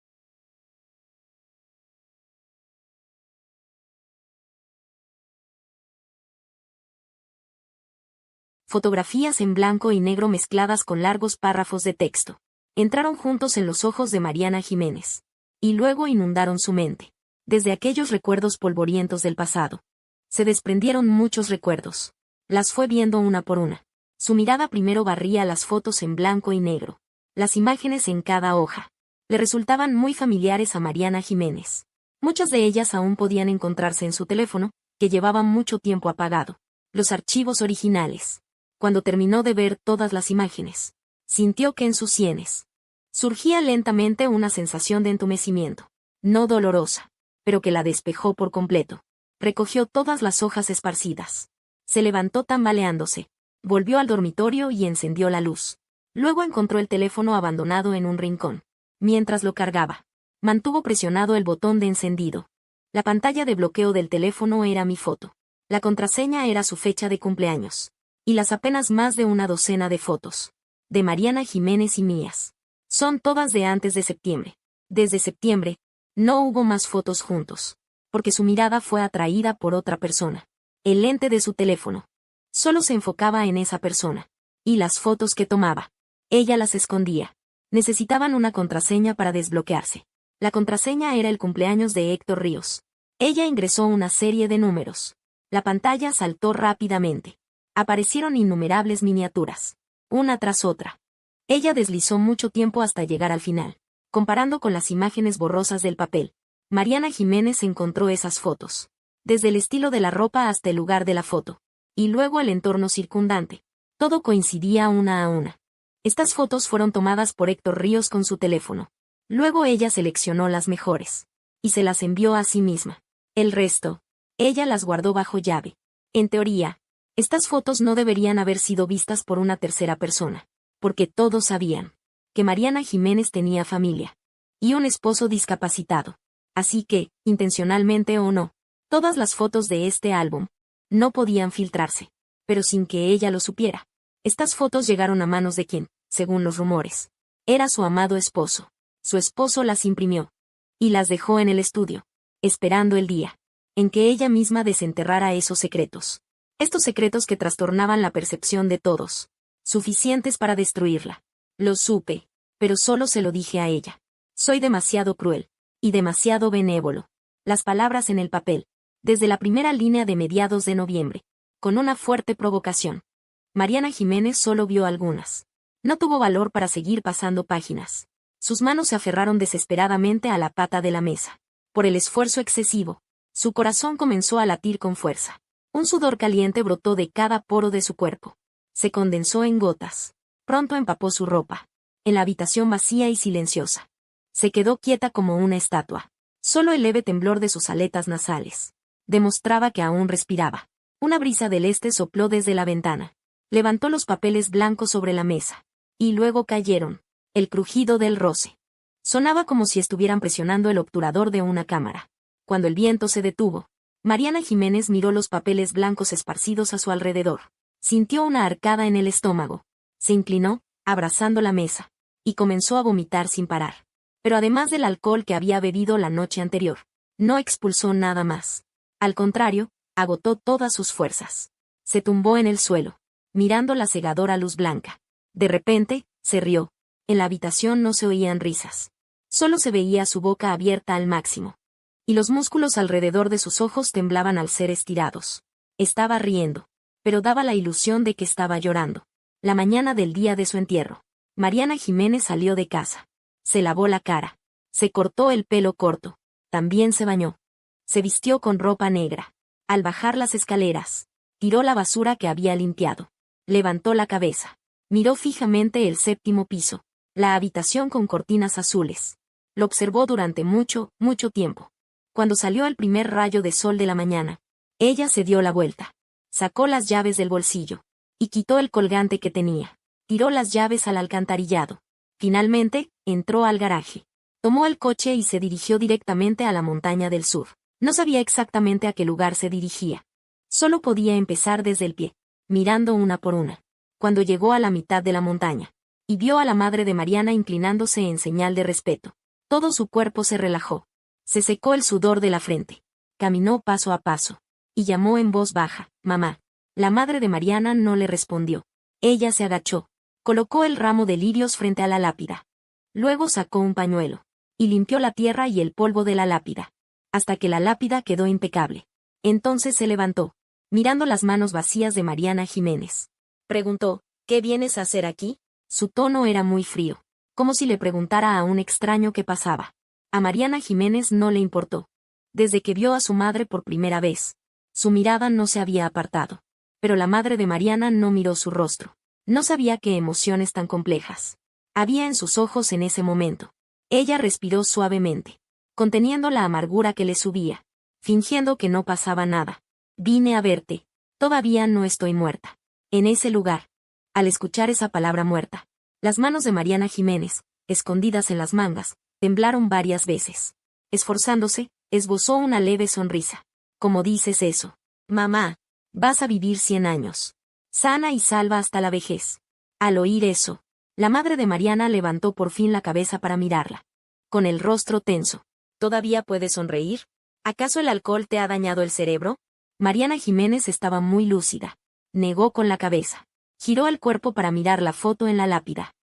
Fotografías en blanco y negro mezcladas con largos párrafos de texto. Entraron juntos en los ojos de Mariana Jiménez. Y luego inundaron su mente. Desde aquellos recuerdos polvorientos del pasado. Se desprendieron muchos recuerdos. Las fue viendo una por una. Su mirada primero barría las fotos en blanco y negro. Las imágenes en cada hoja. Le resultaban muy familiares a Mariana Jiménez. Muchas de ellas aún podían encontrarse en su teléfono, que llevaba mucho tiempo apagado. Los archivos originales. Cuando terminó de ver todas las imágenes, sintió que en sus sienes surgía lentamente una sensación de entumecimiento, no dolorosa, pero que la despejó por completo. Recogió todas las hojas esparcidas. Se levantó tambaleándose, volvió al dormitorio y encendió la luz. Luego encontró el teléfono abandonado en un rincón. Mientras lo cargaba, mantuvo presionado el botón de encendido. La pantalla de bloqueo del teléfono era mi foto. La contraseña era su fecha de cumpleaños. Y las apenas más de una docena de fotos. De Mariana Jiménez y mías. Son todas de antes de septiembre. Desde septiembre, no hubo más fotos juntos. Porque su mirada fue atraída por otra persona. El lente de su teléfono. Solo se enfocaba en esa persona. Y las fotos que tomaba. Ella las escondía. Necesitaban una contraseña para desbloquearse. La contraseña era el cumpleaños de Héctor Ríos. Ella ingresó una serie de números. La pantalla saltó rápidamente. Aparecieron innumerables miniaturas, una tras otra. Ella deslizó mucho tiempo hasta llegar al final. Comparando con las imágenes borrosas del papel, Mariana Jiménez encontró esas fotos. Desde el estilo de la ropa hasta el lugar de la foto. Y luego el entorno circundante. Todo coincidía una a una. Estas fotos fueron tomadas por Héctor Ríos con su teléfono. Luego ella seleccionó las mejores. Y se las envió a sí misma. El resto, ella las guardó bajo llave. En teoría, estas fotos no deberían haber sido vistas por una tercera persona. Porque todos sabían que Mariana Jiménez tenía familia. Y un esposo discapacitado. Así que, intencionalmente o no, todas las fotos de este álbum no podían filtrarse. Pero sin que ella lo supiera. Estas fotos llegaron a manos de quien, según los rumores, era su amado esposo. Su esposo las imprimió. Y las dejó en el estudio. Esperando el día en que ella misma desenterrara esos secretos. Estos secretos que trastornaban la percepción de todos. Suficientes para destruirla. Lo supe, pero solo se lo dije a ella. Soy demasiado cruel. Y demasiado benévolo. Las palabras en el papel. Desde la primera línea de mediados de noviembre. Con una fuerte provocación. Mariana Jiménez solo vio algunas. No tuvo valor para seguir pasando páginas. Sus manos se aferraron desesperadamente a la pata de la mesa. Por el esfuerzo excesivo, su corazón comenzó a latir con fuerza. Un sudor caliente brotó de cada poro de su cuerpo. Se condensó en gotas. Pronto empapó su ropa. En la habitación vacía y silenciosa. Se quedó quieta como una estatua. Solo el leve temblor de sus aletas nasales demostraba que aún respiraba. Una brisa del este sopló desde la ventana. Levantó los papeles blancos sobre la mesa. Y luego cayeron. El crujido del roce. Sonaba como si estuvieran presionando el obturador de una cámara. Cuando el viento se detuvo, Mariana Jiménez miró los papeles blancos esparcidos a su alrededor. Sintió una arcada en el estómago. Se inclinó, abrazando la mesa. Y comenzó a vomitar sin parar. Pero además del alcohol que había bebido la noche anterior, no expulsó nada más. Al contrario, agotó todas sus fuerzas. Se tumbó en el suelo, mirando la cegadora luz blanca. De repente, se rió. En la habitación no se oían risas. Solo se veía su boca abierta al máximo. Y los músculos alrededor de sus ojos temblaban al ser estirados. Estaba riendo. Pero daba la ilusión de que estaba llorando. La mañana del día de su entierro, Mariana Jiménez salió de casa. Se lavó la cara. Se cortó el pelo corto. También se bañó. Se vistió con ropa negra. Al bajar las escaleras, tiró la basura que había limpiado. Levantó la cabeza. Miró fijamente el séptimo piso. La habitación con cortinas azules. Lo observó durante mucho, mucho tiempo. Cuando salió el primer rayo de sol de la mañana, ella se dio la vuelta. Sacó las llaves del bolsillo. Y quitó el colgante que tenía. Tiró las llaves al alcantarillado. Finalmente, entró al garaje. Tomó el coche y se dirigió directamente a la montaña del sur. No sabía exactamente a qué lugar se dirigía. Solo podía empezar desde el pie, mirando una por una. Cuando llegó a la mitad de la montaña, y vio a la madre de Mariana inclinándose en señal de respeto, todo su cuerpo se relajó. Se secó el sudor de la frente. Caminó paso a paso. Y llamó en voz baja, «Mamá». La madre de Mariana no le respondió. Ella se agachó. Colocó el ramo de lirios frente a la lápida. Luego sacó un pañuelo. Y limpió la tierra y el polvo de la lápida. Hasta que la lápida quedó impecable. Entonces se levantó, mirando las manos vacías de Mariana Jiménez. Preguntó, «¿Qué vienes a hacer aquí?». Su tono era muy frío. Como si le preguntara a un extraño qué pasaba. A Mariana Jiménez no le importó. Desde que vio a su madre por primera vez, su mirada no se había apartado. Pero la madre de Mariana no miró su rostro. No sabía qué emociones tan complejas había en sus ojos en ese momento. Ella respiró suavemente, conteniendo la amargura que le subía, fingiendo que no pasaba nada. «Vine a verte. Todavía no estoy muerta». En ese lugar, al escuchar esa palabra muerta, las manos de Mariana Jiménez, escondidas en las mangas, temblaron varias veces. Esforzándose, esbozó una leve sonrisa. «¿Cómo dices eso? Mamá, vas a vivir 100 años. Sana y salva hasta la vejez». Al oír eso, la madre de Mariana levantó por fin la cabeza para mirarla. Con el rostro tenso. «¿Todavía puedes sonreír? ¿Acaso el alcohol te ha dañado el cerebro?». Mariana Jiménez estaba muy lúcida. Negó con la cabeza. Giró el cuerpo para mirar la foto en la lápida.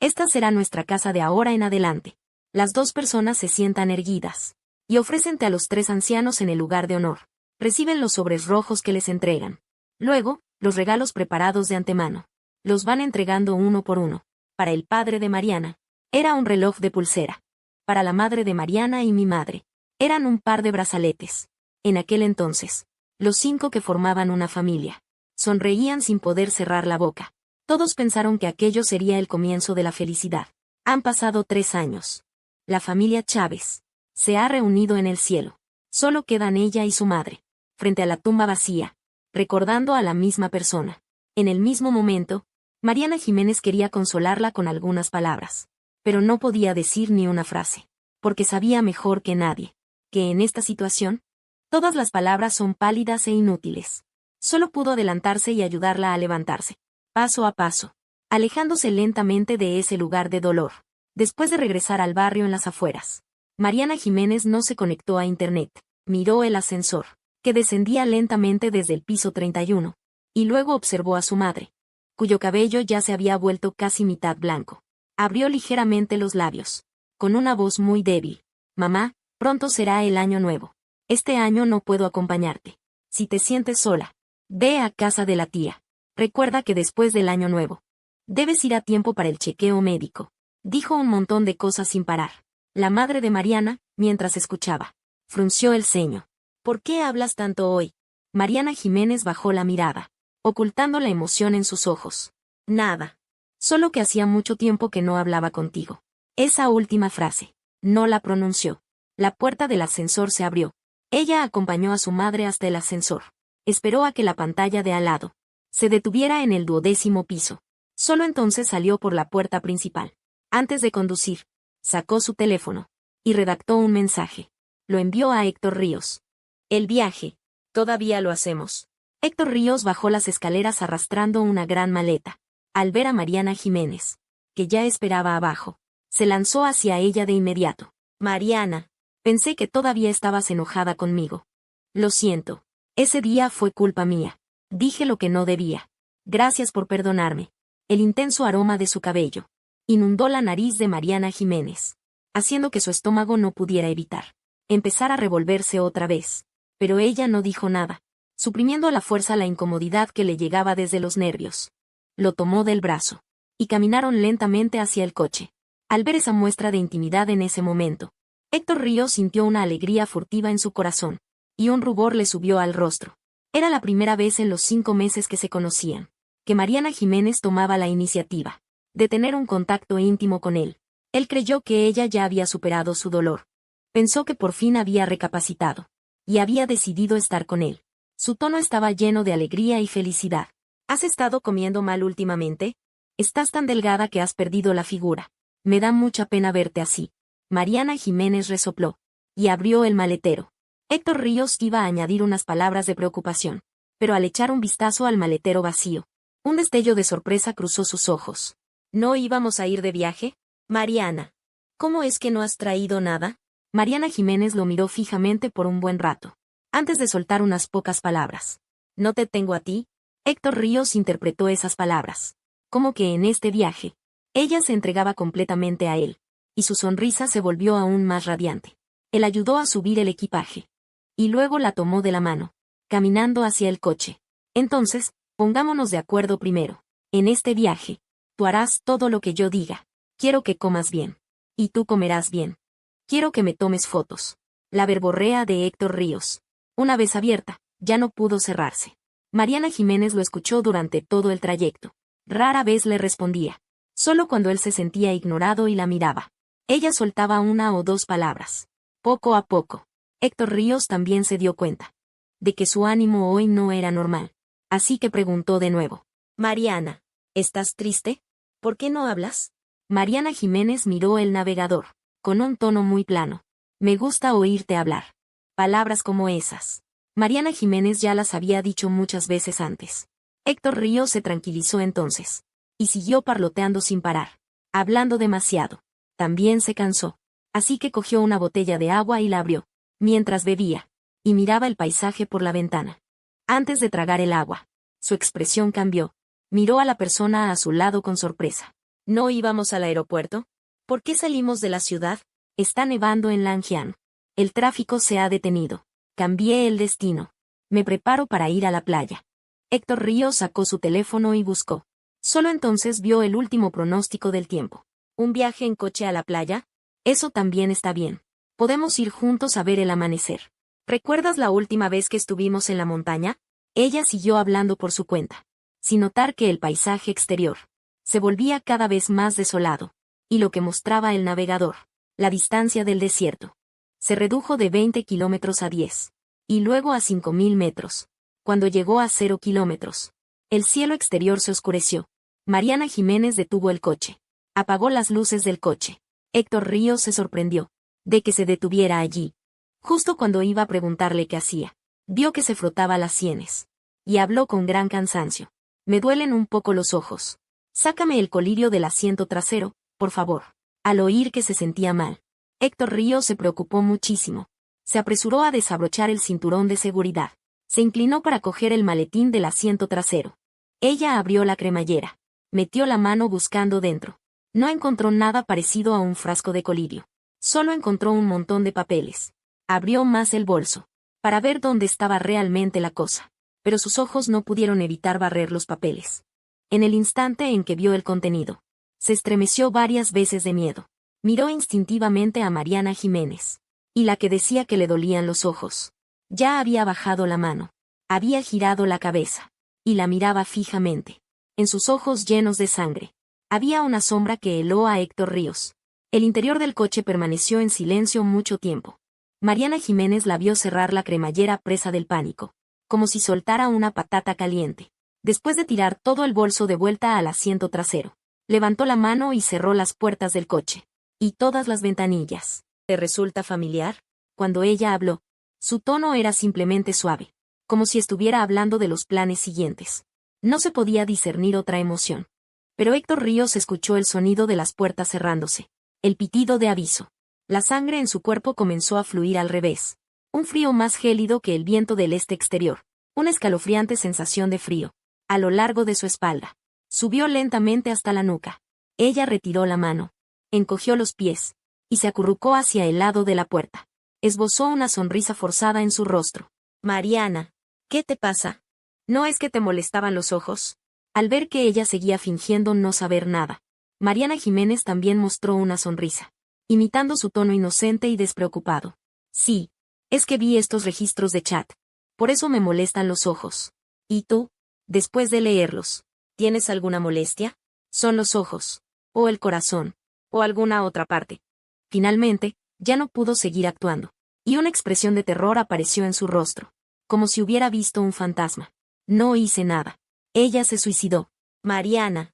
Esta será nuestra casa de ahora en adelante. Las dos personas se sientan erguidas y ofrécente a los tres ancianos en el lugar de honor. Reciben los sobres rojos que les entregan. Luego, los regalos preparados de antemano. Los van entregando uno por uno. Para el padre de Mariana, era un reloj de pulsera. Para la madre de Mariana y mi madre, eran un par de brazaletes. En aquel entonces, los 5 que formaban una familia, sonreían sin poder cerrar la boca. Todos pensaron que aquello sería el comienzo de la felicidad. Han pasado 3 años. La familia Chávez se ha reunido en el cielo. Solo quedan ella y su madre, frente a la tumba vacía, recordando a la misma persona. En el mismo momento, Mariana Jiménez quería consolarla con algunas palabras, pero no podía decir ni una frase, porque sabía mejor que nadie, que en esta situación, todas las palabras son pálidas e inútiles. Solo pudo adelantarse y ayudarla a levantarse, paso a paso, alejándose lentamente de ese lugar de dolor. Después de regresar al barrio en las afueras, Mariana Jiménez no se conectó a internet, miró el ascensor, que descendía lentamente desde el piso 31, y luego observó a su madre, cuyo cabello ya se había vuelto casi mitad blanco. Abrió ligeramente los labios, con una voz muy débil. Mamá, pronto será el año nuevo. Este año no puedo acompañarte. Si te sientes sola, ve a casa de la tía. Recuerda que después del año nuevo, debes ir a tiempo para el chequeo médico. Dijo un montón de cosas sin parar. La madre de Mariana, mientras escuchaba, frunció el ceño. ¿Por qué hablas tanto hoy? Mariana Jiménez bajó la mirada, ocultando la emoción en sus ojos. Nada. Solo que hacía mucho tiempo que no hablaba contigo. Esa última frase, no la pronunció. La puerta del ascensor se abrió. Ella acompañó a su madre hasta el ascensor. Esperó a que la pantalla de al lado se detuviera en el 12º piso. Solo entonces salió por la puerta principal. Antes de conducir, sacó su teléfono y redactó un mensaje. Lo envió a Héctor Ríos. El viaje. Todavía lo hacemos. Héctor Ríos bajó las escaleras arrastrando una gran maleta. Al ver a Mariana Jiménez, que ya esperaba abajo, se lanzó hacia ella de inmediato. Mariana, pensé que todavía estabas enojada conmigo. Lo siento. Ese día fue culpa mía. Dije lo que no debía. Gracias por perdonarme. El intenso aroma de su cabello inundó la nariz de Mariana Jiménez, haciendo que su estómago no pudiera evitar empezar a revolverse otra vez. Pero ella no dijo nada, suprimiendo a la fuerza la incomodidad que le llegaba desde los nervios. Lo tomó del brazo, y caminaron lentamente hacia el coche. Al ver esa muestra de intimidad en ese momento, Héctor Ríos sintió una alegría furtiva en su corazón, y un rubor le subió al rostro. Era la primera vez en los 5 meses que se conocían, que Mariana Jiménez tomaba la iniciativa de tener un contacto íntimo con él. Él creyó que ella ya había superado su dolor. Pensó que por fin había recapacitado, y había decidido estar con él. Su tono estaba lleno de alegría y felicidad. ¿Has estado comiendo mal últimamente? Estás tan delgada que has perdido la figura. Me da mucha pena verte así. Mariana Jiménez resopló, y abrió el maletero. Héctor Ríos iba a añadir unas palabras de preocupación, pero al echar un vistazo al maletero vacío, un destello de sorpresa cruzó sus ojos. ¿No íbamos a ir de viaje? Mariana, ¿cómo es que no has traído nada? Mariana Jiménez lo miró fijamente por un buen rato, antes de soltar unas pocas palabras. ¿No te tengo a ti? Héctor Ríos interpretó esas palabras como que en este viaje, ella se entregaba completamente a él, y su sonrisa se volvió aún más radiante. Él ayudó a subir el equipaje, y luego la tomó de la mano, caminando hacia el coche. Entonces, pongámonos de acuerdo primero. En este viaje, tú harás todo lo que yo diga. Quiero que comas bien. Y tú comerás bien. Quiero que me tomes fotos. La verborrea de Héctor Ríos, una vez abierta, ya no pudo cerrarse. Mariana Jiménez lo escuchó durante todo el trayecto. Rara vez le respondía. Solo cuando él se sentía ignorado y la miraba. Ella soltaba 1 o 2 palabras. Poco a poco, Héctor Ríos también se dio cuenta de que su ánimo hoy no era normal. Así que preguntó de nuevo. Mariana, ¿estás triste? ¿Por qué no hablas? Mariana Jiménez miró el navegador, con un tono muy plano. Me gusta oírte hablar. Palabras como esas. Mariana Jiménez ya las había dicho muchas veces antes. Héctor Ríos se tranquilizó entonces, y siguió parloteando sin parar, hablando demasiado. También se cansó, así que cogió una botella de agua y la abrió, mientras bebía, y miraba el paisaje por la ventana. Antes de tragar el agua, su expresión cambió. Miró a la persona a su lado con sorpresa. ¿No íbamos al aeropuerto? ¿Por qué salimos de la ciudad? Está nevando en Langjiang. El tráfico se ha detenido. Cambié el destino. Me preparo para ir a la playa. Héctor Ríos sacó su teléfono y buscó. Solo entonces vio el último pronóstico del tiempo. ¿Un viaje en coche a la playa? Eso también está bien. Podemos ir juntos a ver el amanecer. ¿Recuerdas la última vez que estuvimos en la montaña? Ella siguió hablando por su cuenta, sin notar que el paisaje exterior se volvía cada vez más desolado, y lo que mostraba el navegador, la distancia del desierto, se redujo de 20 kilómetros a 10, y luego a 5.000 metros. Cuando llegó a 0 kilómetros, el cielo exterior se oscureció. Mariana Jiménez detuvo el coche. Apagó las luces del coche. Héctor Ríos se sorprendió de que se detuviera allí. Justo cuando iba a preguntarle qué hacía, vio que se frotaba las sienes. Y habló con gran cansancio. Me duelen un poco los ojos. Sácame el colirio del asiento trasero, por favor. Al oír que se sentía mal, Héctor Ríos se preocupó muchísimo. Se apresuró a desabrochar el cinturón de seguridad. Se inclinó para coger el maletín del asiento trasero. Ella abrió la cremallera. Metió la mano buscando dentro. No encontró nada parecido a un frasco de colirio. Solo encontró un montón de papeles. Abrió más el bolso, para ver dónde estaba realmente la cosa. Pero sus ojos no pudieron evitar barrer los papeles. En el instante en que vio el contenido, se estremeció varias veces de miedo. Miró instintivamente a Mariana Jiménez. Y la que decía que le dolían los ojos. Ya había bajado la mano. Había girado la cabeza. Y la miraba fijamente. En sus ojos llenos de sangre, había una sombra que heló a Héctor Ríos. El interior del coche permaneció en silencio mucho tiempo. Mariana Jiménez la vio cerrar la cremallera presa del pánico, como si soltara una patata caliente. Después de tirar todo el bolso de vuelta al asiento trasero, levantó la mano y cerró las puertas del coche. Y todas las ventanillas. ¿Te resulta familiar? Cuando ella habló, su tono era simplemente suave, como si estuviera hablando de los planes siguientes. No se podía discernir otra emoción. Pero Héctor Ríos escuchó el sonido de las puertas cerrándose, el pitido de aviso. La sangre en su cuerpo comenzó a fluir al revés. Un frío más gélido que el viento del este exterior. Una escalofriante sensación de frío. A lo largo de su espalda. Subió lentamente hasta la nuca. Ella retiró la mano. Encogió los pies. Y se acurrucó hacia el lado de la puerta. Esbozó una sonrisa forzada en su rostro. Mariana, ¿qué te pasa? ¿No es que te molestaban los ojos? Al ver que ella seguía fingiendo no saber nada, Mariana Jiménez también mostró una sonrisa, imitando su tono inocente y despreocupado. Sí, es que vi estos registros de chat. Por eso me molestan los ojos. ¿Y tú? Después de leerlos, ¿tienes alguna molestia? Son los ojos, o el corazón, o alguna otra parte. Finalmente, ya no pudo seguir actuando, y una expresión de terror apareció en su rostro, como si hubiera visto un fantasma. No hice nada. Ella se suicidó. Mariana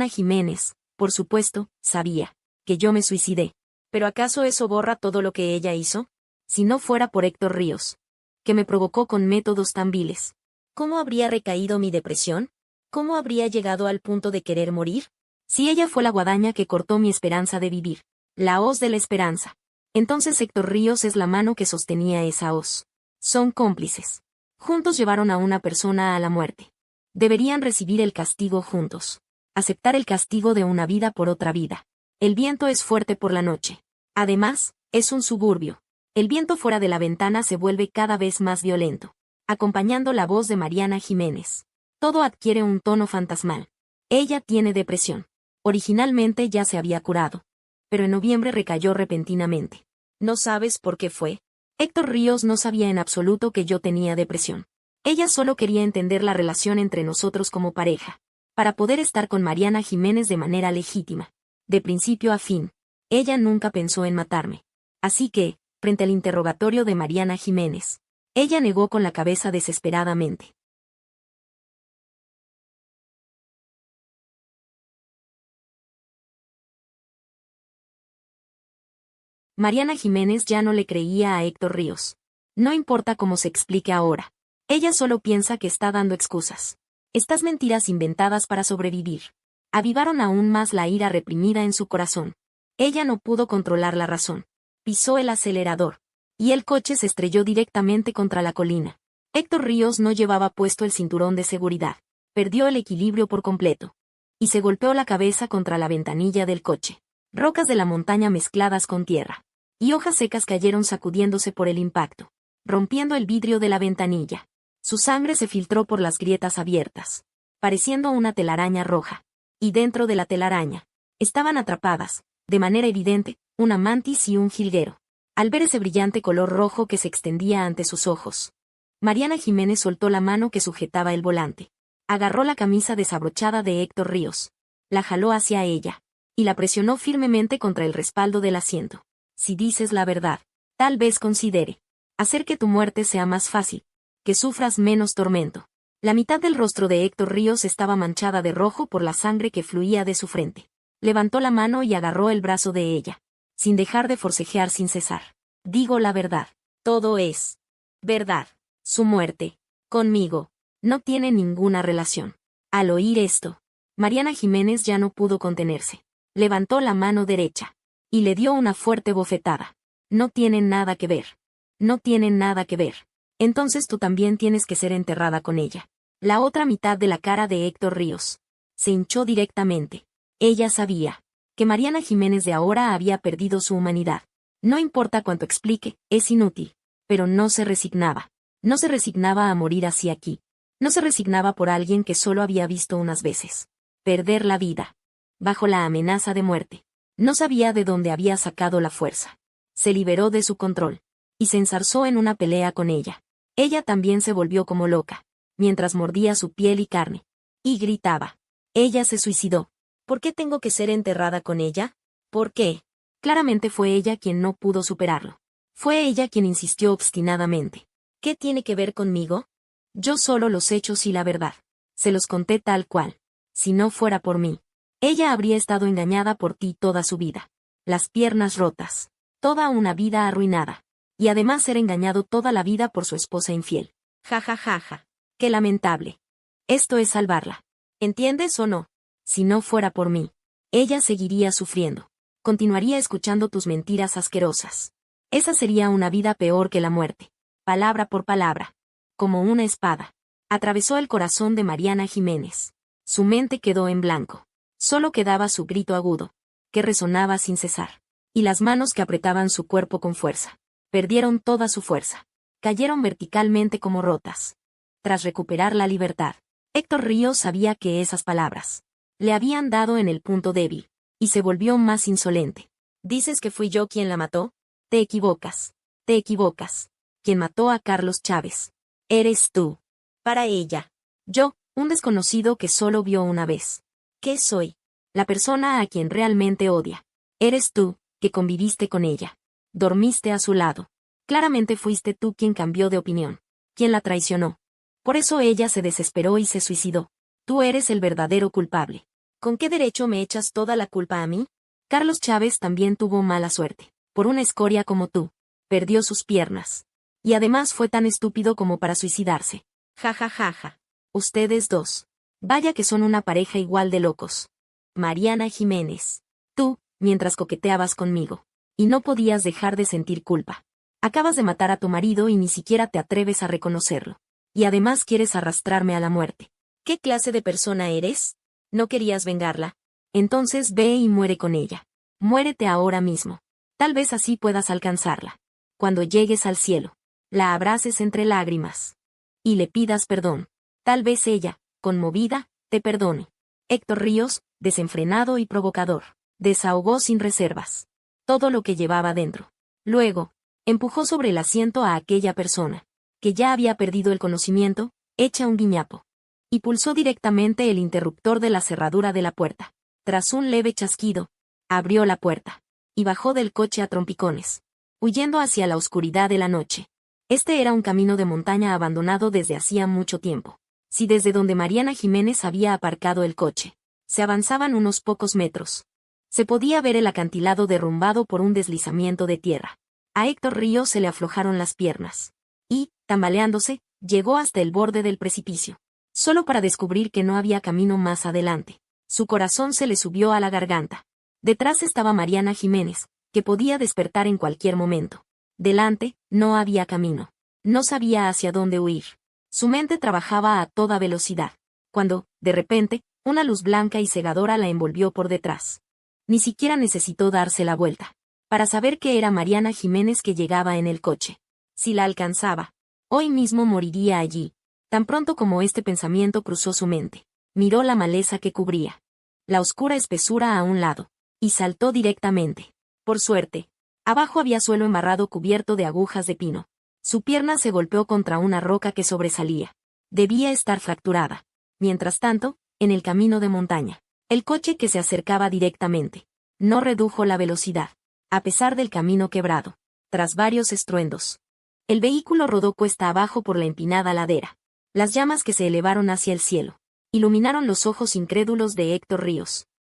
Jiménez, por supuesto, sabía que yo me suicidé. ¿Pero acaso eso borra todo lo que ella hizo? Si no fuera por Héctor Ríos, que me provocó con métodos tan viles, ¿cómo habría recaído mi depresión? ¿Cómo habría llegado al punto de querer morir? Si ella fue la guadaña que cortó mi esperanza de vivir, la hoz de la esperanza, entonces Héctor Ríos es la mano que sostenía esa hoz. Son cómplices. Juntos llevaron a una persona a la muerte. Deberían recibir el castigo juntos. Aceptar el castigo de una vida por otra vida. El viento es fuerte por la noche. Además, es un suburbio. El viento fuera de la ventana se vuelve cada vez más violento, acompañando la voz de Mariana Jiménez. Todo adquiere un tono fantasmal. Ella tiene depresión. Originalmente ya se había curado, pero en noviembre recayó repentinamente. ¿No sabes por qué fue? Héctor Ríos no sabía en absoluto que yo tenía depresión. Ella solo quería entender la relación entre nosotros como pareja, para poder estar con Mariana Jiménez de manera legítima. De principio a fin, ella nunca pensó en matarme. Así que, frente al interrogatorio de Mariana Jiménez, ella negó con la cabeza desesperadamente. Mariana Jiménez ya no le creía a Héctor Ríos. No importa cómo se explique ahora. Ella solo piensa que está dando excusas. Estas mentiras inventadas para sobrevivir avivaron aún más la ira reprimida en su corazón. Ella no pudo controlar la razón. Pisó el acelerador, y el coche se estrelló directamente contra la colina. Héctor Ríos no llevaba puesto el cinturón de seguridad. Perdió el equilibrio por completo. y se golpeó la cabeza contra la ventanilla del coche. Rocas de la montaña mezcladas con tierra y hojas secas cayeron sacudiéndose por el impacto, rompiendo el vidrio de la ventanilla. Su sangre se filtró por las grietas abiertas, pareciendo una telaraña roja. Y dentro de la telaraña estaban atrapadas, de manera evidente, una mantis y un jilguero. Al ver ese brillante color rojo que se extendía ante sus ojos, Mariana Jiménez soltó la mano que sujetaba el volante. Agarró la camisa desabrochada de Héctor Ríos, la jaló hacia ella, y la presionó firmemente contra el respaldo del asiento. Si dices la verdad, tal vez considere hacer que tu muerte sea más fácil, que sufras menos tormento. La mitad del rostro de Héctor Ríos estaba manchada de rojo por la sangre que fluía de su frente. Levantó la mano y agarró el brazo de ella, sin dejar de forcejear sin cesar. Digo la verdad. Todo es verdad. Su muerte, conmigo, no tiene ninguna relación. Al oír esto, Mariana Jiménez ya no pudo contenerse. Levantó la mano derecha y le dio una fuerte bofetada. No tienen nada que ver. No tienen nada que ver. Entonces tú también tienes que ser enterrada con ella. La otra mitad de la cara de Héctor Ríos se hinchó directamente. Ella sabía que Mariana Jiménez de ahora había perdido su humanidad. No importa cuánto explique, es inútil. Pero no se resignaba. No se resignaba a morir así aquí. No se resignaba por alguien que solo había visto unas veces perder la vida, bajo la amenaza de muerte. No sabía de dónde había sacado la fuerza. Se liberó de su control y se enzarzó en una pelea con ella. Ella también se volvió como loca, mientras mordía su piel y carne, y gritaba. Ella se suicidó. ¿Por qué tengo que ser enterrada con ella? ¿Por qué? Claramente fue ella quien no pudo superarlo. Fue ella quien insistió obstinadamente. ¿Qué tiene que ver conmigo? Yo solo los hechos y la verdad. Se los conté tal cual. Si no fuera por mí, ella habría estado engañada por ti toda su vida. Las piernas rotas. Toda una vida arruinada. Y además ser engañado toda la vida por su esposa infiel. Ja ja ja ja. Qué lamentable. Esto es salvarla. ¿Entiendes o no? Si no fuera por mí, ella seguiría sufriendo. Continuaría escuchando tus mentiras asquerosas. Esa sería una vida peor que la muerte. Palabra por palabra. Como una espada. Atravesó el corazón de Mariana Jiménez. Su mente quedó en blanco. Solo quedaba su grito agudo, que resonaba sin cesar. Y las manos que apretaban su cuerpo con fuerza. Perdieron toda su fuerza. Cayeron verticalmente como rotas. Tras recuperar la libertad, Héctor Ríos sabía que esas palabras le habían dado en el punto débil, y se volvió más insolente. ¿Dices que fui yo quien la mató? Te equivocas. Te equivocas. Quien mató a Carlos Chávez eres tú. Para ella. Yo, un desconocido que solo vio una vez. ¿Qué soy? La persona a quien realmente odia. Eres tú, que conviviste con ella. Dormiste a su lado. Claramente fuiste tú quien cambió de opinión. Quien la traicionó. Por eso ella se desesperó y se suicidó. Tú eres el verdadero culpable. ¿Con qué derecho me echas toda la culpa a mí? Carlos Chávez también tuvo mala suerte. Por una escoria como tú. Perdió sus piernas. Y además fue tan estúpido como para suicidarse. Ja ja ja ja. Ustedes dos. Vaya que son una pareja igual de locos. Mariana Jiménez. Tú, mientras coqueteabas conmigo. Y no podías dejar de sentir culpa. Acabas de matar a tu marido y ni siquiera te atreves a reconocerlo. Y además quieres arrastrarme a la muerte. ¿Qué clase de persona eres? ¿No querías vengarla? Entonces ve y muere con ella. Muérete ahora mismo. Tal vez así puedas alcanzarla. Cuando llegues al cielo, la abraces entre lágrimas. Y le pidas perdón. Tal vez ella, conmovida, te perdone. Héctor Ríos, desenfrenado y provocador, desahogó sin reservas todo lo que llevaba dentro. Luego, empujó sobre el asiento a aquella persona, que ya había perdido el conocimiento, hecha un guiñapo. Y pulsó directamente el interruptor de la cerradura de la puerta. Tras un leve chasquido, abrió la puerta, y bajó del coche a trompicones, huyendo hacia la oscuridad de la noche. Este era un camino de montaña abandonado desde hacía mucho tiempo. Si desde donde Mariana Jiménez había aparcado el coche, se avanzaban unos pocos metros, se podía ver el acantilado derrumbado por un deslizamiento de tierra. A Héctor Ríos se le aflojaron las piernas. Y, tambaleándose, llegó hasta el borde del precipicio. Solo para descubrir que no había camino más adelante. Su corazón se le subió a la garganta. Detrás estaba Mariana Jiménez, que podía despertar en cualquier momento. Delante, no había camino. No sabía hacia dónde huir. Su mente trabajaba a toda velocidad. Cuando, de repente, Una luz blanca y cegadora la envolvió por detrás. Ni siquiera necesitó darse la vuelta para saber que era Mariana Jiménez que llegaba en el coche. Si la alcanzaba, hoy mismo moriría allí. Tan pronto como este pensamiento cruzó su mente, miró la maleza que cubría la oscura espesura a un lado, y saltó directamente. Por suerte, abajo había suelo embarrado cubierto de agujas de pino. Su pierna se golpeó contra una roca que sobresalía. Debía estar fracturada. Mientras tanto, en el camino de montaña, el coche que se acercaba directamente no redujo la velocidad, a pesar del camino quebrado. Tras varios estruendos, el vehículo rodó cuesta abajo por la empinada ladera. Las llamas que se elevaron hacia el cielo iluminaron los ojos incrédulos de Héctor Ríos.